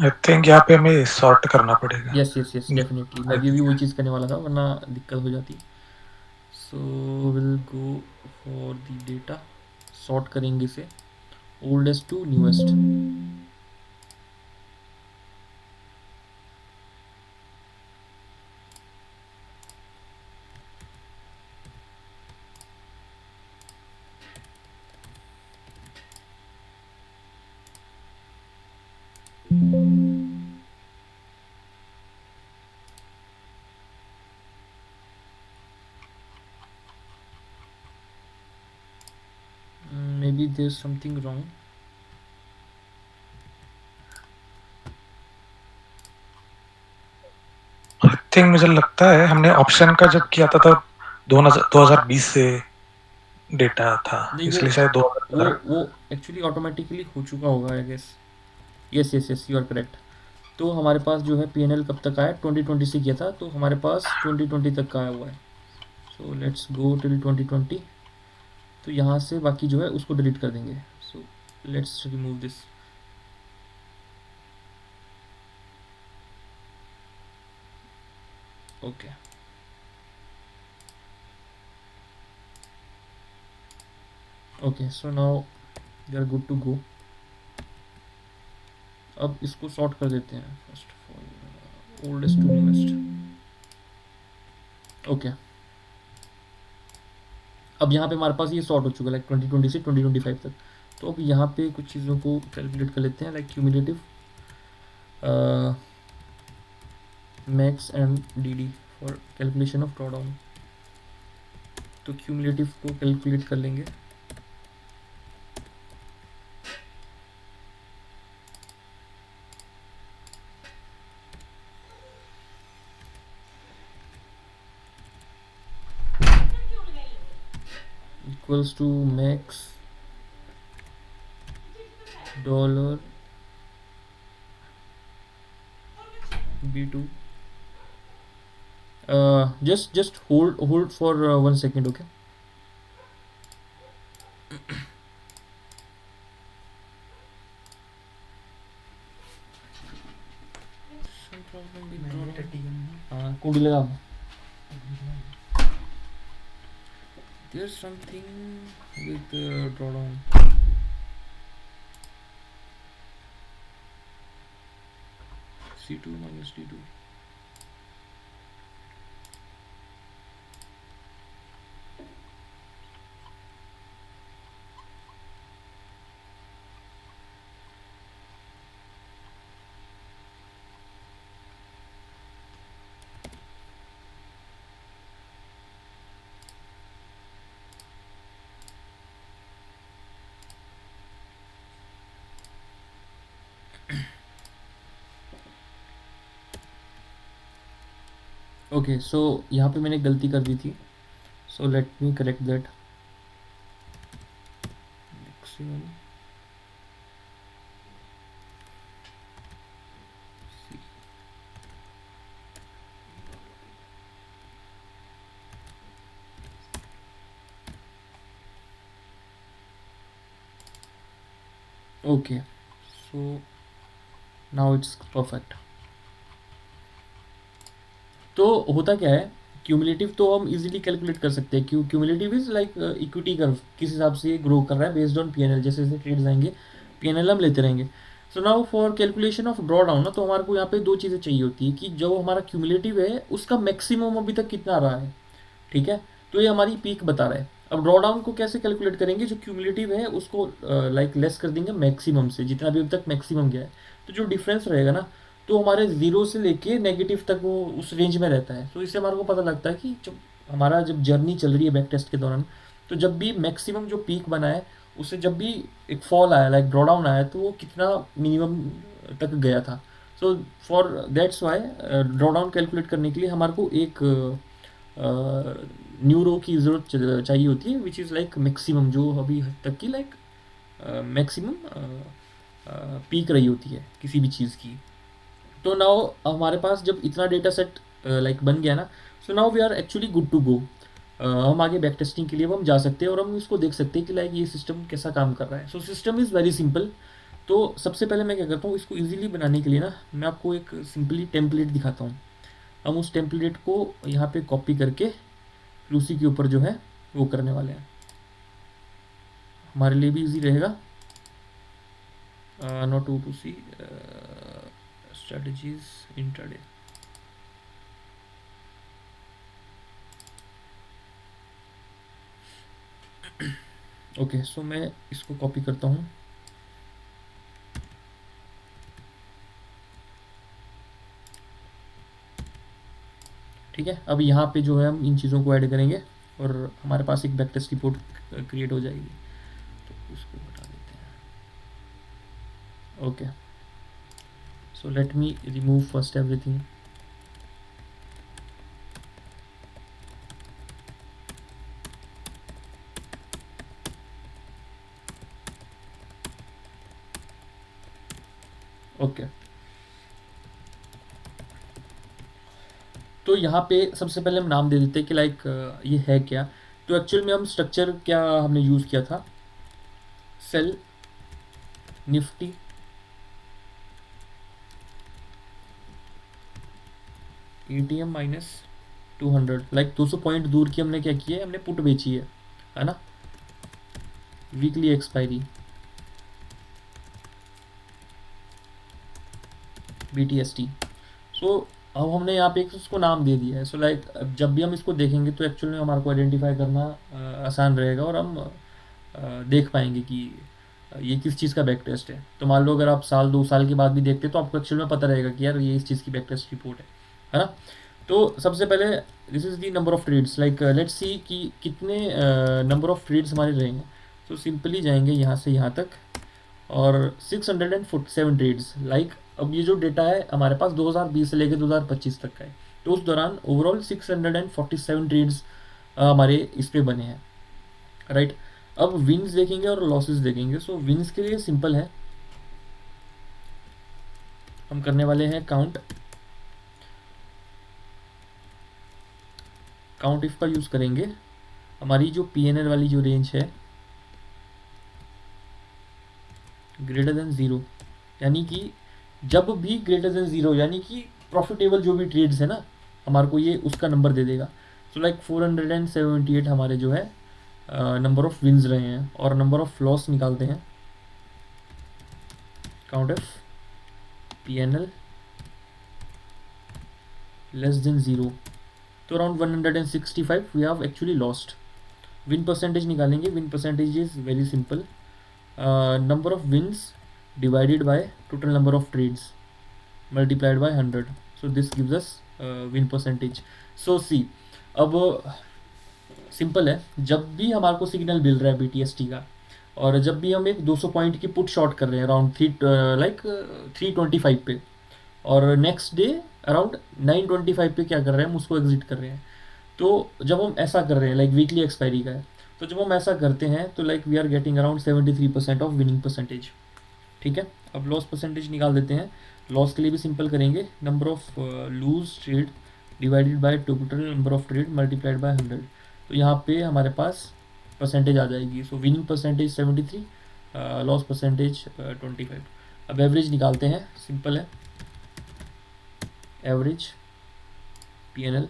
आई थिंक यहाँ पे हमें सॉर्ट करना पड़ेगा. यस यस यस डेफिनेटली मैं भी वही चीज़ करने वाला था वरना दिक्कत हो जाती so will go for the data sort करेंगे इसे oldest to newest maybe there's something wrong I think मुझे लगता है हमने ऑप्शन का जब किया था तब 2020 से डेटा था नहीं इसलिए शायद वो एक्चुअली ऑटोमेटिकली हो चुका होगा I guess yes yes yes you are correct तो हमारे पास जो है पी एन एल कब तक आया 2020 से किया था तो हमारे पास 2020 तक का आया हुआ है सो लेट्स गो टिल 2020 तो यहाँ से बाकी जो है उसको डिलीट कर देंगे so let's remove this okay okay so now we are good to go अब इसको सॉर्ट कर देते हैं first of all oldest to newest okay अब यहाँ पे हमारे पास ये सॉर्ट हो चुका है लाइक 2020 से 2025 तक तो अब यहाँ पे कुछ चीज़ों को कैलकुलेट कर लेते हैं like cumulative max and D D for calculation of drawdown तो क्यूमुलेटिव को कैलकुलेट कर लेंगे equals to max dollar b2 just hold for 1 second okay Some problem with drawdown. हाँ कोड लगा. There's something with drawdown. C2 minus D2. Okay so यहाँ पे मैंने गलती कर दी थी. सो let me correct that. Maximum okay so now it's perfect. तो होता क्या है, क्यूमुलेटिव तो हम इजीली कैलकुलेट कर सकते हैं. Cumulative is like equity curve, किस हिसाब से ये ग्रो कर रहा है बेस्ड ऑन पीएनएल. जैसे जैसे ट्रेड्स आएंगे पीएनएल हम लेते रहेंगे. So now for calculation of draw down ना, तो हमारे को यहाँ पे दो चीज़ें चाहिए होती है कि जो हमारा क्यूमुलेटिव है उसका मैक्सिमम अभी तक कितना रहा है. ठीक है, तो ये हमारी पीक बता रहा है. अब ड्रॉ डाउन को कैसे कैलकुलेट करेंगे, जो क्यूमुलेटिव है उसको लाइक लेस कर देंगे मैक्सिमम से, जितना भी अभी तक मैक्सिमम गया है. तो जो डिफरेंस रहेगा ना, तो हमारे ज़ीरो से लेके नेगेटिव तक वो उस रेंज में रहता है. तो इससे हमारे को पता लगता है कि जब जर्नी चल रही है बैक टेस्ट के दौरान, तो जब भी मैक्सिमम जो पीक बना है उससे जब भी एक फॉल आया लाइक ड्रॉ डाउन आया, तो वो कितना मिनिमम तक गया था. So for that's why draw down calculate करने के लिए हमारे को एक न्यू रो की ज़रूरत चाहिए होती है, विच इज़ लाइक मैक्सिमम, जो अभी तक की लाइक मैक्सिमम पीक रही होती है किसी भी चीज़ की. तो नाउ हमारे पास जब इतना डेटा सेट लाइक बन गया ना, so now we are actually good to go. हम आगे बैक टेस्टिंग के लिए हम जा सकते हैं और हम इसको देख सकते हैं कि लाइक ये सिस्टम कैसा काम कर रहा है. So system is very simple. तो सबसे पहले मैं क्या करता हूँ, इसको इजीली बनाने के लिए ना, मैं आपको एक सिंपली टेम्पलेट दिखाता हूँ. हम उस टेम्पलेट को यहाँ पे कॉपी करके फिर उसी के ऊपर जो है वो करने वाले हैं. हमारे लिए भी इजी रहेगा. Not to see strategies intraday. Okay so मैं इसको कॉपी करता हूँ. ठीक है, अब यहाँ पे जो है हम इन चीज़ों को ऐड करेंगे और हमारे पास एक बैक टेस्ट रिपोर्ट क्रिएट हो जाएगी. तो इसको हटा देते हैं. Okay so let me remove first everything. Okay तो यहाँ पे सबसे पहले हम नाम दे देते हैं कि लाइक ये है क्या. तो एक्चुअल में हम स्ट्रक्चर क्या हमने यूज़ किया था, sell Nifty ATM minus 200, like 200 point दूर की हमने क्या किया है, हमने पुट बेची है ना. Weekly expiry BTST. सो अब हमने यहाँ पे एक उसको नाम दे दिया है. सो लाइक जब भी हम इसको देखेंगे तो एक्चुअल में हमारे को आइडेंटिफाई करना आसान रहेगा और हम देख पाएंगे कि ये किस चीज़ का बैक टेस्ट है. तो मान लो अगर आप साल 2 साल के बाद भी देखते तो आपको एक्चुअल में पता रहेगा कि यार ये इस चीज़ की बैक टेस्ट रिपोर्ट है ना. तो सबसे पहले this is the number of trades, like let's see कि कितने नंबर ऑफ ट्रेड्स हमारे रहेंगे. तो सिंपली जाएंगे यहाँ से यहाँ तक और 647 ट्रेड्स. लाइक अब ये जो डेटा है हमारे पास 2020 से लेकर 2025 तक का है. तो उस दौरान ओवरऑल 647 ट्रेड्स हमारे इस पे बने हैं, राइट. अब विन्स देखेंगे और लॉसेस देखेंगे. सो विन्स के लिए सिंपल है, हम करने वाले हैं काउंट इफ का यूज़ करेंगे. हमारी जो PNL वाली जो रेंज है ग्रेटर देन ज़ीरो, यानी कि जब भी ग्रेटर देन ज़ीरो, यानी कि प्रॉफिटेबल जो भी ट्रेड्स है ना, हमारे को ये उसका नंबर दे देगा। सो लाइक 478 हमारे जो है नंबर ऑफ विन्स रहे हैं, और नंबर ऑफ लॉस निकालते हैं। Count if PNL less than zero, तो around 165 we have actually lost. Win percentage निकालेंगे। Win percentage is very simple, number of wins divided by total number of trades multiplied by 100, so this gives us win percentage. So see, अब simple है, जब भी हमारे को signal मिल रहा है BTST का, और जब भी हम एक 200 पॉइंट की पुट शॉर्ट कर रहे हैं अराउंड 325 पे, और नेक्स्ट डे अराउंड 925 पे क्या कर रहे हैं, हम उसको एग्जिट कर रहे हैं। तो जब हम ऐसा कर रहे हैं, लाइक वीकली एक्सपायरी का है, तो जब हम ऐसा करते हैं तो like we are getting around 73% of winning percentage. ठीक है, अब लॉस परसेंटेज निकाल देते हैं। लॉस के लिए भी सिंपल करेंगे, number of lose trade divided by total number of trade multiplied by 100, तो यहाँ पे हमारे पास परसेंटेज आ जाएगी। So winning percentage 73, loss percentage 25। अब एवरेज निकालते हैं, सिंपल है, एवरेज PNL,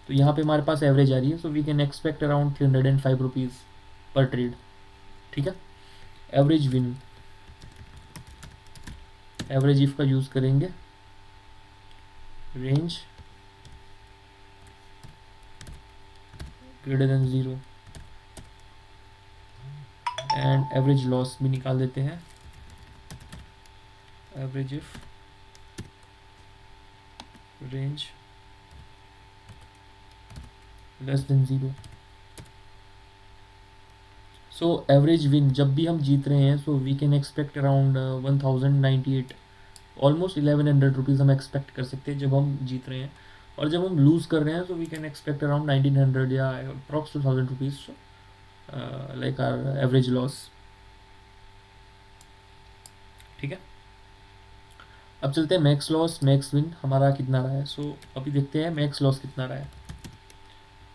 तो यहाँ पे हमारे पास एवरेज आ रही है। So we can expect around 305 rupees per trade. ठीक है, एवरेज विन, एवरेज इफ का यूज़ करेंगे, range greater than zero, and average loss भी निकाल देते हैं, average if range less than zero. So average win, जब भी हम जीत रहे हैं, so we can expect around 1098, almost 1100 rupees हम एक्सपेक्ट कर सकते हैं जब हम जीत रहे हैं। और जब हम लूज़ कर रहे हैं, तो वी कैन एक्सपेक्ट अराउंड 1900 या approx 2000 rupees, like our average loss. ठीक है, अब चलते हैं मैक्स लॉस मैक्स विन हमारा कितना रहा है। सो अभी देखते हैं मैक्स लॉस कितना रहा है,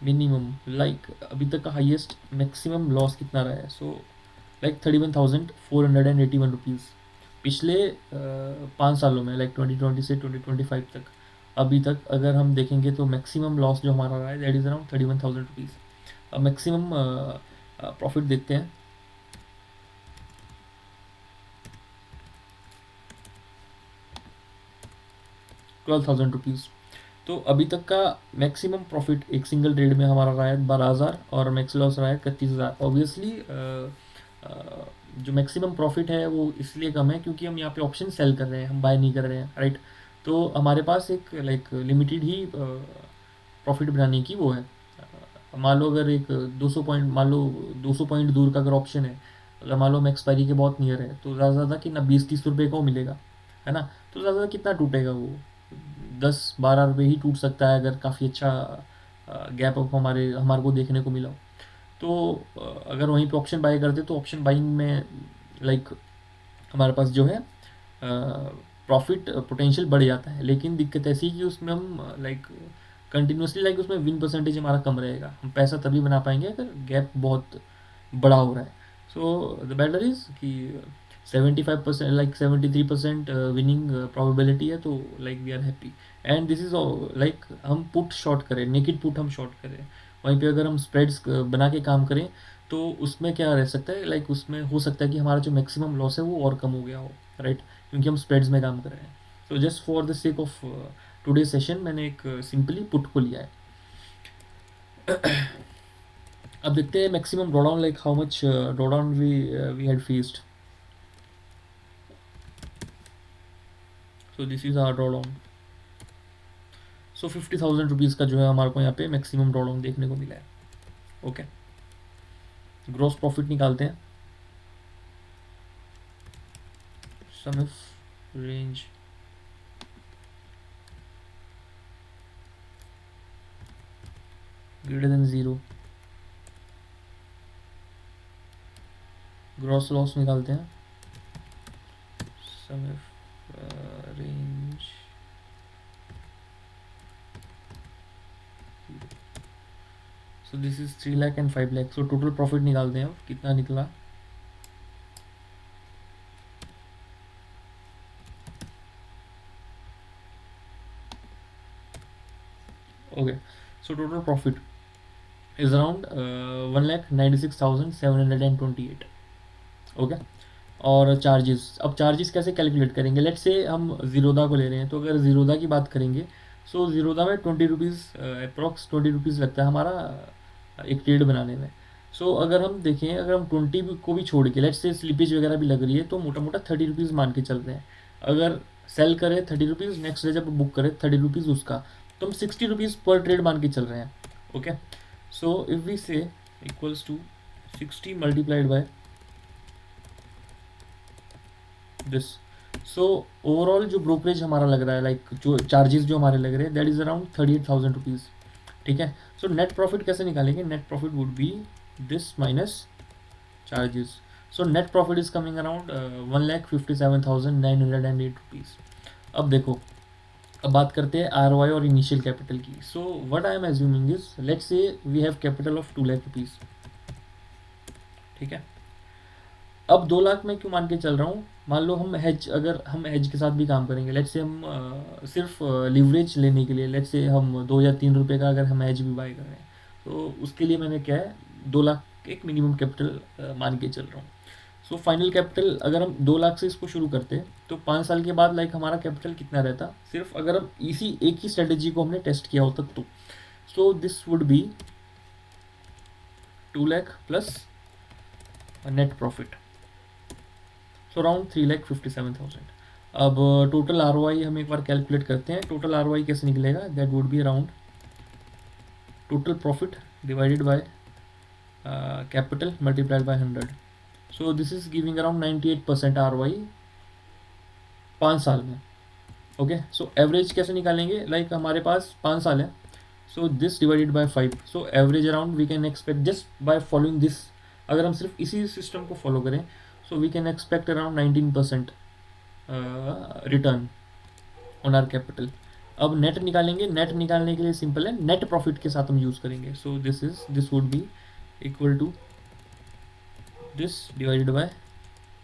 मिनिमम, लाइक अभी तक का हाईएस्ट मैक्सिमम लॉस कितना रहा है। सो लाइक 31,481 रुपीज़ पिछले 5 सालों में, लाइक 2020 से 2025 तक, अभी तक अगर हम देखेंगे तो मैक्सिमम लॉस जो हमारा रहा है दैट इज़ अराउंड 31,000 रुपीज़। अब मैक्सिमम प्रॉफिट देखते हैं, ₹12,000। तो अभी तक का मैक्सिमम प्रॉफिट एक सिंगल ट्रेड में हमारा रहा है 12,000, और मैक्स लॉस रहा है 31,000। ऑब्वियसली जो मैक्सिमम प्रॉफिट है वो इसलिए कम है क्योंकि हम यहाँ पे ऑप्शन सेल कर रहे हैं, हम बाय नहीं कर रहे हैं, राइट। तो हमारे पास एक लाइक लिमिटेड ही प्रॉफिट बनाने की वो है। मान लो अगर एक 200 पॉइंट, मान लो 200 पॉइंट दूर का अगर ऑप्शन है, अगर मान लो हम एक्सपायरी के बहुत नियर है, तो ज़्यादा से ज़्यादा कितना 20-30 रुपये का वो मिलेगा, है ना। तो ज़्यादा कितना टूटेगा वो, 10-12 रुपये ही टूट सकता है अगर काफ़ी अच्छा गैप अप हमारे को देखने को मिला हो। तो अगर वहीं पे ऑप्शन बाय करते तो ऑप्शन बाइंग में लाइक हमारे पास जो है प्रॉफिट पोटेंशियल बढ़ जाता है। लेकिन दिक्कत ऐसी है कि उसमें हम लाइक कंटिन्यूसली लाइक उसमें विन परसेंटेज हमारा कम रहेगा, हम पैसा तभी बना पाएंगे अगर गैप बहुत बड़ा हो रहा है। सो द बेटर इज़ कि 75% लाइक 73% विनिंग प्रोबेबिलिटी है, तो like we are happy. And this is like हम पुट शॉर्ट करें, नेकेड पुट हम शॉर्ट करें, वहीं पे अगर हम स्प्रेड्स बना के काम करें तो उसमें क्या रह सकता है, लाइक उसमें हो सकता है कि हमारा जो मैक्सिमम लॉस है वो और कम हो गया हो, राइट, क्योंकि हम स्प्रेड्स में काम कर रहे हैं। तो just for the sake of today session मैंने एक सिंपली पुट को लिया है। अब देखते हैं maximum drawdown, like how much drawdown we had faced. So this is our drawdown. So 50,000 rupees का जो है हमारे को यहाँ पे मैक्सिमम ड्रॉडाउन देखने को मिला है। ओके, ग्रॉस प्रॉफिट निकालते हैं, sum of range greater than zero, gross loss निकालते हैं, sum of range, so this is 3 lakh and 5 lakh. So total profit निकालते हैं, कितना निकला, सो total profit is around 1,96,728. Okay. और चार्जेस, अब चार्जेस कैसे कैलकुलेट करेंगे? लेट्स से हम ज़ीरोदा को ले रहे हैं, तो अगर ज़ीरोदा की बात करेंगे सो ज़ीरोदा में 20 रुपीज़ अप्रॉक्स 20 रुपीज़ लगता है हमारा एक ट्रेड बनाने में. सो अगर हम देखें, अगर हम 20 को भी छोड़ के, लेट्स से स्लिपेज वगैरह भी लग रही है, तो मोटा मोटा 30 रुपीज़ मान के चल रहे हैं. अगर सेल करें 30 रुपीज़, नेक्स्ट डे जब बुक करें 30 रुपीज़ उसका, तो हम 60 रुपीज़ पर ट्रेड मान के चल रहे हैं. Okay. So if we say equals to 60 multiplied by this. So overall जो ब्रोकरेज हमारा लग रहा है, लाइक जो चार्जेस जो हमारे लग रहे हैं, दैट इज़ अराउंड 38,000 रुपीज़. ठीक है. सो नेट प्रॉफिट कैसे निकालेंगे? Net profit would be this minus charges. So net profit is coming around 1,57,908 rupees. अब देखो, अब बात करते हैं ROI और इनिशियल कैपिटल की. So what I am assuming is, let's say we have capital of 2 lakh rupees. ठीक है. अब 2 लाख में क्यों मान के चल रहा हूँ? मान लो हम हेज, अगर हम हेज के साथ भी काम करेंगे, लेट्स से हम सिर्फ लिवरेज लेने के लिए, लेट्स से हम 2 या 3 रुपये का अगर हम हेज भी बाय कर रहे हैं, तो उसके लिए मैंने क्या है 2 लाख एक मिनिमम कैपिटल मान के चल रहा हूँ. सो फाइनल कैपिटल अगर हम 2 लाख से इसको शुरू करते तो 5 साल के बाद लाइक हमारा कैपिटल कितना रहता, सिर्फ अगर हम इसी एक ही स्ट्रेटेजी को हमने टेस्ट किया होता तो. सो this would B 2 lakh plus net profit, so around 3,57,000. अब टोटल ROI हम एक बार कैलकुलेट करते हैं. टोटल ROI कैसे निकलेगा? That would be around total profit divided by capital multiplied by 100. So this is giving around 98% ROI 5 साल में. ओके. सो एवरेज कैसे निकालेंगे? लाइक हमारे पास 5 साल है, so this divided by 5. So average around we can expect just by following this, अगर हम सिर्फ इसी सिस्टम को फॉलो करें, so we can expect around 19% return on our capital. अब नेट निकालेंगे. नेट निकालने के लिए सिंपल है, नेट प्रॉफिट के साथ हम यूज़ करेंगे. So this would be equal to this divided by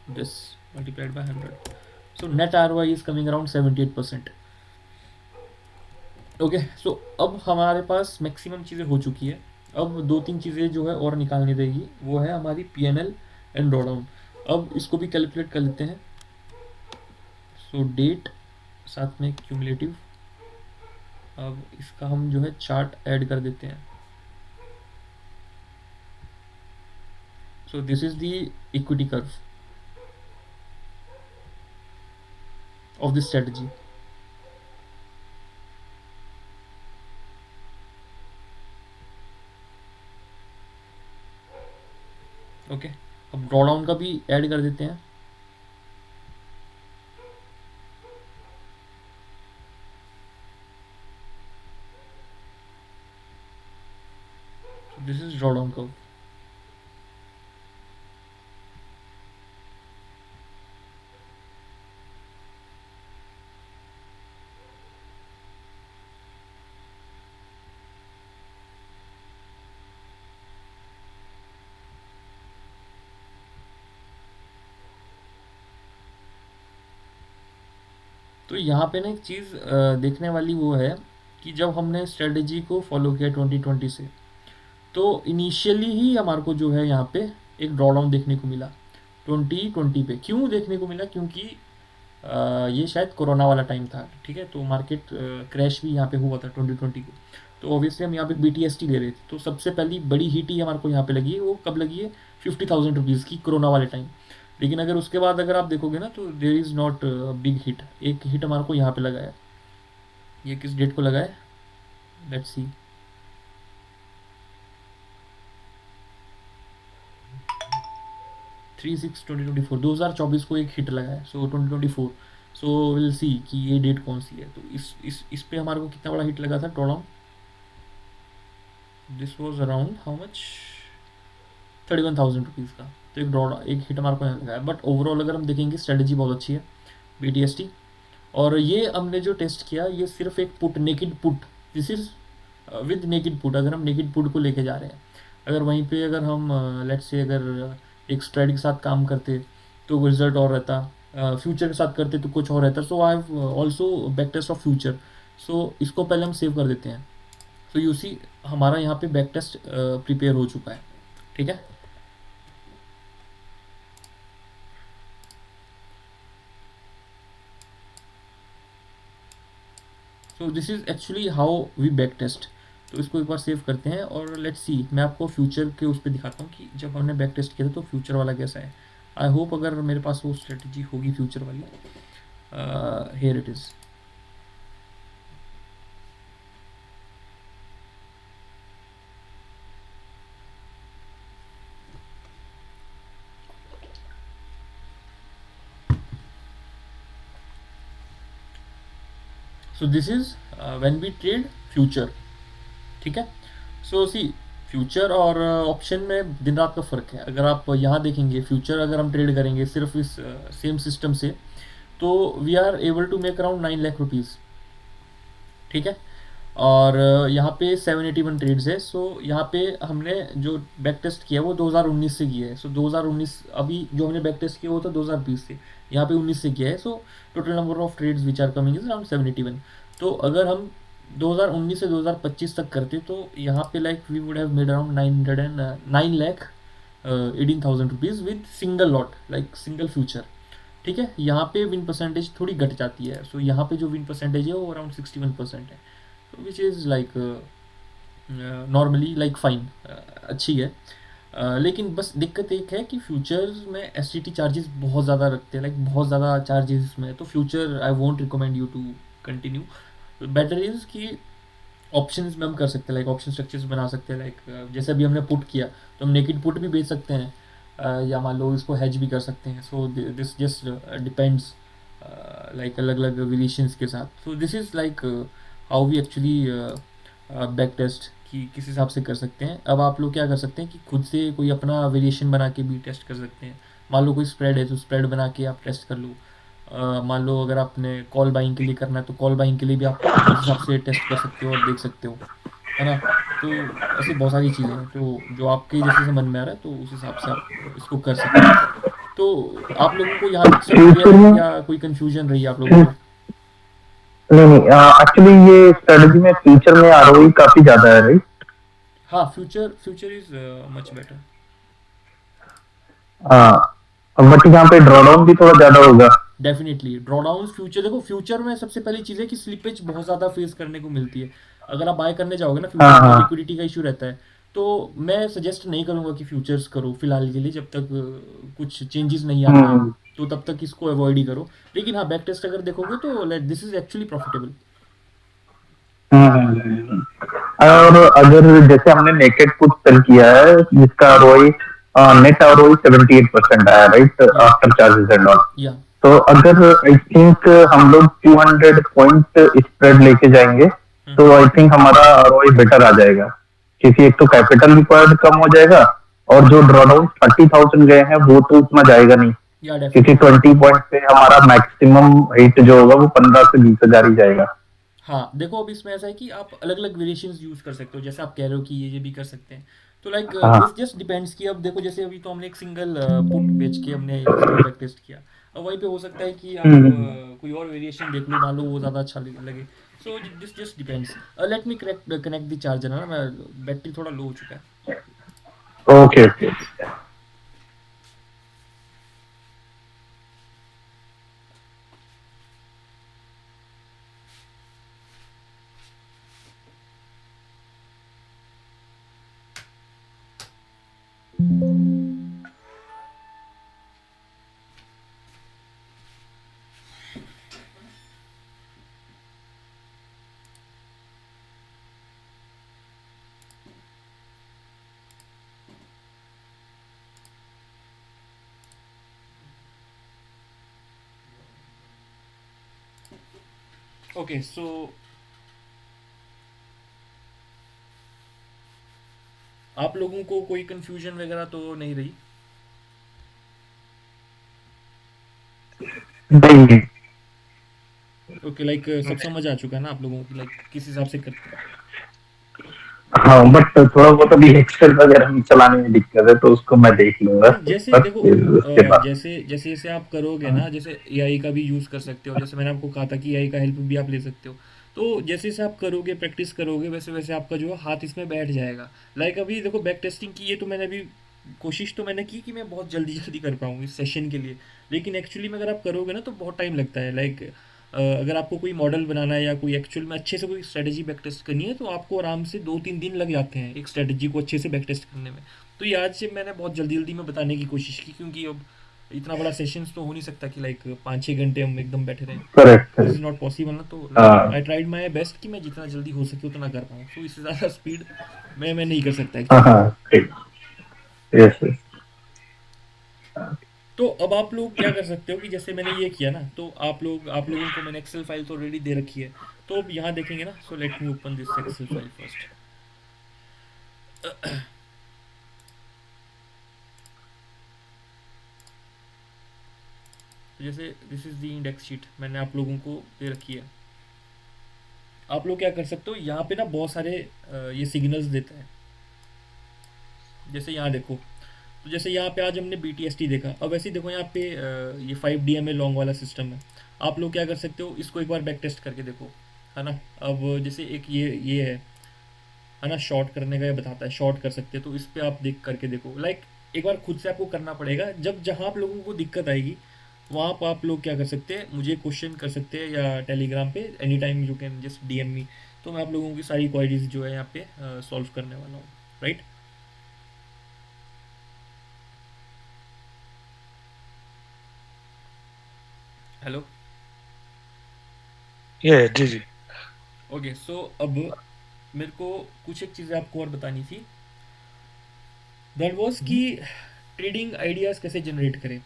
this multiplied by 100. So net ROI is coming around 78%. Okay. So अब हमारे पास मैक्सिमम चीज़ें हो चुकी है. अब 2-3 चीज़ें जो है और निकालनी रहेगी, वो है हमारी PNL एंड ड्रॉडाउन. अब इसको भी कैलकुलेट कर लेते हैं. सो डेट साथ में क्यूमुलेटिव. अब इसका हम जो है चार्ट ऐड कर देते हैं. So this is the equity curve of this strategy. Okay. अब ड्रॉडाउन का भी ऐड कर देते हैं. This is drawdown curve. तो यहाँ पे ना एक चीज़ देखने वाली वो है कि जब हमने स्ट्रेटजी को फॉलो किया 2020 से, तो इनिशियली ही हमारे को जो है यहाँ पे एक ड्रॉडाउन देखने को मिला 2020 पे. क्यों देखने को मिला? क्योंकि ये शायद कोरोना वाला टाइम था. ठीक है. तो मार्केट क्रैश भी यहाँ पे हुआ था 2020 को. तो ऑब्वियसली हम यहाँ पे BTST ले रहे थे. तो सबसे पहली बड़ी हिट ही हमारे को यहाँ पे लगी है. वो कब लगी है? 50,000 रुपीज़ की, कोरोना वाले टाइम. लेकिन अगर उसके बाद अगर आप देखोगे ना, तो there is not big hit. एक हिट हमारे को यहाँ पे लगा है. ये किस डेट को लगा है? Let's see. 3/6/2024, 2024 को एक हिट लगा है. सो 2024. सो विल सी कि ये डेट कौन सी है. तो इस पे हमारे को कितना बड़ा हिट लगा था drawdown? This was around how much? 31,000 rupees का. तो एक हिट हमारे को यहाँ लगा है. बट ओवरऑल अगर हम देखेंगे, स्ट्रेटजी बहुत अच्छी है BTST. और ये हमने जो टेस्ट किया, ये सिर्फ एक put, naked put. This is with naked put. अगर हम नेकेड पुट को लेके जा रहे हैं, अगर वहीं पे अगर हम लेट्स से अगर एक स्ट्रेट के साथ काम करते तो रिजल्ट और रहता, फ्यूचर के साथ करते तो कुछ और रहता. So I have also back test of future. So इसको पहले हम सेव कर देते हैं. तो यू सी हमारा यहाँ पे बैक टेस्ट प्रिपेयर हो चुका है, ठीक है। So this is actually how we back test. तो इसको एक बार सेव करते हैं और लेट्स सी, मैं आपको फ्यूचर के उस पर दिखाता हूँ कि जब हमने बैक टेस्ट किया था तो फ्यूचर वाला कैसा है। आई होप अगर मेरे पास वो स्ट्रेटजी होगी फ्यूचर वाली। Here it is. So this is when we trade future, ठीक है। सो सी फ्यूचर और ऑप्शन में दिन रात का फ़र्क है। अगर आप यहाँ देखेंगे फ्यूचर अगर हम ट्रेड करेंगे सिर्फ इस सेम सिस्टम से, तो we are able to make around 9 lakh rupees, ठीक है। और यहाँ पे 781 ट्रेड्स है। सो यहाँ पे हमने जो बैक टेस्ट किया वो 2019 से किया है। सो 2019 अभी जो हमने बैक टेस्ट किया वो था 2020 से, यहाँ पे 19 से किया है। So total number of trades which are coming is around 781। तो अगर हम 2019 से 2025 तक करते तो यहाँ पे like we would have made around 9,18,000 rupees with single lot, like single future, ठीक है। यहाँ पे विन परसेंटेज थोड़ी घट जाती है। सो यहाँ पे जो विन परसेंटेज है वो अराउंड 61% है, which is like normally like fine, अच्छी है। लेकिन बस दिक्कत एक है कि फ्यूचर्स में एस टी टी चार्जेस बहुत ज़्यादा रखते हैं, लाइक बहुत ज़्यादा चार्जेस इसमें। तो future I won't recommend you to continue. Better is कि ऑप्शंस में हम कर सकते हैं, लाइक ऑप्शन स्ट्रक्चर्स बना सकते हैं। लाइक जैसे अभी हमने पुट किया तो हम नेकेड पुट भी बेच सकते हैं, या मान लो इसको हैज भी कर सकते हैं। So this just depends like अलग अलग वेरिएशंस के साथ। So this is like how we actually back test कि किस हिसाब से कर सकते हैं। अब आप लोग क्या कर सकते हैं कि खुद से कोई अपना वेरिएशन बना के भी टेस्ट कर सकते हैं। मान लो कोई स्प्रेड है तो स्प्रेड बना के आप टेस्ट कर लो। मान लो अगर आपने कॉल बाइंग के लिए करना है तो कॉल बाइंग के लिए भी आप उस हिसाब से टेस्ट कर सकते हो और देख सकते हो, है ना। तो ऐसी बहुत सारी चीज़ें हैं तो जो आपके जैसे से मन में आ रहा है तो उस हिसाब से आप इसको कर सकते हैं। तो आप लोगों को यहाँ तक सब क्लियर फ्यूचर है में या कोई कंफ्यूजन रही आप लोगों को? नहीं नहीं, एक्चुअली ये स्ट्रेटजी में फ्यूचर में आरओई काफी ज्यादा है, राइट? हाँ, future future is much better. हाँ, बट यहाँ पे ड्रॉडाउन भी थोड़ा ज्यादा होगा। डेफिनेटली ड्रॉडाउन फ्यूचर, देखो फ्यूचर में सबसे पहली चीज़ है कि स्लिपेज बहुत ज़्यादा फेस करने को मिलती है। अगर आप बाय करने जाओगे ना हाँ फ्यूचर में, हाँ। लिक्विडिटी का इशू रहता है। तो मैं सजेस्ट नहीं करूँगा कि फ्यूचर्स करो फिलहाल के लिए, जब तक कुछ चेंजेस नहीं आते हैं हम्म तो तब तक इसको अवॉइड ही करो। लेकिन हाँ, बैक टेस्ट अगर देखोगे तो like this is actually profitable. Hmm. और अगर जैसे हमने नेकेड पुट सेल किया है जिसका आरओई नेट आरओई 78% आया, राइट, या आफ्टर चार्जेस एंड ऑल। या तो अगर आई थिंक हम लोग 200 पॉइंट स्प्रेड लेके जाएंगे तो आई थिंक हमारा आरओई बेटर आ जाएगा, क्योंकि एक तो कैपिटल रिक्वायर्ड कम हो जाएगा और जो ड्रॉडाउन 30,000 गए हैं वो तो उतना जाएगा नहीं, या क्योंकि डेफिनेटली। 20 पॉइंट पे हमारा मैक्सिमम हिट जो होगा वो 15 से 20 हजार ही जाएगा। हाँ देखो, अब इसमें ऐसा है कि आप अलग अलग वेरिएशंस यूज़ कर सकते हो, जैसे आप कह रहे हो कि ये भी कर सकते हैं। तो लाइक हाँ। दिस जस्ट डिपेंड्स कि अब देखो जैसे अभी तो हमने एक सिंगल पुट बेच के हमने इसको बैक टेस्ट किया। अब वहीं पे हो सकता है कि आप हम्म कोई और वेरिएशन देख लो, मान लो वो ज़्यादा अच्छा लगे। सो this just depends. Let me connect the charger, है ना, मैं बैटरी थोड़ा लो हो चुका है। Okay okay. ओके सो आप लोगों को कोई कंफ्यूजन वगैरह तो नहीं रही? नहीं। ओके, लाइक सब समझ आ चुका है ना आप लोगों को, लाइक किस हिसाब से करते हैं? हाँ, बट थोड़ा बहुत अभी एक्सेल वगैरह में चलाने में दिक्कत है तो उसको मैं देख लूंगा नहीं, जैसे बस देखो फिर उसके बाद। जैसे जैसे जैसे आप करोगे ना, जैसे एआई का भी यूज़ कर सकते हो। जैसे मैंने आपको कहा था कि एआई का हेल्प भी आप ले सकते हो। तो जैसे जैसे आप करोगे, प्रैक्टिस करोगे, वैसे वैसे आपका जो है हाथ इसमें बैठ जाएगा। लाइक अभी देखो बैक टेस्टिंग की, ये तो मैंने अभी कोशिश तो मैंने की कि मैं बहुत जल्दी जल्दी कर पाऊँ इस सेशन के लिए, लेकिन एक्चुअली में अगर आप करोगे ना तो बहुत टाइम लगता है। लाइक अगर आपको कोई मॉडल बनाना है या कोई एक्चुअल में अच्छे से कोई स्ट्रेटजी बैक टेस्ट करनी है, तो आपको आराम से 2-3 दिन लग जाते हैं एक स्ट्रेटजी को अच्छे से बैक टेस्ट करने में। तो ये आज से मैंने बहुत जल्दी जल्दी में बताने की कोशिश की, क्योंकि अब इतना बड़ा सेशंस तो हो नहीं सकता कि लाइक 5-6 घंटे हम एकदम बैठे रहें। Correct this correct. Is not possible ना। तो लाइक हाँ आई ट्राइड माई बेस्ट कि मैं जितना जल्दी हो सके उतना कर पाऊँ। तो इससे ज़्यादा स्पीड मैं नहीं कर सकता हाँ एक्चुअली। हाँ ठीक। Yes yes. तो अब आप लोग क्या कर सकते हो कि जैसे मैंने ये किया ना, तो आप लोगों को मैंने एक्सेल फाइल तो ऑलरेडी दे रखी है। तो अब यहाँ देखेंगे ना, so let me open this Excel file first. तो जैसे this is the index sheet मैंने आप लोगों को दे रखी है। आप लोग क्या कर सकते हो, यहाँ पे ना बहुत सारे ये सिग्नल्स देता है। जैसे यहाँ देखो, तो जैसे यहाँ पे आज हमने BTST देखा, अब ऐसे ही देखो यहाँ पे ये 5DMA लॉन्ग वाला सिस्टम है। आप लोग क्या कर सकते हो, इसको एक बार बैक टेस्ट करके देखो, है ना। अब जैसे एक ये है ना, शॉर्ट करने का ये बताता है, शॉर्ट कर सकते हैं। तो इस पे आप देख करके देखो। लाइक एक बार खुद से आपको करना पड़ेगा। जब जहाँ आप लोगों को दिक्कत आएगी वहाँ पर आप लोग क्या कर सकते हैं, मुझे क्वेश्चन कर सकते हैं या टेलीग्राम पे any time you can just DM मी। तो मैं आप लोगों की सारी क्वारीज जो है यहाँ पे सॉल्व करने वाला हूँ, राइट। हेलो। ये जी जी। ओके, सो अब मेरे को कुछ एक चीज़ें आपको और बतानी थी। दैट वाज कि ट्रेडिंग आइडियाज़ कैसे जनरेट करें।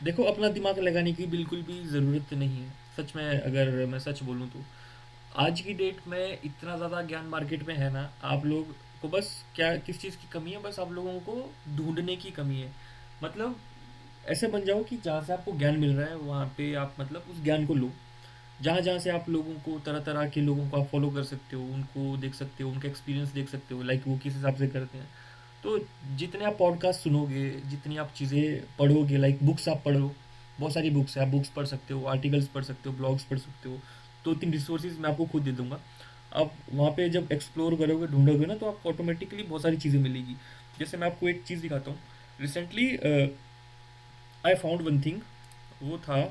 देखो अपना दिमाग लगाने की बिल्कुल भी ज़रूरत नहीं है। सच में अगर मैं सच बोलूँ तो आज की डेट में इतना ज़्यादा ज्ञान मार्केट में है ना, आप लोग को बस क्या किस चीज़ की कमी है, बस आप लोगों को ढूंढने की कमी है। मतलब ऐसे बन जाओ कि जहाँ से आपको ज्ञान मिल रहा है वहाँ पे आप मतलब उस ज्ञान को लो। जहाँ जहाँ से आप लोगों को तरह तरह के लोगों को आप फॉलो कर सकते हो, उनको देख सकते हो, उनका एक्सपीरियंस देख सकते हो, लाइक वो किस हिसाब से करते हैं। तो जितने आप पॉडकास्ट सुनोगे, जितनी आप चीज़ें पढ़ोगे, लाइक बुक्स आप पढ़ो, बहुत सारी बुक्स है, आप बुक्स पढ़ सकते हो, आर्टिकल्स पढ़ सकते हो, ब्लॉग्स पढ़ सकते हो। 2-3 रिसोर्सेज मैं आपको खुद दे दूंगा। आप वहाँ पे जब एक्सप्लोर करोगे, ढूंढोगे ना, तो आपको ऑटोमेटिकली बहुत सारी चीज़ें मिलेगी। जैसे मैं आपको एक चीज़ दिखाता हूँ। Recently I found one thing. वो था,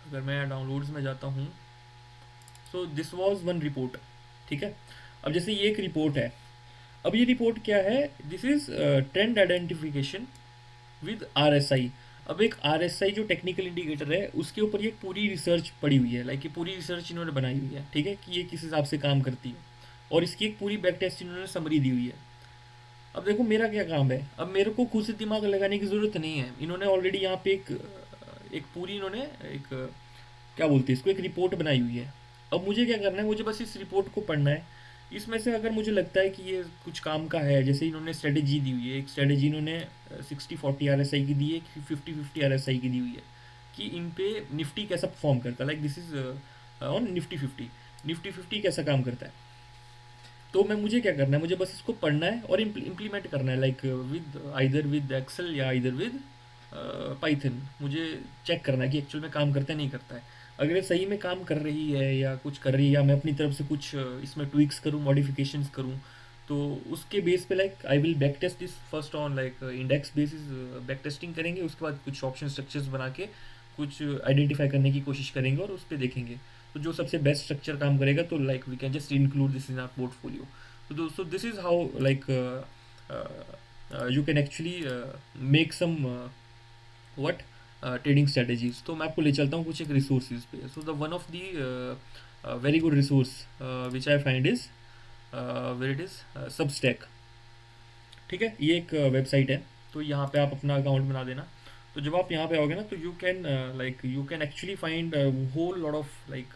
अगर मैं डाउनलोड्स में जाता हूँ, so this was one report, ठीक है। अब जैसे ये एक रिपोर्ट है। अब ये रिपोर्ट क्या है, this is trend identification with RSI। अब एक RSI जो टेक्निकल इंडिकेटर है, उसके ऊपर ये पूरी रिसर्च पड़ी हुई है। लाइक ये पूरी रिसर्च इन्होंने बनाई हुई है, ठीक है, कि ये किस हिसाब से काम करती है। और इसकी एक पूरी बैक टेस्ट इन्होंने समरी दी हुई है। अब देखो मेरा क्या काम है, अब मेरे को खुद से दिमाग लगाने की ज़रूरत नहीं है। इन्होंने ऑलरेडी यहाँ पे एक पूरी इन्होंने एक क्या बोलते हैं इसको, एक रिपोर्ट बनाई हुई है। अब मुझे क्या करना है, मुझे बस इस रिपोर्ट को पढ़ना है। इसमें से अगर मुझे लगता है कि ये कुछ काम का है, जैसे इन्होंने स्ट्रेटेजी दी हुई है, एक स्ट्रेटेजी इन्होंने 60-40 RSI की दी है, 50-50 RSI की दी हुई है, कि इन पे निफ्टी कैसा परफॉर्म करता है। Like this is on Nifty 50 कैसा काम करता है। तो मैं मुझे क्या करना है, मुझे बस इसको पढ़ना है और इम्प्लीमेंट करना है, like with either with Excel या आइदर विद पाइथन। मुझे चेक करना है कि एक्चुअल में काम करता है नहीं करता है। अगर ये सही में काम कर रही है या कुछ कर रही है, या मैं अपनी तरफ से कुछ इसमें ट्विक्स करूँ, मॉडिफिकेशंस करूँ, तो उसके बेस पे like I will back test this first on like index basis. Back testing करेंगे, उसके बाद कुछ ऑप्शन स्ट्रक्चर्स बना के कुछ आइडेंटिफाई करने की कोशिश करेंगे और उस पर देखेंगे। तो जो सबसे बेस्ट स्ट्रक्चर काम करेगा, तो like we can just include this in our portfolio. तो दोस्तों this is how like you can actually make some what trading strategies. तो मैं आपको ले चलता हूँ कुछ एक रिसोर्सेज पे। So the one of the very good resource which I find is where it is Substack, ठीक है। ये एक वेबसाइट है। तो यहाँ पे आप अपना अकाउंट बना देना। तो जब आप यहाँ पे आओगे ना, तो you can like you can actually find whole lot of like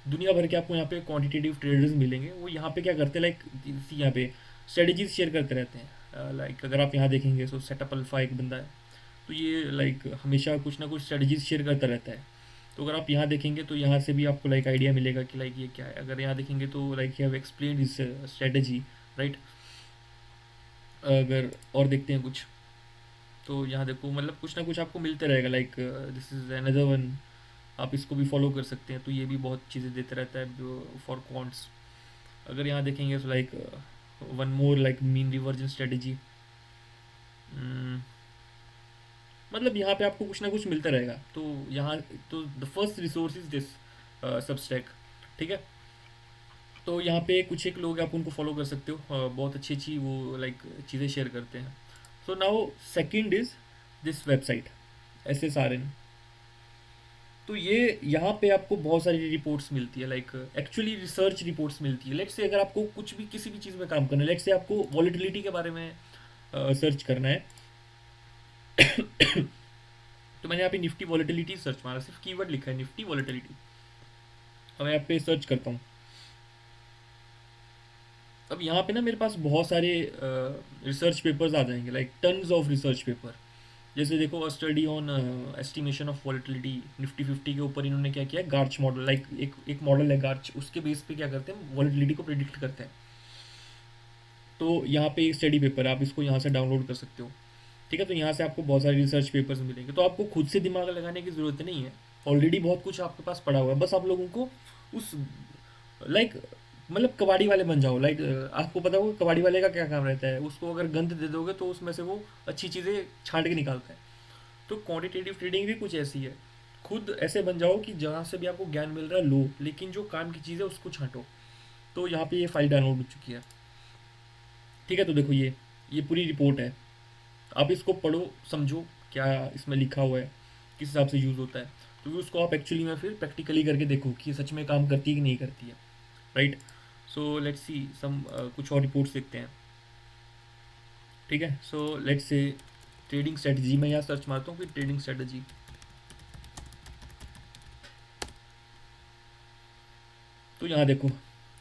दुनिया भर के आपको यहाँ पे क्वांटिटेटिव ट्रेडर्स मिलेंगे। वो यहाँ पे क्या करते हैं, लाइक यहाँ पे स्ट्रेटजीज शेयर करते रहते हैं। लाइक अगर आप यहाँ देखेंगे, सो सेटअप अल्फा एक बंदा है। तो ये लाइक हमेशा कुछ ना कुछ स्ट्रेटजीज शेयर करता रहता है। तो अगर आप यहाँ देखेंगे, तो यहाँ से भी आपको लाइक आइडिया मिलेगा कि लाइक ये क्या है। अगर यहाँ देखेंगे तो like you have explain this strategy, right. अगर और देखते हैं कुछ, तो यहाँ देखो मतलब कुछ ना कुछ आपको मिलते रहेगा। Like this is another one, आप इसको भी फॉलो कर सकते हैं, तो ये भी बहुत चीज़ें देता रहता है फॉर क्वांट्स। अगर यहाँ देखेंगे तो like one more like mean reversion strategy, मतलब यहाँ पे आपको कुछ ना कुछ मिलता रहेगा। तो यहाँ तो the first resource is this Substack, ठीक है। तो यहाँ पे कुछ एक लोग आप उनको फॉलो कर सकते हो, बहुत अच्छी अच्छी वो लाइक चीज़ें शेयर करते हैं। So now second is this website SSRN। तो ये यहाँ पे आपको बहुत सारी रिपोर्ट्स मिलती है, लाइक एक्चुअली रिसर्च रिपोर्ट्स मिलती है। लेट्स से अगर आपको कुछ भी किसी भी चीज़ में काम करना है, लेट्स से आपको वॉलेटिलिटी के बारे में सर्च करना है, तो मैंने यहाँ पे निफ्टी वॉलेटिलिटी सर्च मारा, सिर्फ कीवर्ड लिखा है निफ्टी वॉलेटिलिटी। अब मैं यहाँ पे सर्च करता हूँ। अब यहाँ पे ना मेरे पास बहुत सारे रिसर्च पेपर्स आ जाएंगे, like tons of research paper. जैसे देखो study on estimation of volatility Nifty 50 के ऊपर इन्होंने क्या किया है, गार्च मॉडल, लाइक एक मॉडल है गार्च, उसके बेस पे क्या करते हैं, वॉलेटिलिटी को प्रिडिक्ट करते हैं। तो यहाँ पे एक स्टडी पेपर है, आप इसको यहाँ से डाउनलोड कर सकते हो, ठीक है। तो यहाँ से आपको बहुत सारे रिसर्च पेपर्स मिलेंगे, तो आपको खुद से दिमाग लगाने की ज़रूरत नहीं है, ऑलरेडी बहुत कुछ आपके पास पड़ा हुआ है। बस आप लोगों को उस लाइक मतलब कबाड़ी वाले बन जाओ, लाइक आपको पता होगा कबाड़ी वाले का क्या काम रहता है, उसको अगर गंद दे दोगे तो उसमें से वो अच्छी चीज़ें छांट के निकालता है। तो क्वांटिटेटिव ट्रेडिंग भी कुछ ऐसी है, खुद ऐसे बन जाओ कि जहाँ से भी आपको ज्ञान मिल रहा है लो, लेकिन जो काम की चीज़ है उसको छांटो। तो यहाँ पे ये फाइल डाउनलोड हो चुकी है, ठीक है। तो देखो ये पूरी रिपोर्ट है, आप इसको पढ़ो समझो क्या इसमें लिखा हुआ है, किस हिसाब से यूज़ होता है, तो फिर उसको आप एक्चुअली में फिर प्रैक्टिकली करके देखो कि ये सच में काम करती है कि नहीं करती है, राइट। सो लेट्स सी सम कुछ और रिपोर्ट्स देखते हैं, ठीक है। So let's say trading strategy, मैं यहाँ सर्च मारता हूँ फिर ट्रेडिंग स्ट्रेटजी। तो यहाँ देखो,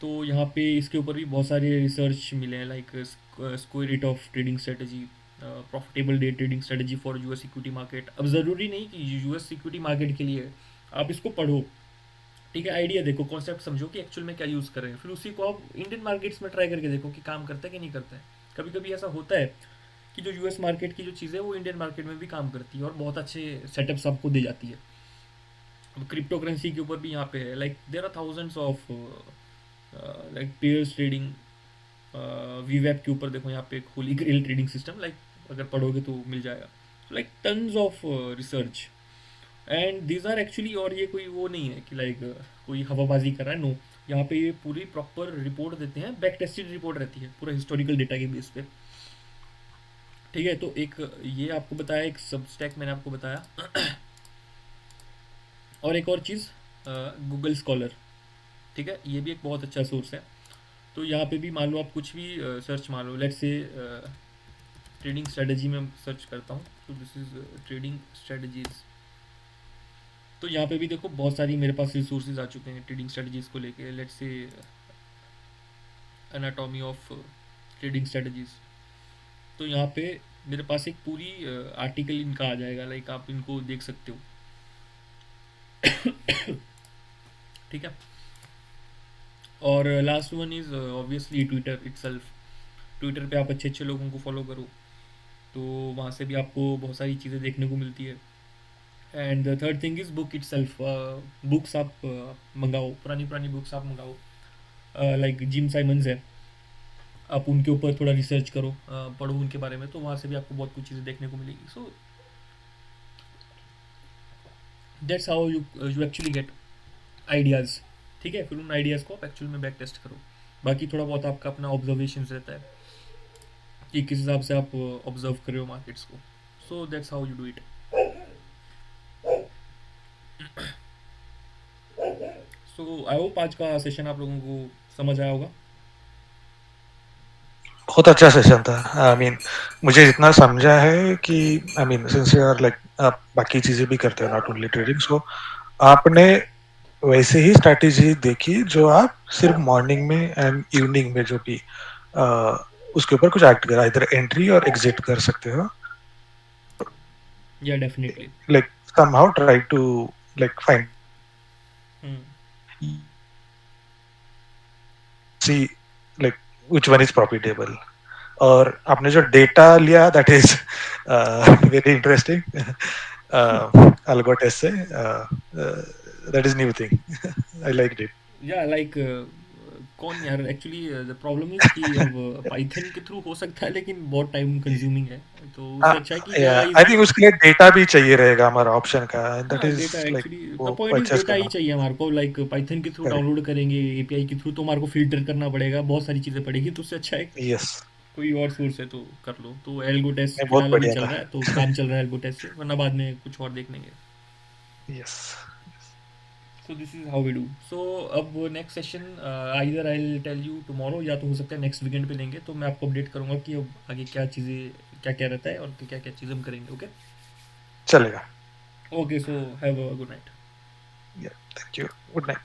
तो यहाँ पे इसके ऊपर भी बहुत सारे रिसर्च मिले हैं, like square rate of trading strategy, profitable day trading strategy for US equity market. अब ज़रूरी नहीं कि यूएस इक्विटी मार्केट के लिए है, आप इसको पढ़ो, ठीक है, आइडिया देखो, कॉन्सेप्ट समझो कि एक्चुअल में क्या यूज़ कर रहे हैं, फिर उसी को आप इंडियन मार्केट्स में ट्राई करके देखो कि काम करता है कि नहीं करता है। कभी कभी ऐसा होता है कि जो यूएस मार्केट की जो चीज़ें वो इंडियन मार्केट में भी काम करती है और बहुत अच्छे सेटअप्स आपको दे जाती है। अब क्रिप्टो करेंसी के ऊपर भी यहाँ पे है, like there are thousands of like pairs trading. वीवेप के ऊपर देखो, यहाँ पे एक holy grail trading system, like अगर पढ़ोगे तो मिल जाएगा, like tons of research and these are actually. और ये कोई वो नहीं है कि लाइक कोई हवाबाजी कर रहा है, नो, यहाँ पे ये पूरी प्रॉपर रिपोर्ट देते हैं, बैक टेस्टेड रिपोर्ट रहती है पूरा हिस्टोरिकल डेटा के बेस पे, ठीक है। तो एक ये आपको बताया, एक सबस्टैक मैंने आपको बताया, और एक और चीज़ गूगल स्कॉलर, ठीक है, ये भी एक बहुत अच्छा सोर्स है। तो यहाँ पे भी मान लो आप कुछ भी सर्च मान लो, लेट्स से ट्रेडिंग स्ट्रेटजी में सर्च करता हूँ, तो दिस इज़ ट्रेडिंग स्ट्रेटजीज। तो यहाँ पे भी देखो बहुत सारी मेरे पास रिसोर्सेज आ चुके हैं ट्रेडिंग स्ट्रेटजीज़ को लेके, let's say anatomy of trading strategies. तो यहाँ पे मेरे पास एक पूरी आर्टिकल इनका आ जाएगा, लाइक आप इनको देख सकते हो, ठीक है। और last one is obviously Twitter itself. Twitter पे आप अच्छे अच्छे लोगों को फॉलो करो, तो वहाँ से भी आपको बहुत सारी चीज़ें देखने को मिलती है। And the third thing is book itself, books आप मंगाओ, पुरानी पुरानी बुक्स आप मंगाओ, लाइक जिम साइमंस है, आप उनके ऊपर थोड़ा रिसर्च करो, पढ़ो उनके बारे में, तो वहाँ से भी आपको बहुत कुछ चीज़ें देखने को मिलेगी। So that's how you actually get ideas, ठीक है। फिर उन आइडियाज़ को आप एक्चुअल में बैक टेस्ट करो। बाकी थोड़ा बहुत आपका अपना ऑब्जर्वेशन रहता है कि किस हिसाब से आप ऑब्जर्व कर रहे हो मार्केट्स को। So that's how you do it. So I hope आज का सेशन आप लोगों को समझ आया होगा। बहुत अच्छा सेशन था। आई मीन मुझे जितना समझा है कि I mean since you are like आप बाकी चीजें भी करते हो, नॉट ओनली ट्रेडिंग, सो आपने वैसे ही स्ट्रैटेजी देखी जो आप सिर्फ मॉर्निंग में एंड इवनिंग में जो भी उसके ऊपर कुछ एक्ट करा, इधर एंट्री और एग्जिट कर सकते हो, या definitely. like somehow try to like find see like which one is profitable. और आपने जो डेटा लिया that is very interesting, algo test से that is new thing. I liked it. या लाइक कौन यार एक्चुअली द प्रॉब्लम इज कि अब पाइथन के थ्रू हो सकता है लेकिन बहुत टाइम कंज्यूमिंग है, तो उससे अच्छा है कि ज़्यादा Yeah, I इजी। think उसके लिए डेटा भी चाहिए रहेगा हमारा ऑप्शन का, and that हाँ is data like actually the वो पॉइंट इज परचेस डेटा ही करना। चाहिए हमारे को, लाइक पाइथन के थ्रू करेक्ट। डाउनलोड करेंगे एपीआई के थ्रू तो हमारे को फिल्टर करना पड़ेगा, बहुत सारी चीज़ें पड़ेगी, तो उससे अच्छा है यस। कोई और सोर्स है तो कर लो। तो एल्गो टेस्ट नहीं, बहुत फिलहाल अभी बढ़िया चल था। रहा है तो काम चल रहा है एल्गो टेस्ट से, वरना बाद में कुछ और देख लेंगे। Yes. So this is how we do. So अब next session either I will tell you tomorrow, या तो हो सकता है नेक्स्ट वीकेंड पे लेंगे, तो मैं आपको अपडेट करूंगा कि अब आगे क्या चीज़ें, क्या क्या रहता है और क्या क्या चीज़ हम करेंगे। ओके चलेगा। Okay, so have a good night. या, थैंक यू। Good night.